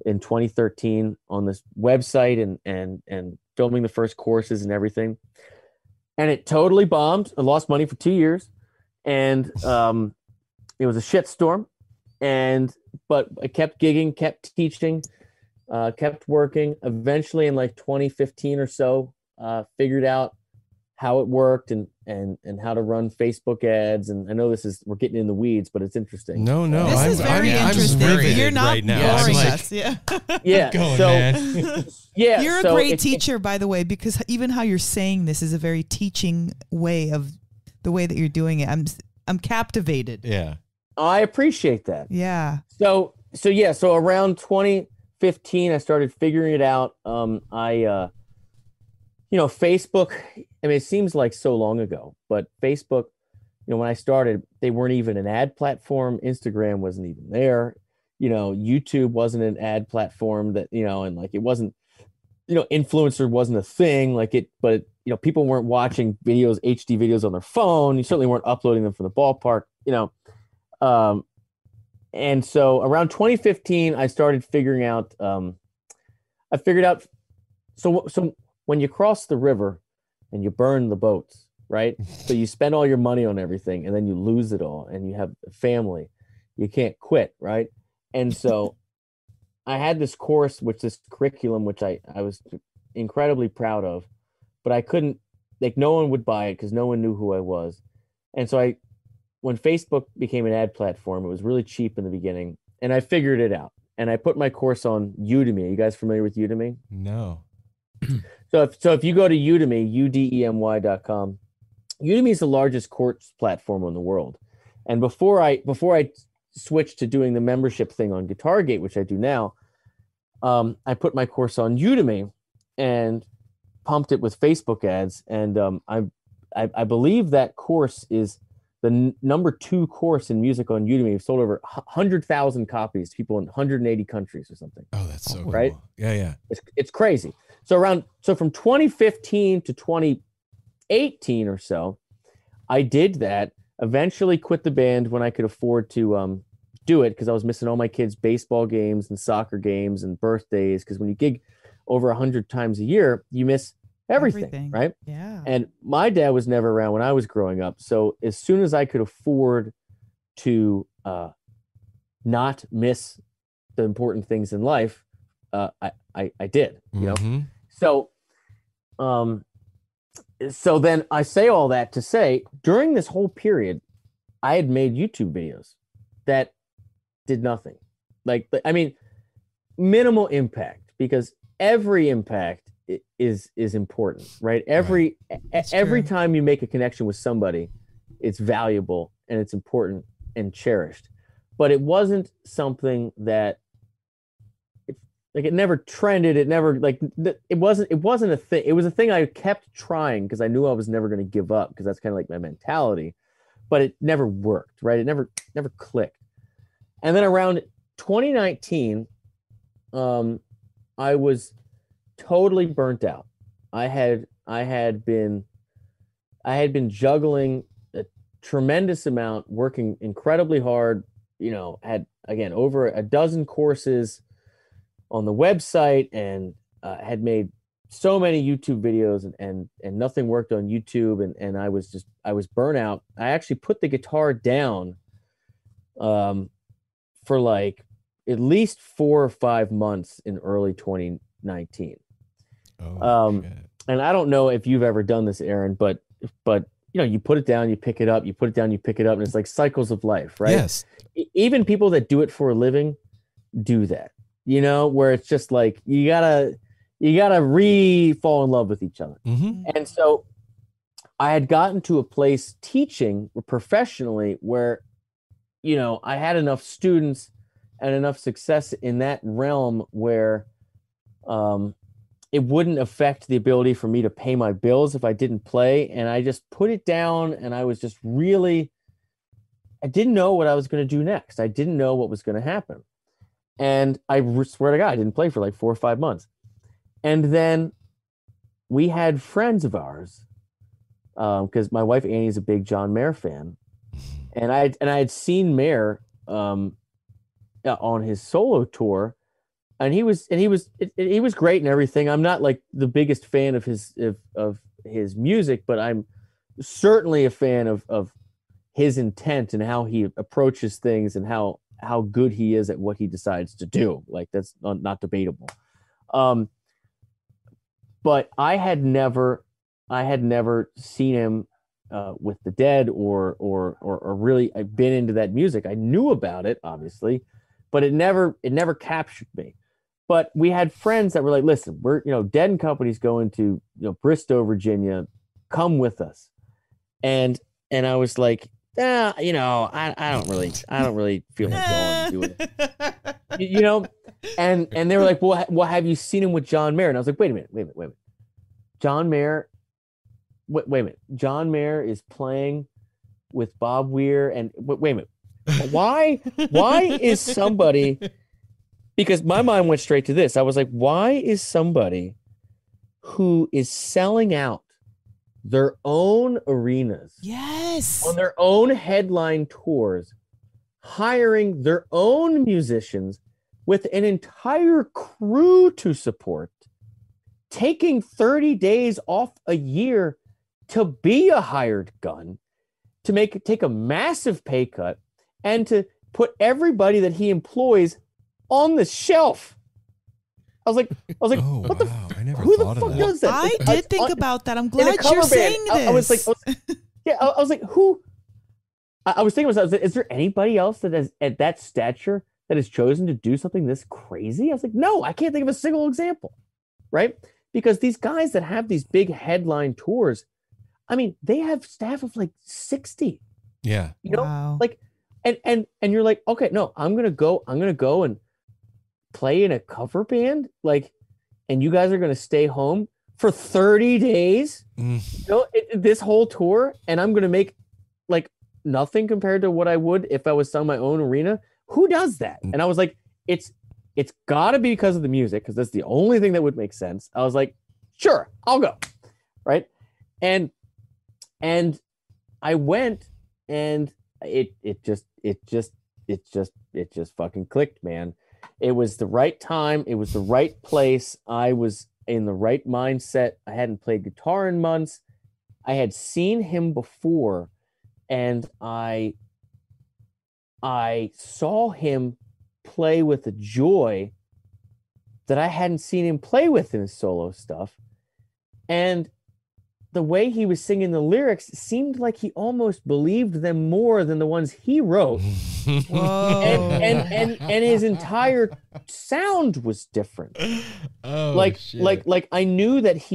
S6: in 2013 on this website and filming the first courses and everything. And it totally bombed. I lost money for 2 years, and it was a shitstorm. But I kept gigging, kept teaching, kept working. Eventually, in like 2015 or so, figured out how it worked and how to run Facebook ads. And I know we're getting in the weeds, but it's interesting.
S1: No,
S3: This is very interesting.
S1: riveted
S3: You're not
S1: right now.
S3: boring
S1: I'm like,
S3: us. Yeah.
S6: Yeah.
S1: Going,
S6: so,
S1: man.
S6: yeah.
S3: You're
S6: so
S3: a great teacher, by the way, because even how you're saying this is a very teaching way of the way that you're doing it. I'm captivated.
S1: Yeah.
S6: I appreciate that.
S3: Yeah.
S6: So around 2015, I started figuring it out. Facebook, I mean, it seems like so long ago, but Facebook, when I started, they weren't even an ad platform. Instagram wasn't even there. YouTube wasn't an ad platform that, and like, it wasn't, influencer wasn't a thing but people weren't watching HD videos on their phone. You certainly weren't uploading them from the ballpark, and so around 2015, I started figuring out, so when you cross the river and you burn the boats, right? So you spend all your money on everything and then you lose it all and you have a family, you can't quit, right? And so I had this curriculum, which I was incredibly proud of, but I couldn't, no one would buy it because no one knew who I was. And so when Facebook became an ad platform, it was really cheap in the beginning, and I figured it out. And I put my course on Udemy. Are you guys familiar with Udemy?
S1: No.
S6: So if you go to Udemy, udemy.com, Udemy is the largest course platform in the world. And before I switched to doing the membership thing on Guitargate, which I do now, I put my course on Udemy and pumped it with Facebook ads. And I believe that course is the number 2 course in music on Udemy. We've sold over 100,000 copies to people in 180 countries or something.
S1: Oh, that's so
S6: right.
S1: Cool. Yeah.
S6: It's crazy. So from 2015 to 2018 or so, I did that. Eventually quit the band when I could afford to do it, because I was missing all my kids' baseball games and soccer games and birthdays. Because when you gig over 100 times a year, you miss everything, right?
S3: Yeah.
S6: And my dad was never around when I was growing up. So as soon as I could afford to not miss the important things in life, I did, you know? So, so then I say all that to say, during this whole period, I had made YouTube videos that did nothing. Like, I mean, minimal impact, because every impact is important, right? Every time you make a connection with somebody, it's valuable and it's important and cherished. But it wasn't something that it never trended. It never it wasn't a thing. It was a thing I kept trying because I knew I was never going to give up, because that's kind of like my mentality, but it never worked, right? It never clicked. And then around 2019, I was totally burnt out. I had been juggling a tremendous amount, working incredibly hard, you know, had again over a dozen courses on the website, and had made so many YouTube videos, and nothing worked on YouTube, and I was burnt out. I actually put the guitar down for like at least 4 or 5 months in early 2019. And I don't know if you've ever done this, Aaron, but you know, you put it down, you pick it up, you put it down, you pick it up, and it's like cycles of life, right?
S1: Yes.
S6: Even people that do it for a living do that, you know, where it's just like you gotta fall in love with each other. And so I had gotten to a place teaching professionally where, you know, I had enough students and enough success in that realm where it wouldn't affect the ability for me to pay my bills if I didn't play. And I just put it down, and I was just really, I didn't know what I was going to do next. I didn't know what was going to happen. And I swear to God, I didn't play for like 4 or 5 months. And then we had friends of ours, because my wife Annie is a big John Mayer fan, and I had seen Mayer on his solo tour, and he was great and everything. I'm not like the biggest fan of his music, but I'm certainly a fan of his intent and how he approaches things and how good he is at what he decides to do. Like, that's not debatable. But I had never seen him with the Dead or really been into that music. I knew about it, obviously, but it never captured me. But we had friends that were like, listen, we're, you know, Dead and Company's going to, you know, Bristow, Virginia, come with us. And I was like, you know, I don't really feel like going and doing it. You know, and they were like, well, have you seen him with John Mayer? And I was like, wait a minute. John Mayer, wait a minute. John Mayer is playing with Bob Weir, and wait a minute. Why is somebody, because my mind went straight to this. I was like, why is somebody who is selling out their own arenas,
S3: yes,
S6: on their own headline tours, hiring their own musicians with an entire crew to support, taking 30 days off a year to be a hired gun, to take a massive pay cut, and to put everybody that he employs on the shelf? I was like,
S1: oh,
S6: what the?
S1: I never
S6: who the
S1: thought
S6: fuck
S1: of
S6: does that?
S3: I did think about that. I'm glad
S6: cover
S3: you're
S6: band.
S3: saying this.
S6: I was like, who? I was thinking to myself, is there anybody else that is at that stature that has chosen to do something this crazy? I was like, no, I can't think of a single example, right? Because these guys that have these big headline tours, I mean, they have staff of like 60.
S1: Yeah.
S6: You know,
S3: Wow.
S6: like, and you're like, okay, no, I'm gonna go and play in a cover band, like, and you guys are gonna stay home for 30 days, you know, this whole tour, and I'm gonna make like nothing compared to what I would if I was selling my own arena. Who does that? And I was like, it's it's got to be because of the music, because that's the only thing that would make sense. I was like, sure, I'll go, right? And I went, and it just fucking clicked, man. It was the right time. It was the right place. I was in the right mindset. I hadn't played guitar in months. I had seen him before, and I saw him play with a joy that I hadn't seen him play with in his solo stuff. And the way he was singing the lyrics seemed like he almost believed them more than the ones he wrote.
S3: Whoa.
S6: And his entire sound was different. Like I knew that,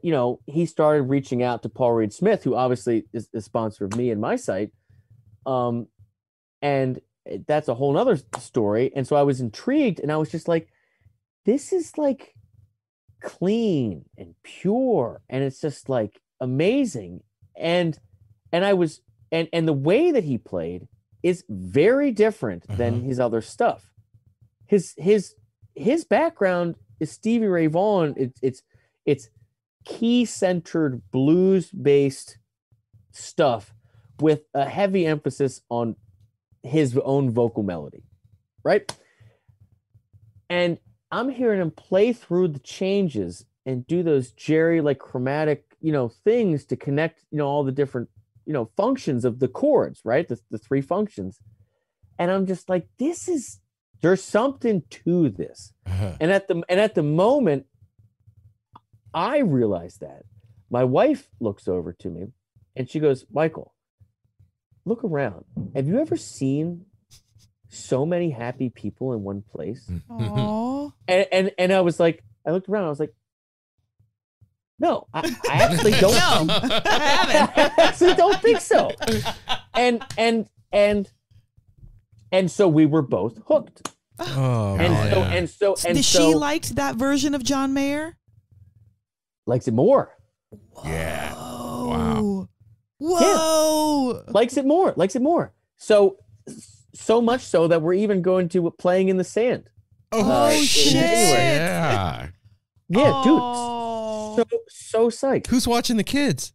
S6: you know, he started reaching out to Paul Reed Smith, who obviously is the sponsor of me and my site. And that's a whole nother story. And so I was intrigued, and I was just like, this is like clean and pure, and it's just like amazing. And I was, and the way that he played is very different than his other stuff. His background is Stevie Ray Vaughan. It's key centered blues based stuff with a heavy emphasis on his own vocal melody, right? And I'm hearing him play through the changes and do those Jerry like chromatic, you know, things to connect, you know, all the different, you know, functions of the chords, right? The three functions. And I'm just like, there's something to this. And at the moment I realized that, my wife looks over to me and she goes, Michael, look around. Have you ever seen so many happy people in one place?
S3: Aww.
S6: And I was like, I looked around, I was like, no, I actually don't.
S3: No, I haven't.
S6: I actually don't think so. And so we were both hooked.
S1: Oh,
S6: And so
S3: She liked that version of John Mayer?
S6: likes it more.
S2: Yeah.
S3: Wow. Whoa.
S6: Likes it more. So much so that we're even going to Playing in the Sand.
S3: Oh,
S6: in
S3: shit.
S6: January.
S2: Yeah.
S6: Yeah,
S3: Oh.
S6: dude. So psyched.
S1: who's watching the kids?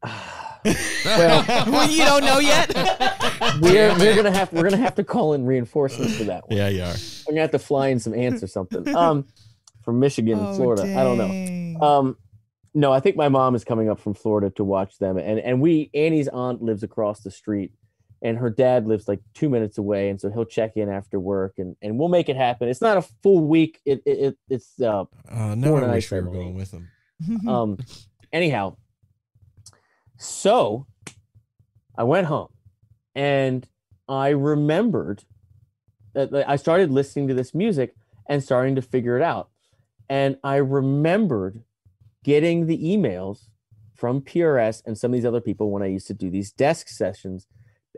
S6: Well,
S3: You don't know yet?
S6: we're gonna have to call in reinforcements for that one.
S1: Yeah, you are.
S6: We're gonna have to fly in some ants or something. From Michigan and Florida. I don't know.
S3: know.
S6: No, I think my mom is coming up from Florida to watch them, and Annie's aunt lives across the street, and her dad lives like 2 minutes away, and so he'll check in after work, and we'll make it happen. It's not a full week. It's
S1: No, I wish we were going with them.
S6: Anyhow, so I went home, and I remembered that I started listening to this music and starting to figure it out, and I remembered getting the emails from PRS and some of these other people when I used to do these desk sessions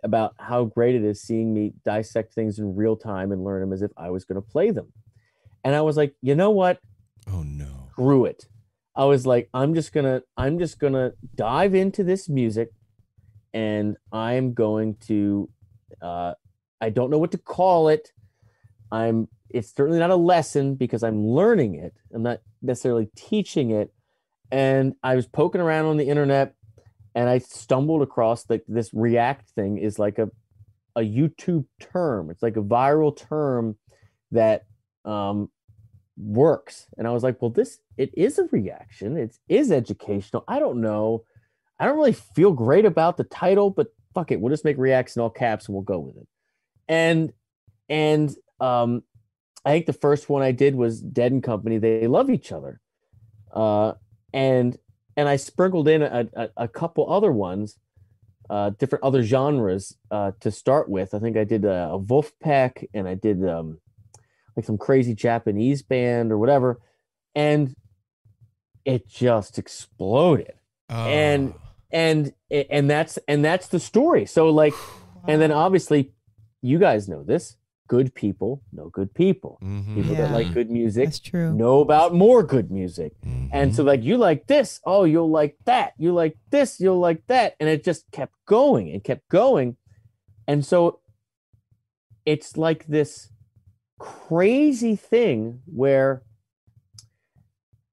S6: about how great it is seeing me dissect things in real time and learn them as if I was going to play them. And I was like, you know what?
S1: Oh no.
S6: Screw it. I was like, I'm just gonna dive into this music, and I'm going to I don't know what to call it. It's certainly not a lesson because I'm learning it. I'm not necessarily teaching it. And I was poking around on the internet, and I stumbled across this React thing is like a YouTube term. It's like a viral term that works. And I was like, well, it is a reaction. It is educational. I don't know. I don't really feel great about the title, but fuck it. We'll just make reacts in all caps and we'll go with it. And I think the first one I did was Dead and Company. They love each other. And I sprinkled in a couple other ones, different other genres to start with. I think I did a Wolfpack, and I did like some crazy Japanese band or whatever, and it just exploded. And that's the story. So like, and then obviously, you guys know this. Good people know good people.
S1: Mhm.
S6: People that like good music
S3: That's true.
S6: know about more good music.
S1: Mhm.
S6: And so like, you like this, oh, you'll like that. You like this, you'll like that. And it just kept going and kept going. And so it's like this crazy thing where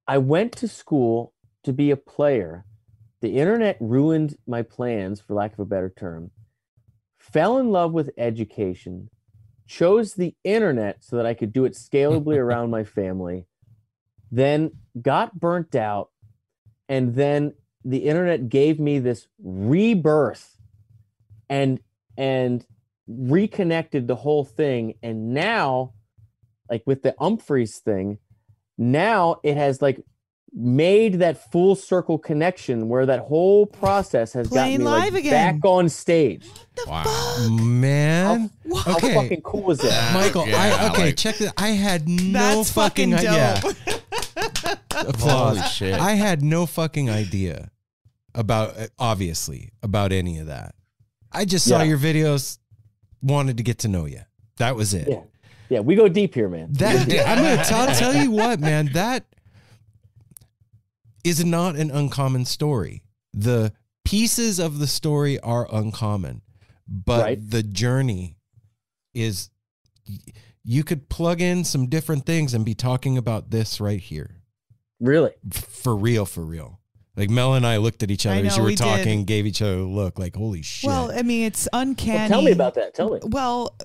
S6: I went to school to be a player. The internet ruined my plans, for lack of a better term. Fell in love with education, chose the internet so that I could do it scalably around my family, then got burnt out, and then the internet gave me this rebirth and reconnected the whole thing. And now, like with the Umphrey's thing, now it has like made that full circle connection where that whole process has got me
S3: live
S6: like
S3: again.
S6: back on stage.
S2: Wow.
S1: Man.
S6: How fucking cool was that?
S1: Michael, check this. I had no
S3: That's fucking dope.
S1: Yeah. Applause.
S2: Holy shit.
S1: I had no fucking idea about, obviously, about any of that. I just saw your videos, wanted to get to know you. That was it.
S6: Yeah, we go deep here, man.
S1: I'll tell you what, man, that is not an uncommon story. The pieces of the story are uncommon, but the journey is, you could plug in some different things and be talking about this right here.
S6: Really?
S1: For real, for real. Like Mel and I looked at each other as you were talking, gave each other a look like, holy shit.
S3: Well, I mean, it's uncanny.
S6: Well, tell me about that. Tell me.
S3: Well,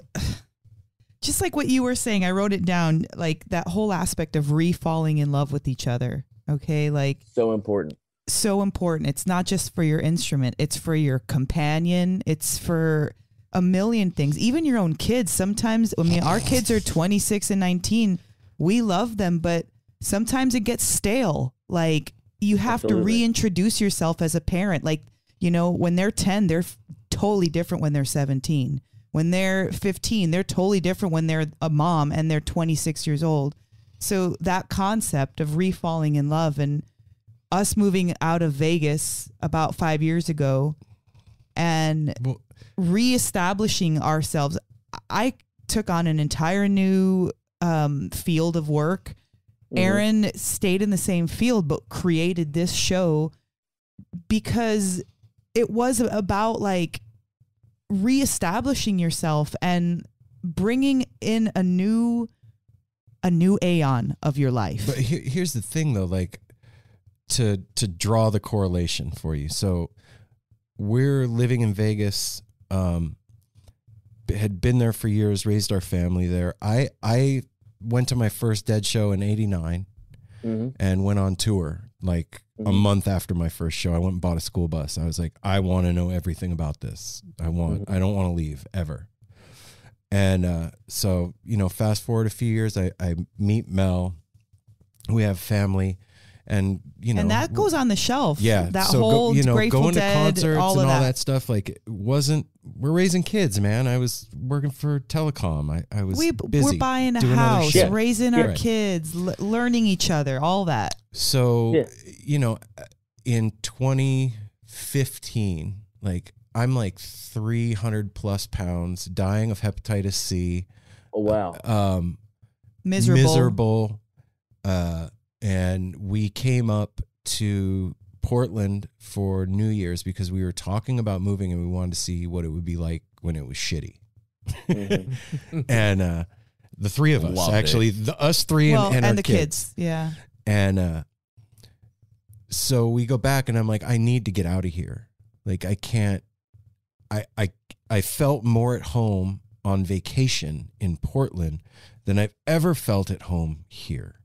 S3: just like what you were saying, I wrote it down, like that whole aspect of re-falling in love with each other. Okay. Like
S6: so important.
S3: So important. It's not just for your instrument. It's for your companion. It's for a million things. Even your own kids. Sometimes, I mean, our kids are 26 and 19. We love them, but sometimes it gets stale. Like you have to reintroduce yourself as a parent. Like, you know, when they're 10, they're totally different when they're 17. When they're 15, they're totally different when they're a mom and they're 26 years old. So that concept of re-falling in love, and us moving out of Vegas about 5 years ago and reestablishing ourselves, I took on an entire new field of work. Aaron stayed in the same field, but created this show because it was about like reestablishing yourself and bringing in a new aeon of your life.
S1: But here's the thing though, like to draw the correlation for you. So we're living in Vegas, had been there for years, raised our family there. I went to my first Dead show in '89 and went on tour like a month after my first show. I went and bought a school bus. I was like, I want to know everything about this. I don't want to leave ever. And so, you know, fast forward a few years, I meet Mel. We have family, and you know,
S3: and that goes on the shelf.
S1: Yeah,
S3: that
S1: so
S3: whole
S1: Grateful
S3: going
S1: Dead,
S3: to concerts
S1: all and all that stuff. Like it wasn't. We're raising kids, man. I was working for telecom. I was busy.
S3: We're buying a
S1: doing other
S3: house,
S1: shit.
S3: raising our kids, learning each other, all that.
S1: So you know, in 2015, like I'm like 300 plus pounds, dying of hepatitis C.
S6: Oh wow.
S1: Miserable. And we came up to Portland for New Year's because we were talking about moving and we wanted to see what it would be like when it was shitty. And the three of us, actually, us three and our
S3: the kids. Yeah.
S1: And so we go back and I'm like, I need to get out of here. Like I can't. I felt more at home on vacation in Portland than I've ever felt at home here.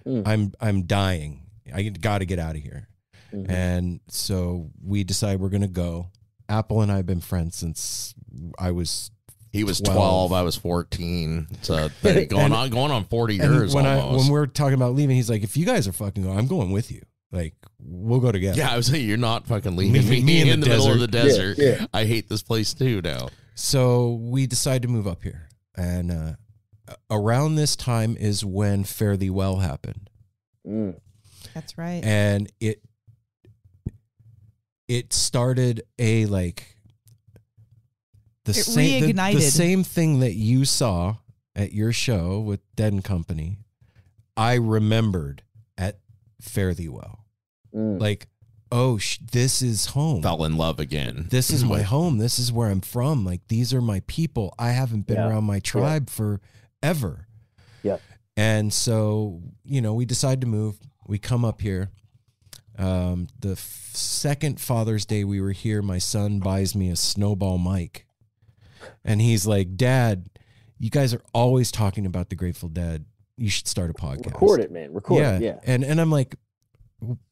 S1: I'm dying. I got to get out of here. And so we decide we're going to go. Apple and I have been friends since
S2: he was 12, I was 14. So going on 40 years almost.
S1: When we're talking about leaving, he's like, if you guys are fucking going, I'm going with you. Like, we'll go together.
S2: Yeah, I was saying, you're not fucking leaving me in the middle of the desert. Yeah. I hate this place too now.
S1: So we decide to move up here. And around this time is when Fare Thee Well happened.
S3: That's right.
S1: And it started a like the same thing that you saw at your show with Dead and Company. I remembered at Fare Thee Well. Like, oh, this is home.
S2: Fell in love again.
S1: This is my home. This is where I'm from. Like, these are my people. I haven't been around my tribe forever.
S6: Yeah.
S1: And so, we decide to move. We come up here. The second Father's Day we were here, my son buys me a snowball mic. And he's like, Dad, you guys are always talking about the Grateful Dead. You should start a podcast.
S6: Record it, man. Record it. Yeah.
S1: And I'm like,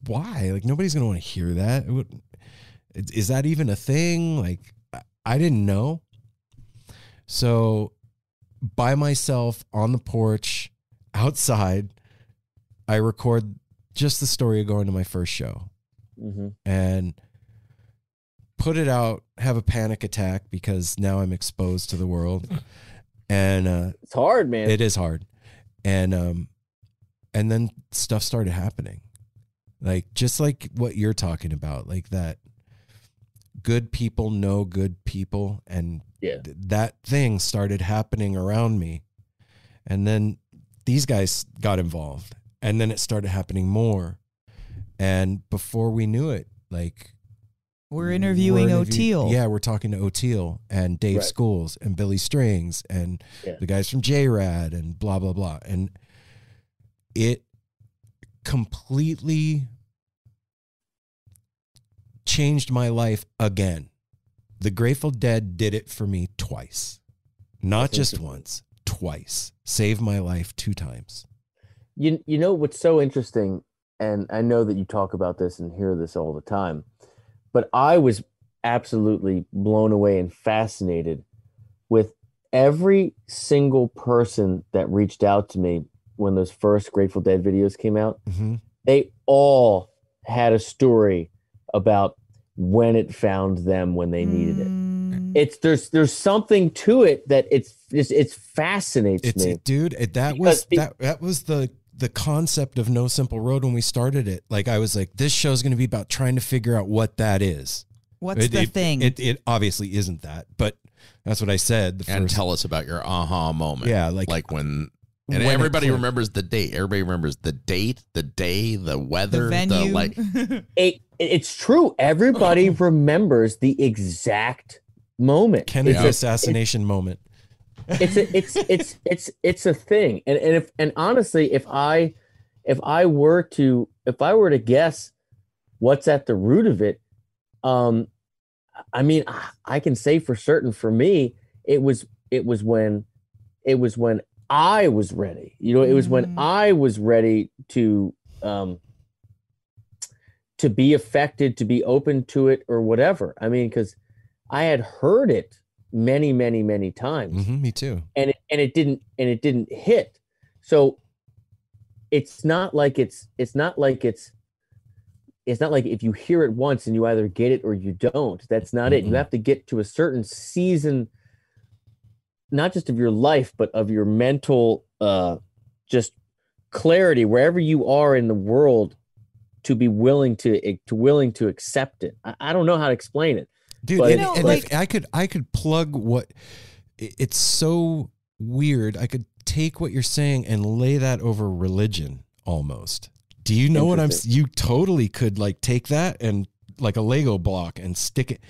S1: why? Like, nobody's going to want to hear that. Is that even a thing? Like, I didn't know. So by myself on the porch outside, I record just the story of going to my first show and put it out, have a panic attack because now I'm exposed to the world. And
S6: it's hard, man.
S1: It is hard. And then stuff started happening. Like, just like what you're talking about, like that good people know good people. And that thing started happening around me. And then these guys got involved. And then it started happening more. And before we knew it, like,
S3: we're interviewing O'Teal.
S1: Yeah, we're talking to O'Teal and Dave Schools and Billy Strings and the guys from J-Rad and blah, blah, blah. And it completely changed my life again. The Grateful Dead did it for me twice. Not just once, twice. Saved my life 2 times.
S6: You know what's so interesting, and I know that you talk about this and hear this all the time, but I was absolutely blown away and fascinated with every single person that reached out to me when those first Grateful Dead videos came out. They all had a story about when it found them when they needed it. There's something to it that it fascinates me,
S1: dude. That was the concept of No Simple Road when we started it. Like, I was like, this show's going to be about trying to figure out what that is.
S3: What's the thing?
S1: It obviously isn't that, but that's what I said.
S2: Tell us about your aha moment.
S1: Yeah,
S2: like when everybody remembers the date. Everybody remembers the date, the day, the weather,
S3: the venue.
S6: It's true. Everybody remembers the exact moment.
S1: Kennedy assassination moment.
S6: It's a thing. And honestly, if I were to guess what's at the root of it, I mean, I can say for certain for me, it was when I was ready. It was when I was ready to be affected, to be open to it or whatever. I mean, because I had heard it many, many, many times.
S1: Me too.
S6: And it didn't hit. So it's not like if you hear it once and you either get it or you don't. That's not it. You have to get to a certain season, not just of your life, but of your mental just clarity, wherever you are in the world, to be willing to accept it. I don't know how to explain it.
S1: Dude,
S6: but
S1: if I could plug what it's so weird. I could take what you're saying and lay that over religion almost. Do you know what you totally could like take that and like a Lego block and stick it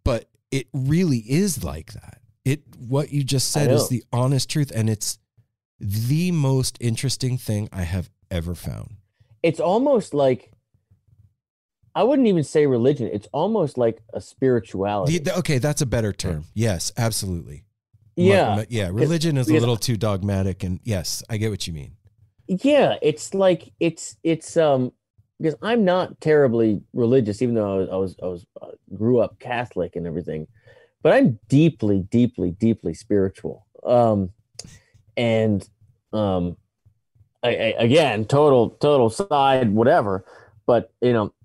S1: but it really is like that. What you just said is the honest truth, and it's the most interesting thing I have ever found.
S6: It's almost like, I wouldn't even say religion. It's almost like a spirituality.
S1: Okay, that's a better term. Yes, absolutely.
S6: Yeah.
S1: Religion is a little too dogmatic, and yes, I get what you mean.
S6: Yeah, it's like it's because I'm not terribly religious, even though I was grew up Catholic and everything, but I'm deeply, deeply, deeply spiritual. I again, total side, whatever. But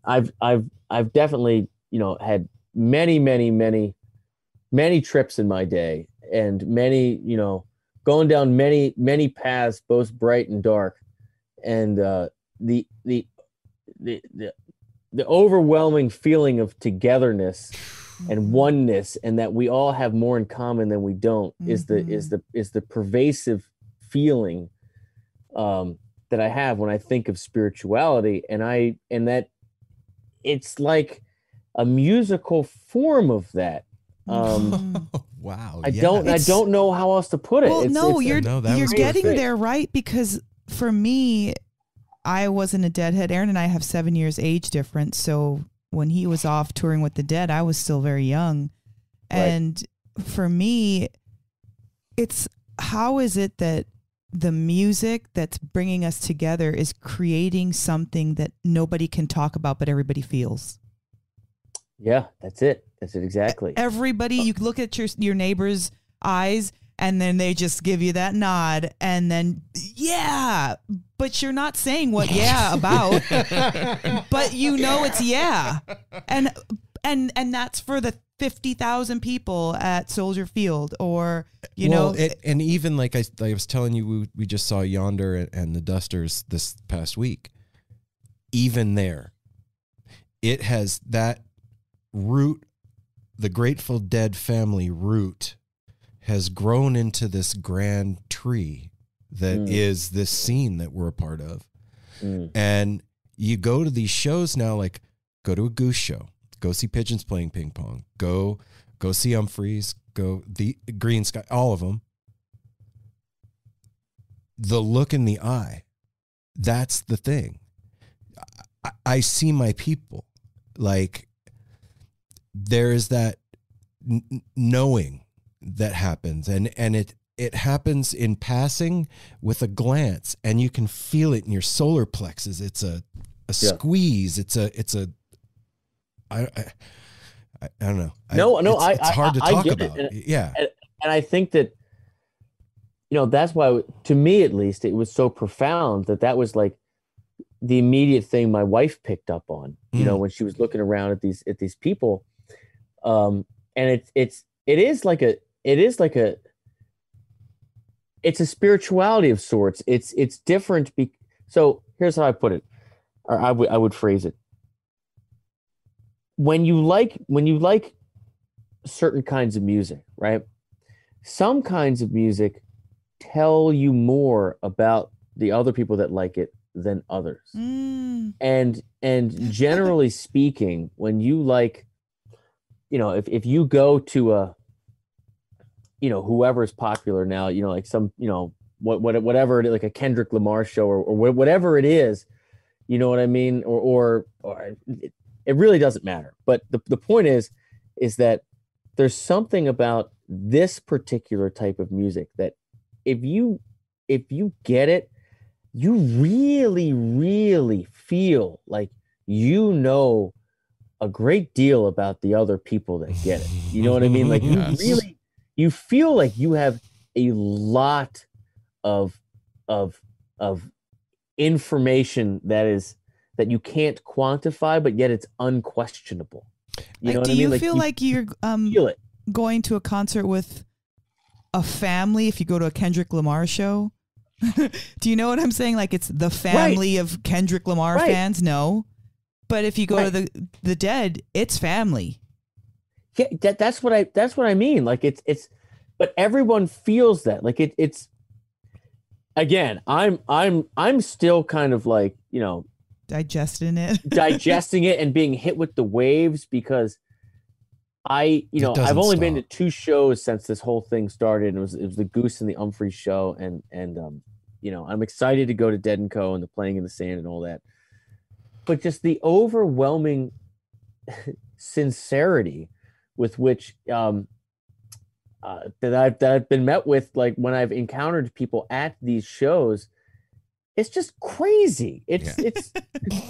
S6: I've definitely had many trips in my day, and many going down many paths, both bright and dark, and the overwhelming feeling of togetherness and oneness, and that we all have more in common than we don't, is the pervasive feeling that I have when I think of spirituality, and that it's like a musical form of that.
S1: Wow. Wow.
S6: I don't know how else to put it.
S3: Well, you're
S1: was
S3: getting
S1: perfect.
S3: there, right? Because for me, I wasn't a Deadhead. Aaron and I have 7 years age difference. So when he was off touring with the Dead, I was still very young.
S6: Right.
S3: And for me, it's how is it that the music that's bringing us together is creating something that nobody can talk about, but everybody feels.
S6: Yeah, that's it. That's it exactly.
S3: Everybody, you look at your neighbor's eyes and then they just give you that nod and then, yeah, but you're not saying what yeah about, but you know it's yeah. And that's for the 50,000 people at Soldier Field or, you know.
S1: And even like I was telling you, we just saw Yonder and the Dusters this past week. Even there, it has that root, the Grateful Dead family root has grown into this grand tree that is this scene that we're a part of. And you go to these shows now, like go to a Goose show, go see Pigeons playing ping pong, go see Umphrey's, go the Green Sky, all of them. The look in the eye, that's the thing. I see my people. Like there is that knowing that happens, and it happens in passing with a glance, and you can feel it in your solar plexus. It's a squeeze. It's a I don't know. It's hard to talk about.
S6: And I think that, you know, that's why, to me at least, it was so profound that was like the immediate thing my wife picked up on, you know, when she was looking around at these people. And it's a spirituality of sorts. It's different. So here's how I put it, or I would phrase it. When you like certain kinds of music, right? Some kinds of music tell you more about the other people that like it than others. And generally speaking, when you like, you know, if you go to a, you know, whoever is popular now, you know, like some, you know, whatever it is, like a Kendrick Lamar show or whatever it is, you know what I mean? Or it really doesn't matter. But the point is that there's something about this particular type of music that if you get it, you really, really feel like you know a great deal about the other people that get it. You know what I mean? Like you feel like you have a lot of information that you can't quantify, but yet it's unquestionable. You know what I mean?
S3: Do you feel like you're
S6: feel it.
S3: Going to a concert with a family if you go to a Kendrick Lamar show? Do you know what I'm saying? Like it's the family of Kendrick Lamar fans? No. But if you go to the Dead, it's family.
S6: Yeah, that's what I mean. Like it's but everyone feels that. Like it's again, I'm still kind of like, you know,
S3: digesting it
S6: and being hit with the waves because I've only been to 2 shows since this whole thing started. And it was the Goose and the Umphrey show. And you know, I'm excited to go to Dead & Co. and the Playing in the Sand and all that. But just the overwhelming sincerity with which that I've been met with, like when I've encountered people at these shows, it's just crazy. It's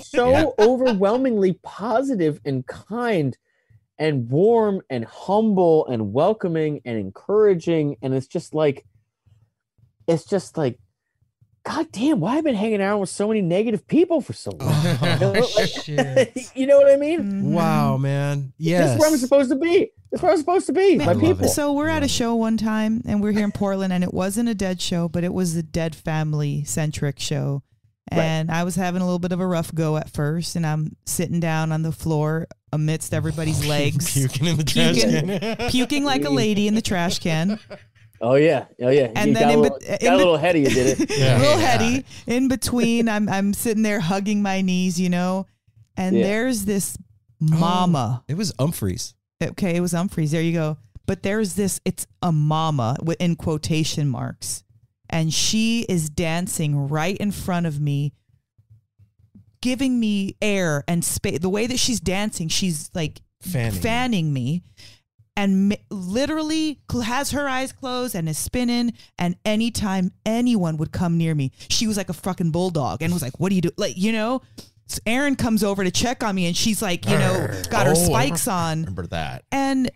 S6: so overwhelmingly positive and kind and warm and humble and welcoming and encouraging. And it's just like, God damn, why have I been hanging out with so many negative people for so long? You know what I mean?
S1: Wow, man. Yes.
S6: This is where I'm supposed to be. This is where I'm supposed to be. My people.
S3: So we're at a show one time and we're here in Portland and it wasn't a Dead show, but it was a Dead family centric show. And I was having a little bit of a rough go at first and I'm sitting down on the floor amidst everybody's legs.
S1: Puking in the trash can.
S3: Puking like a lady in the trash can.
S6: Oh yeah.
S3: And
S6: you
S3: then
S6: got a little heady, you did it.
S3: A little heady. In between, I'm sitting there hugging my knees, you know, and there's this mama.
S1: It was Umphrey's.
S3: Okay, it was Umphrey's. There you go. but there's this, it's a mama in quotation marks, and she is dancing right in front of me, giving me air and space. The way that she's dancing, she's like fanning me, and literally has her eyes closed and is spinning. And anytime anyone would come near me, she was like a fucking bulldog and was like, what do you do? Like, you know, so Erin comes over to check on me, and she's like, you know, got her spikes on.
S2: Remember that.
S3: And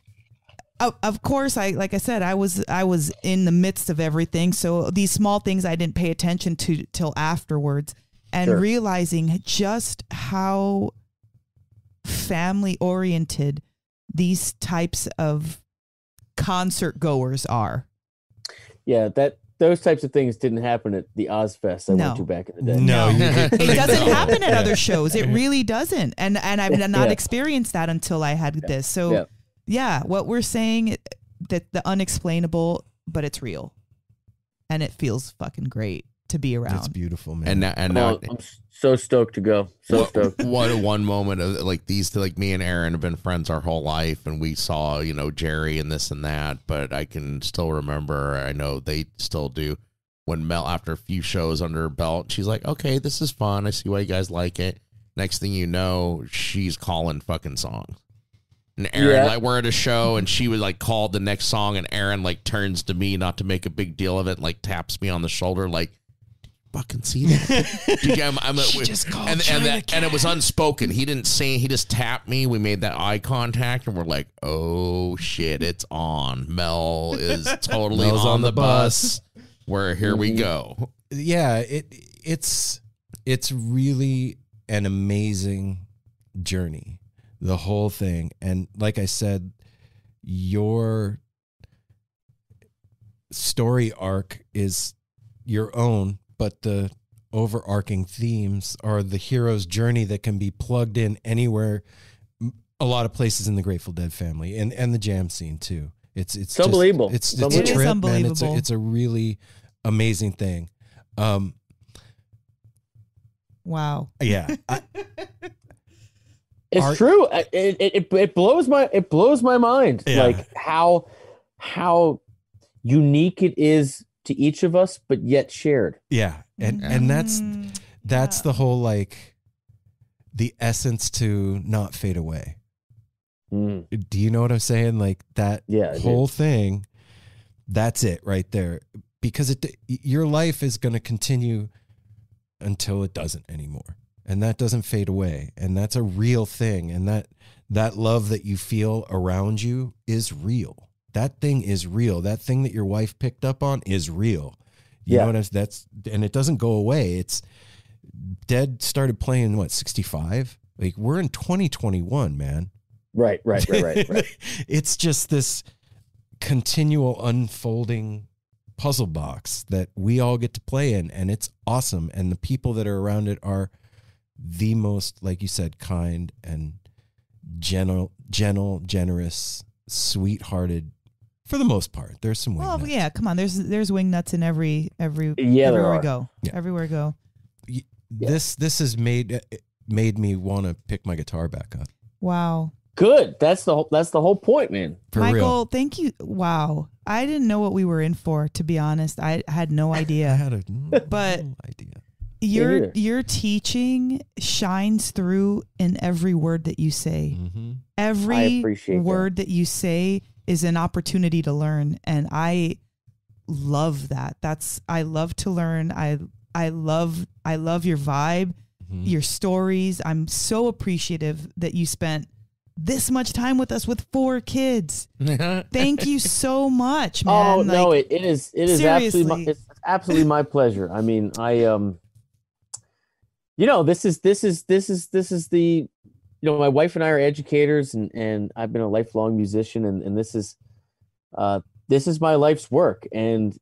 S3: of course, like I said, I was in the midst of everything. So these small things I didn't pay attention to till afterwards, and realizing just how family oriented these types of concert goers are.
S6: Yeah, those types of things didn't happen at the Ozfest I went to back in the day.
S1: No,
S3: it doesn't happen at other shows. It really doesn't. And I've not experienced that until I had this. So yeah, what we're saying, that the unexplainable, but it's real, and it feels fucking great to be around.
S1: It's beautiful, man.
S2: And now
S6: I'm so stoked to go. So stoked.
S2: What one moment of like these, like me and Aaron have been friends our whole life, and we saw, you know, Jerry and this and that, but I can still remember, I know they still do, when Mel, after a few shows under her belt, she's like, okay, this is fun. I see why you guys like it. Next thing you know, she's calling fucking songs. And Aaron, like, we're at a show, and she was like called the next song, and Aaron like turns to me, not to make a big deal of it, like taps me on the shoulder, like, fucking see that?
S3: She just called
S2: and it was unspoken. He didn't say, he just tapped me. We made that eye contact, and we're like, oh shit, it's on. Mel is totally on the bus. Here we go.
S1: Yeah, it's really an amazing journey, the whole thing. And like I said, your story arc is your own, but the overarching themes are the hero's journey that can be plugged in anywhere, a lot of places in the Grateful Dead family, and the jam scene too. It's just
S6: unbelievable.
S1: It's a trip, man. It's a really amazing thing.
S3: Wow.
S1: Yeah.
S6: It's true. It blows my mind.
S1: Yeah.
S6: Like how unique it is to each of us, but yet shared.
S1: Yeah. And that's the whole, like, the essence to not fade away. Do you know what I'm saying? Like that whole thing, that's it right there. Because your life is going to continue until it doesn't anymore. And that doesn't fade away. And that's a real thing. And that love that you feel around you is real. That thing is real. That thing that your wife picked up on is real. You know what I'm saying? And it doesn't go away. It's Dead started playing, 65? Like, we're in 2021, man.
S6: Right.
S1: It's just this continual unfolding puzzle box that we all get to play in, and it's awesome. And the people that are around it are the most, like you said, kind and gentle, generous, sweethearted. For the most part, there's some wing nuts.
S3: Yeah, come on. There's wing nuts in everywhere we go.
S1: Yeah.
S3: Everywhere we go.
S1: This has made me want to pick my guitar back up.
S3: Wow.
S6: Good. That's the whole point, man.
S1: For
S3: Michael,
S1: real.
S3: thank you. Wow. I didn't know what we were in for, to be honest. I had no
S1: I
S3: idea.
S1: had a
S3: But
S1: idea.
S3: Your teaching shines through in every word that you say.
S1: Mm-hmm.
S3: Every word that you say is an opportunity to learn, and I love that. I love to learn. I love your vibe, your stories. I'm so appreciative that you spent this much time with us with 4 kids. Thank you so much, man.
S6: Oh, no, it is absolutely my pleasure. I mean, this is the, my wife and I are educators, and I've been a lifelong musician, and this is my life's work. And,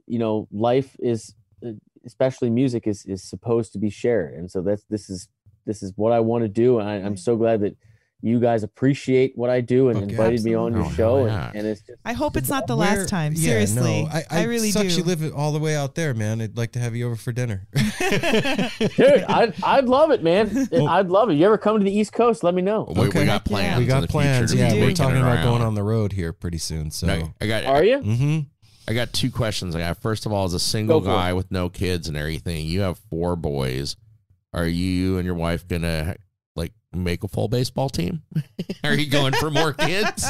S6: life is, especially music, is supposed to be shared. And so this is what I want to do. And I'm so glad that, you guys appreciate what I do and
S1: Okay,
S6: invited me on your
S2: absolutely.
S6: show.
S2: Oh, yeah.
S6: And it's just,
S3: I hope it's not the
S1: Where-
S3: last time.
S1: yeah,
S3: Seriously.
S1: no,
S3: I really
S1: sucks
S3: do.
S1: you live all the way out there, man. I'd like to have you over for dinner.
S6: dude, I'd love it, man. I'd love it. You ever come to the East Coast? Let me know.
S2: We
S1: Okay.
S2: got plans.
S1: We
S2: in
S1: got
S2: the
S1: plans.
S2: future to
S1: Yeah,
S2: be
S1: we're
S2: making
S1: talking
S2: it
S1: about going
S2: around.
S1: on the road here pretty soon. So,
S2: No,
S6: Are you?
S1: mm-hmm.
S2: I got two questions. I got, first of all, as a single
S6: Go for it.
S2: guy with no kids and everything, you have 4 boys. Are you and your wife gonna like make a full baseball team? Are you going for more kids?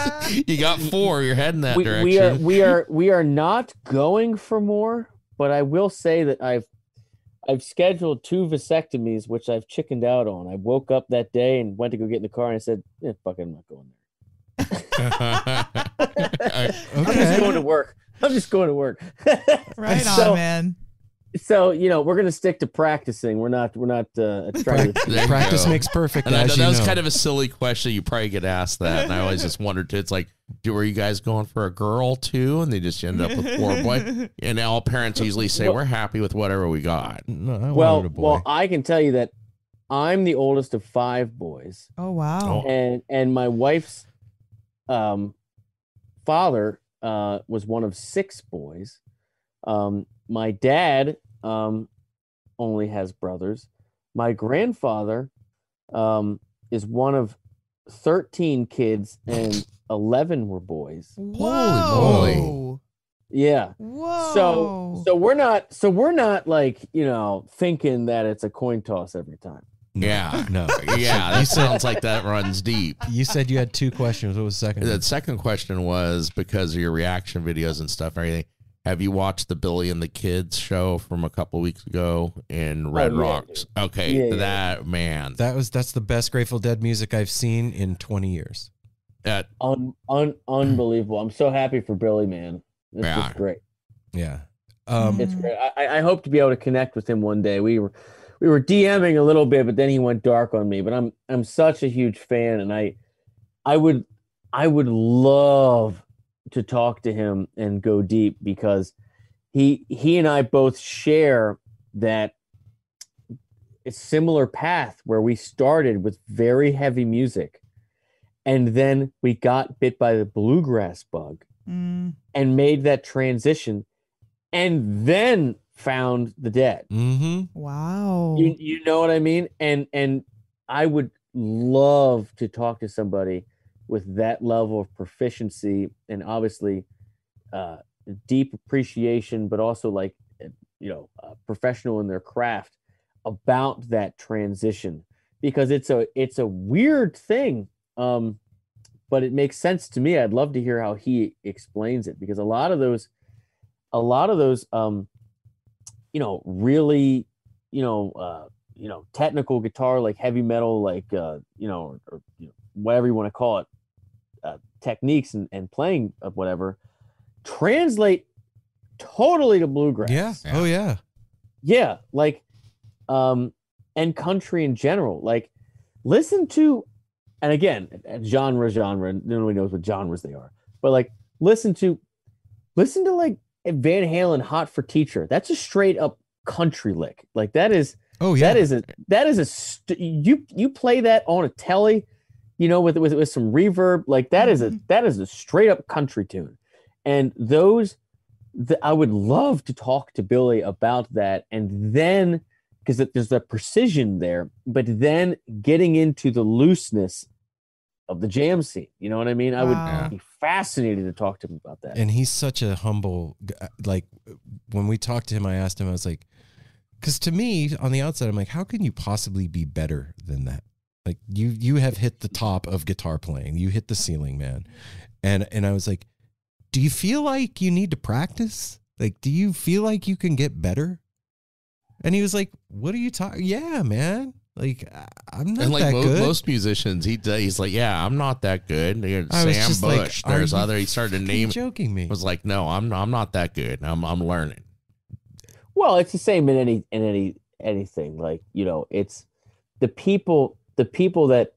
S2: You got 4. You're heading that direction.
S6: We are not going for more, but I will say that I've scheduled 2 vasectomies, which I've chickened out on. I woke up that day and went to go get in the car, and I said, "Fuck it, I'm not going there. I'm just going to work. I'm just going to work."
S3: Right
S6: So-
S3: on, man.
S6: So we're gonna stick to practicing. We're not trying
S2: There
S6: to.
S2: you
S1: Practice
S2: go.
S1: makes perfect.
S2: And I know
S1: as
S2: that
S1: you
S2: was
S1: know.
S2: kind of a silly question. You probably get asked that, and I always just wondered too. It's like, were you guys going for a girl too? And they just end up with 4 boys. And all parents usually say, "We're happy with whatever we got."
S1: No, I
S6: Well,
S1: wanted a boy.
S6: well, I can tell you that I'm the oldest of 5 boys,
S3: Oh, wow.
S6: and my wife's father was one of 6 boys. My dad only has brothers. My grandfather is one of 13 kids, and 11 were boys.
S3: Whoa.
S6: Yeah.
S3: Whoa.
S6: So we're not like, thinking that it's a coin toss every time.
S2: Yeah,
S1: no.
S2: yeah, that sounds like that runs deep.
S1: You said you had 2 questions. What was the second?
S2: The second question was, because of your reaction videos and stuff and everything, have you watched the Billy and the Kids show from a couple weeks ago in Red
S6: yeah,
S2: Rocks?
S6: dude.
S2: Okay,
S6: Yeah, yeah.
S2: that man.
S1: That's the best Grateful Dead music I've seen in 20 years.
S2: That
S6: Unbelievable. I'm so happy for Billy, man. It's
S2: Yeah.
S6: just great.
S1: Yeah.
S6: It's great. I hope to be able to connect with him one day. We were DMing a little bit, but then he went dark on me. But I'm such a huge fan, and I would love to talk to him and go deep, because he and I both share that a similar path where we started with very heavy music, and then we got bit by the bluegrass bug
S3: Mm.
S6: and made that transition, and then found the Dead.
S1: Mm-hmm.
S3: Wow.
S6: You know what I mean? And I would love to talk to somebody with that level of proficiency, and obviously deep appreciation, but also like professional in their craft, about that transition, because it's a weird thing, but it makes sense to me. I'd love to hear how he explains it, because a lot of those really technical guitar, like heavy metal, like or whatever you want to call it, techniques and playing of whatever, translate totally to bluegrass.
S1: Yeah. Oh, yeah.
S6: Yeah, like and country in general. Like, listen to, and again, genre, no one knows what genres they are, but like listen to like Van Halen, Hot for Teacher. That's a straight up country lick. Like, that is,
S1: Oh, yeah.
S6: you play that on a telly, with some reverb, like that is a straight up country tune. And I would love to talk to Billy about that, and then, because there's a precision there, but then getting into the looseness of the jam scene. You know what I mean? I
S3: Wow.
S6: would be fascinated to talk to him about that.
S1: And he's such a humble, like, when we talked to him, I asked him, I was like, because to me, on the outside, I'm like, how can you possibly be better than that? Like, you have hit the top of guitar playing. You hit the ceiling, man. And I was like, do you feel like you need to practice? Like, do you feel like you can get better? And he was like, what are you talking? Yeah, man. Like, I'm not
S2: and like
S1: that good.
S2: most musicians, he's like, yeah, I'm not that good.
S1: I was
S2: Sam
S1: just like,
S2: Bush.
S1: are
S2: There's
S1: you
S2: other. He started to
S1: fucking
S2: name.
S1: joking me.
S2: Was like, no, I'm not that good. I'm learning.
S6: Well, it's the same in anything. Like, it's the people that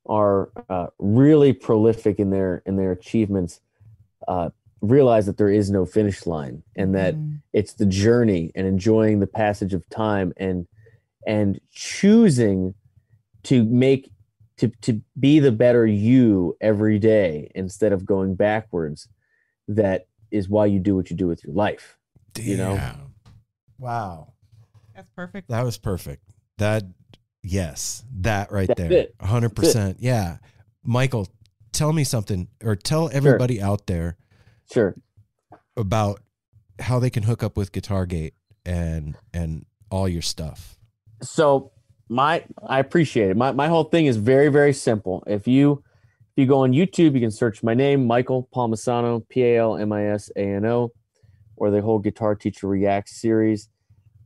S6: are really prolific in their achievements realize that there is no finish line, and that it's the journey and enjoying the passage of time, and choosing to to be the better you every day instead of going backwards. That is why you do what you do with your life. You know?
S1: Wow.
S3: That's perfect.
S1: That was perfect. That right
S6: That's
S1: there.
S6: it.
S1: 100%. Yeah. Michael, tell me something, or tell everybody out there
S6: Sure.
S1: about how they can hook up with Guitargate and all your stuff.
S6: So I appreciate it. My whole thing is very, very simple. If you go on YouTube, you can search my name, Michael Palmisano, Palmisano, or the whole Guitar Teacher Reacts series.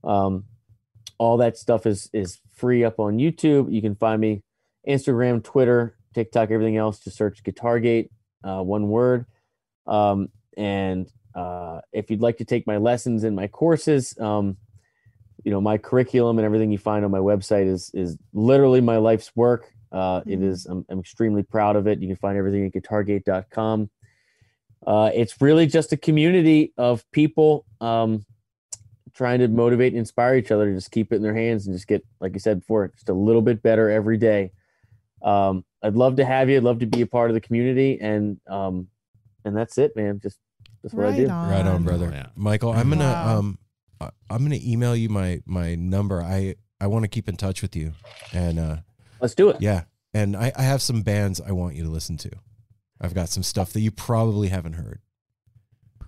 S6: All that stuff is free up on YouTube. You can find me Instagram, Twitter, TikTok, everything else. Just search Guitargate, one word. And if you'd like to take my lessons and my courses, my curriculum and everything you find on my website is literally my life's work. It is. I'm extremely proud of it. You can find everything at guitargate.com. It's really just a community of people trying to motivate and inspire each other to just keep it in their hands and just get, like you said before, just a little bit better every day. I'd love to have you. I'd love to be a part of the community, and that's it, man. That's what I do.
S1: Right on, brother.
S2: Yeah.
S1: Michael, I'm gonna email you my number. I want to keep in touch with you, and
S6: Let's do it.
S1: yeah. And I have some bands I want you to listen to. I've got some stuff that you probably haven't heard.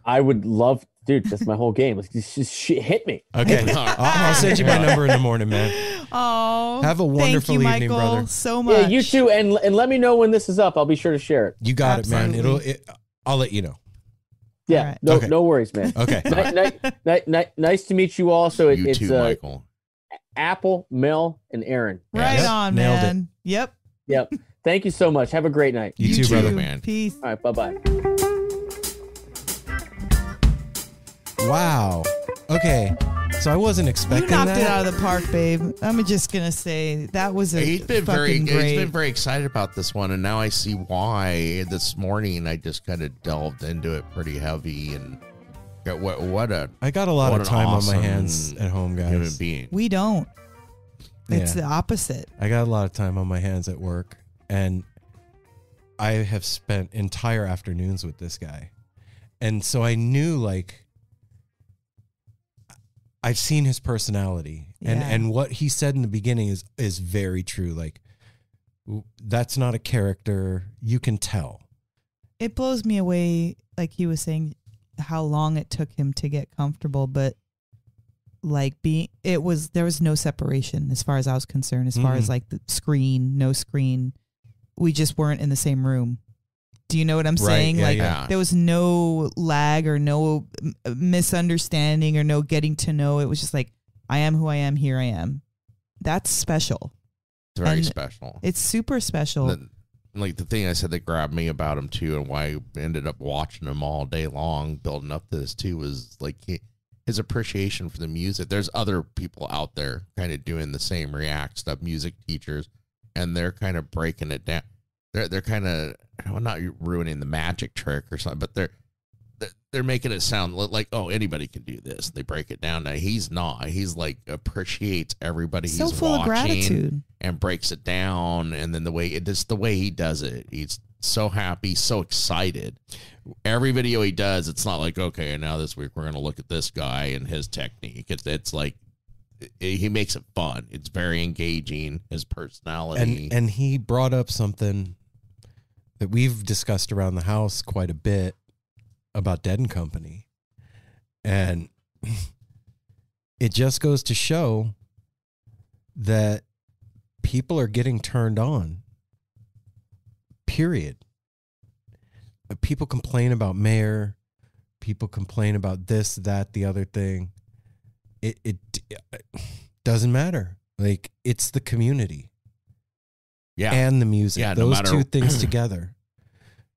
S6: I would love, dude. That's my whole game. Just hit me.
S1: Okay, I'll send you my number in the morning, man.
S3: Oh,
S1: Have a wonderful
S3: thank you,
S1: evening,
S3: Michael,
S1: brother.
S3: so much.
S6: Yeah, you too. And let me know when this is up. I'll be sure to share it.
S1: You got
S3: Absolutely.
S1: it, man. I'll let you know.
S6: Yeah,
S3: right.
S6: no,
S1: Okay.
S6: no worries, man.
S1: Okay.
S6: Nice to meet you all. So
S2: You
S6: it's
S2: too, Michael.
S6: Apple, Mel, and Aaron.
S3: Right
S1: Yep,
S3: on,
S1: nailed it.
S3: man. Yep.
S6: Yep. Thank you so much. Have a great night.
S1: You too, brother.
S2: man.
S3: Peace.
S6: All right. Bye-bye.
S1: Wow. Okay. So I wasn't
S3: You
S1: expecting
S3: knocked
S1: that.
S3: it out of the park, babe. I'm just gonna say that was a
S2: He's been
S3: fucking great.
S2: very excited about this one, and now I see why. This morning, I just kind of delved into it pretty heavy, and
S1: I got a lot
S2: what
S1: of
S2: an
S1: time on my
S2: awesome
S1: hands at home,
S2: human
S1: guys.
S2: being.
S3: We don't. It's
S1: Yeah.
S3: the opposite.
S1: I got a lot of time on my hands at work, and I have spent entire afternoons with this guy. And so I knew, like, I've seen his personality,
S3: Yeah.
S1: and what he said in the beginning is very true. Like, that's not a character. You can tell.
S3: It blows me away, like he was saying, how long it took him to get comfortable, but like there was no separation as far as I was concerned, as far as like the screen, no screen. We just weren't in the same room. Do you know what I'm saying?
S1: Yeah,
S3: like
S2: yeah.
S3: there was no lag or no misunderstanding or no getting to know. It was just like, I am who I am. Here I am. That's special.
S2: It's very
S3: And
S2: special.
S3: It's super special.
S2: Like the thing I said that grabbed me about him too, and why I ended up watching him all day long, building up to this too, was like his appreciation for the music. There's other people out there kind of doing the same React stuff, music teachers, and they're kind of breaking it down. They're kind of, well, not ruining the magic trick or something, but they're making it sound like, oh, anybody can do this. They break it down. Now he's not. He's like appreciates everybody
S3: So
S2: he's
S3: full of
S2: watching
S3: gratitude.
S2: and breaks it down. And then the way he does it, he's so happy, so excited. Every video he does, it's not like, okay, now this week we're going to look at this guy and his technique. It's like, he makes it fun. It's very engaging, his personality.
S1: And he brought up something that we've discussed around the house quite a bit about Dead and Company. And it just goes to show that people are getting turned on. Period. People complain about Mayor. People complain about this, that, the other thing. It doesn't matter. Like, it's the community.
S2: Yeah.
S1: And the music.
S2: Yeah, no
S1: Those
S2: matter-
S1: two things together.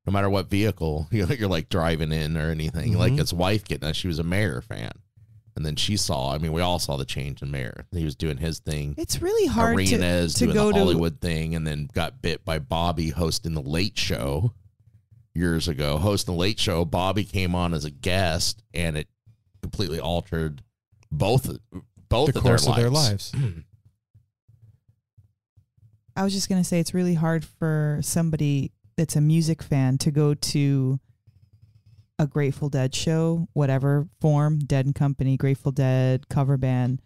S2: No matter what vehicle you're like driving in or anything, like his wife getting that, she was a Mayor fan. And then she saw, I mean, we all saw the change in Mayor. He was doing his thing.
S3: It's really hard
S2: Arenas
S3: to
S2: doing
S3: go
S2: the
S3: to
S2: Hollywood thing, and then got bit by Bobby hosting the Late Show years ago. Hosting the Late Show, Bobby came on as a guest, and it completely altered both
S1: The
S2: of
S1: course
S2: their
S1: of their
S2: lives.
S1: lives.
S3: I was just going to say it's really hard for somebody that's a music fan to go to a Grateful Dead show, whatever form, Dead and Company, Grateful Dead, cover band,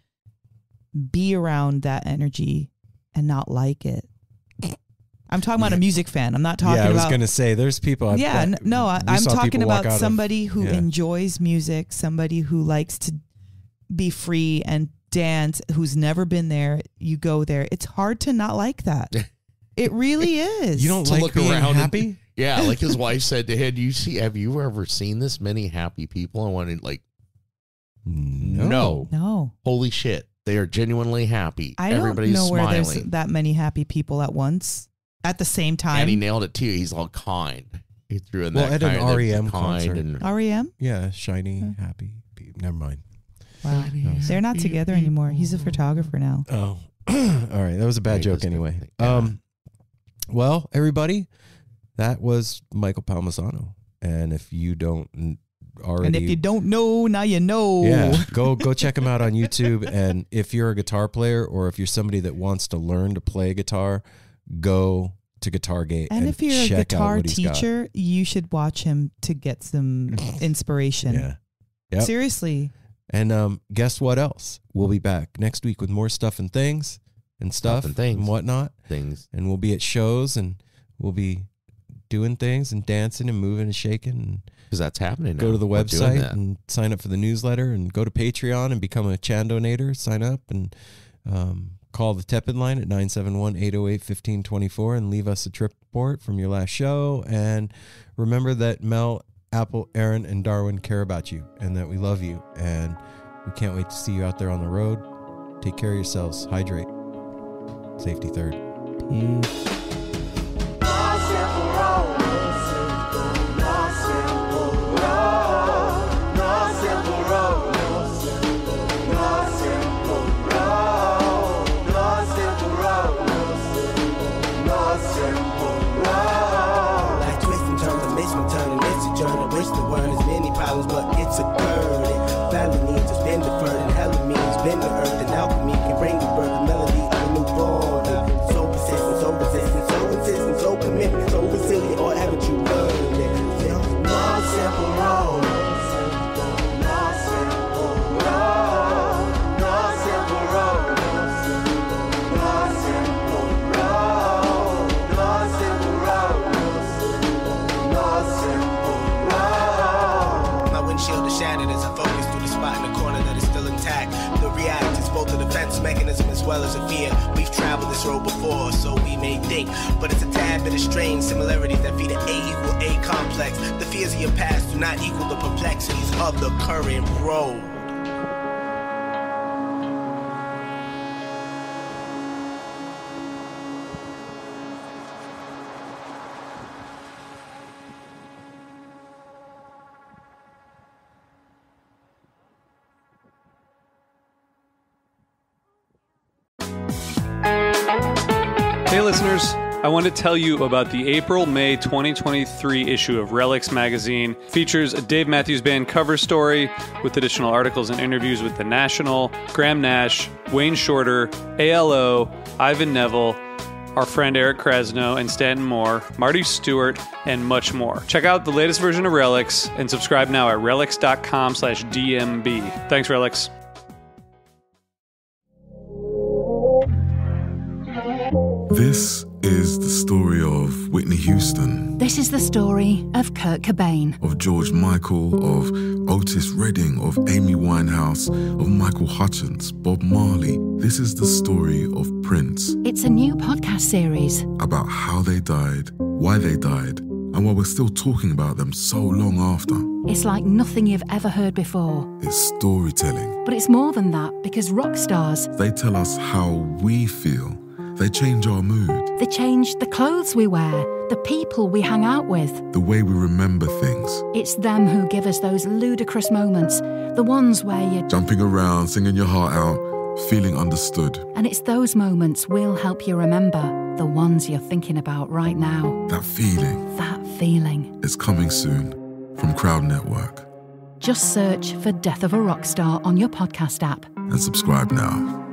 S3: be around that energy and not like it. I'm talking about a music fan. I'm not talking about...
S1: Yeah, I was going to say, there's people...
S3: I'm talking about somebody who enjoys music, somebody who likes to be free and dance, who's never been there. You go there. It's hard to not like that. It really is.
S1: You don't like being happy?
S2: Yeah, like his wife said to him, have you ever seen this many happy people? I wanted, like, no. Holy shit. They are genuinely happy. Everybody's
S3: don't know
S2: smiling.
S3: where there's that many happy people at once. At the same time.
S2: And he nailed it too. He's all kind. He threw in that
S1: at
S2: kind
S1: an REM
S2: of
S1: concert.
S2: and
S3: REM?
S1: Yeah, shiny, happy people. Never mind.
S3: Wow. They're not together anymore. He's a photographer now.
S1: Oh. All right. That was a bad joke anyway. Well, everybody, that was Michael Palmisano. And if you don't already...
S3: And if you don't know, now you know.
S1: Yeah, go check him out on YouTube. And if you're a guitar player or if you're somebody that wants to learn to play guitar, go to Guitargate.
S3: And if you're a guitar teacher, you should watch him to get some inspiration.
S1: Yeah. Yep.
S3: Seriously.
S1: And guess what else? We'll be back next week with more stuff and things and whatnot. And we'll be at shows and we'll be doing things and dancing and moving and shaking.
S2: Because that's happening now.
S1: Go to the website and sign up for the newsletter and go to Patreon and become a Chandonator. Sign up and call the Tepid line at 971-808-1524 and leave us a trip report from your last show. And remember that Mel, Apple, Aaron, and Darwin care about you and that we love you. And we can't wait to see you out there on the road. Take care of yourselves. Hydrate. Safety third.
S3: Peace.
S5: But it's a burden. Family needs has been deferred, and hella means been the earth, and alchemy can bring the birth, the melody of a newborn. So persistent, so resistant, so insistent, so commitment, so resilient, or haven't you learned it? One simple road. Shattered as I focus through the spot in the corner that is still intact. The react is both a defense mechanism as well as a fear. We've traveled this road before, so we may think, but it's a tad bit of strange similarities that feed an A equal A complex. The fears of your past do not equal the perplexities of the current road.
S10: Hey listeners, I want to tell you about the April-May 2023 issue of Relics magazine. Features a Dave Matthews Band cover story with additional articles and interviews with The National, Graham Nash, Wayne Shorter, ALO, Ivan Neville, our friend Eric Krasno and Stanton Moore, Marty Stewart, and much more. Check out the latest version of Relics and subscribe now at relics.com/DMB. Thanks, Relics.
S11: This is the story of Whitney Houston.
S12: This is the story of Kurt Cobain.
S11: Of George Michael, of Otis Redding, of Amy Winehouse, of Michael Hutchence, Bob Marley. This is the story of Prince.
S12: It's a new podcast series
S11: about how they died, why they died, and why we're still talking about them so long after.
S12: It's like nothing you've ever heard before.
S11: It's storytelling.
S12: But it's more than that, because rock stars,
S11: they tell us how we feel. They change our mood.
S12: They change the clothes we wear, the people we hang out with,
S11: the way we remember things.
S12: It's them who give us those ludicrous moments, the ones where you're
S11: jumping around, singing your heart out, feeling understood.
S12: And it's those moments we'll help you remember, the ones you're thinking about right now.
S11: That feeling.
S12: That feeling.
S11: It's coming soon from Crowd Network.
S12: Just search for Death of a Rock Star on your podcast app.
S11: And subscribe now.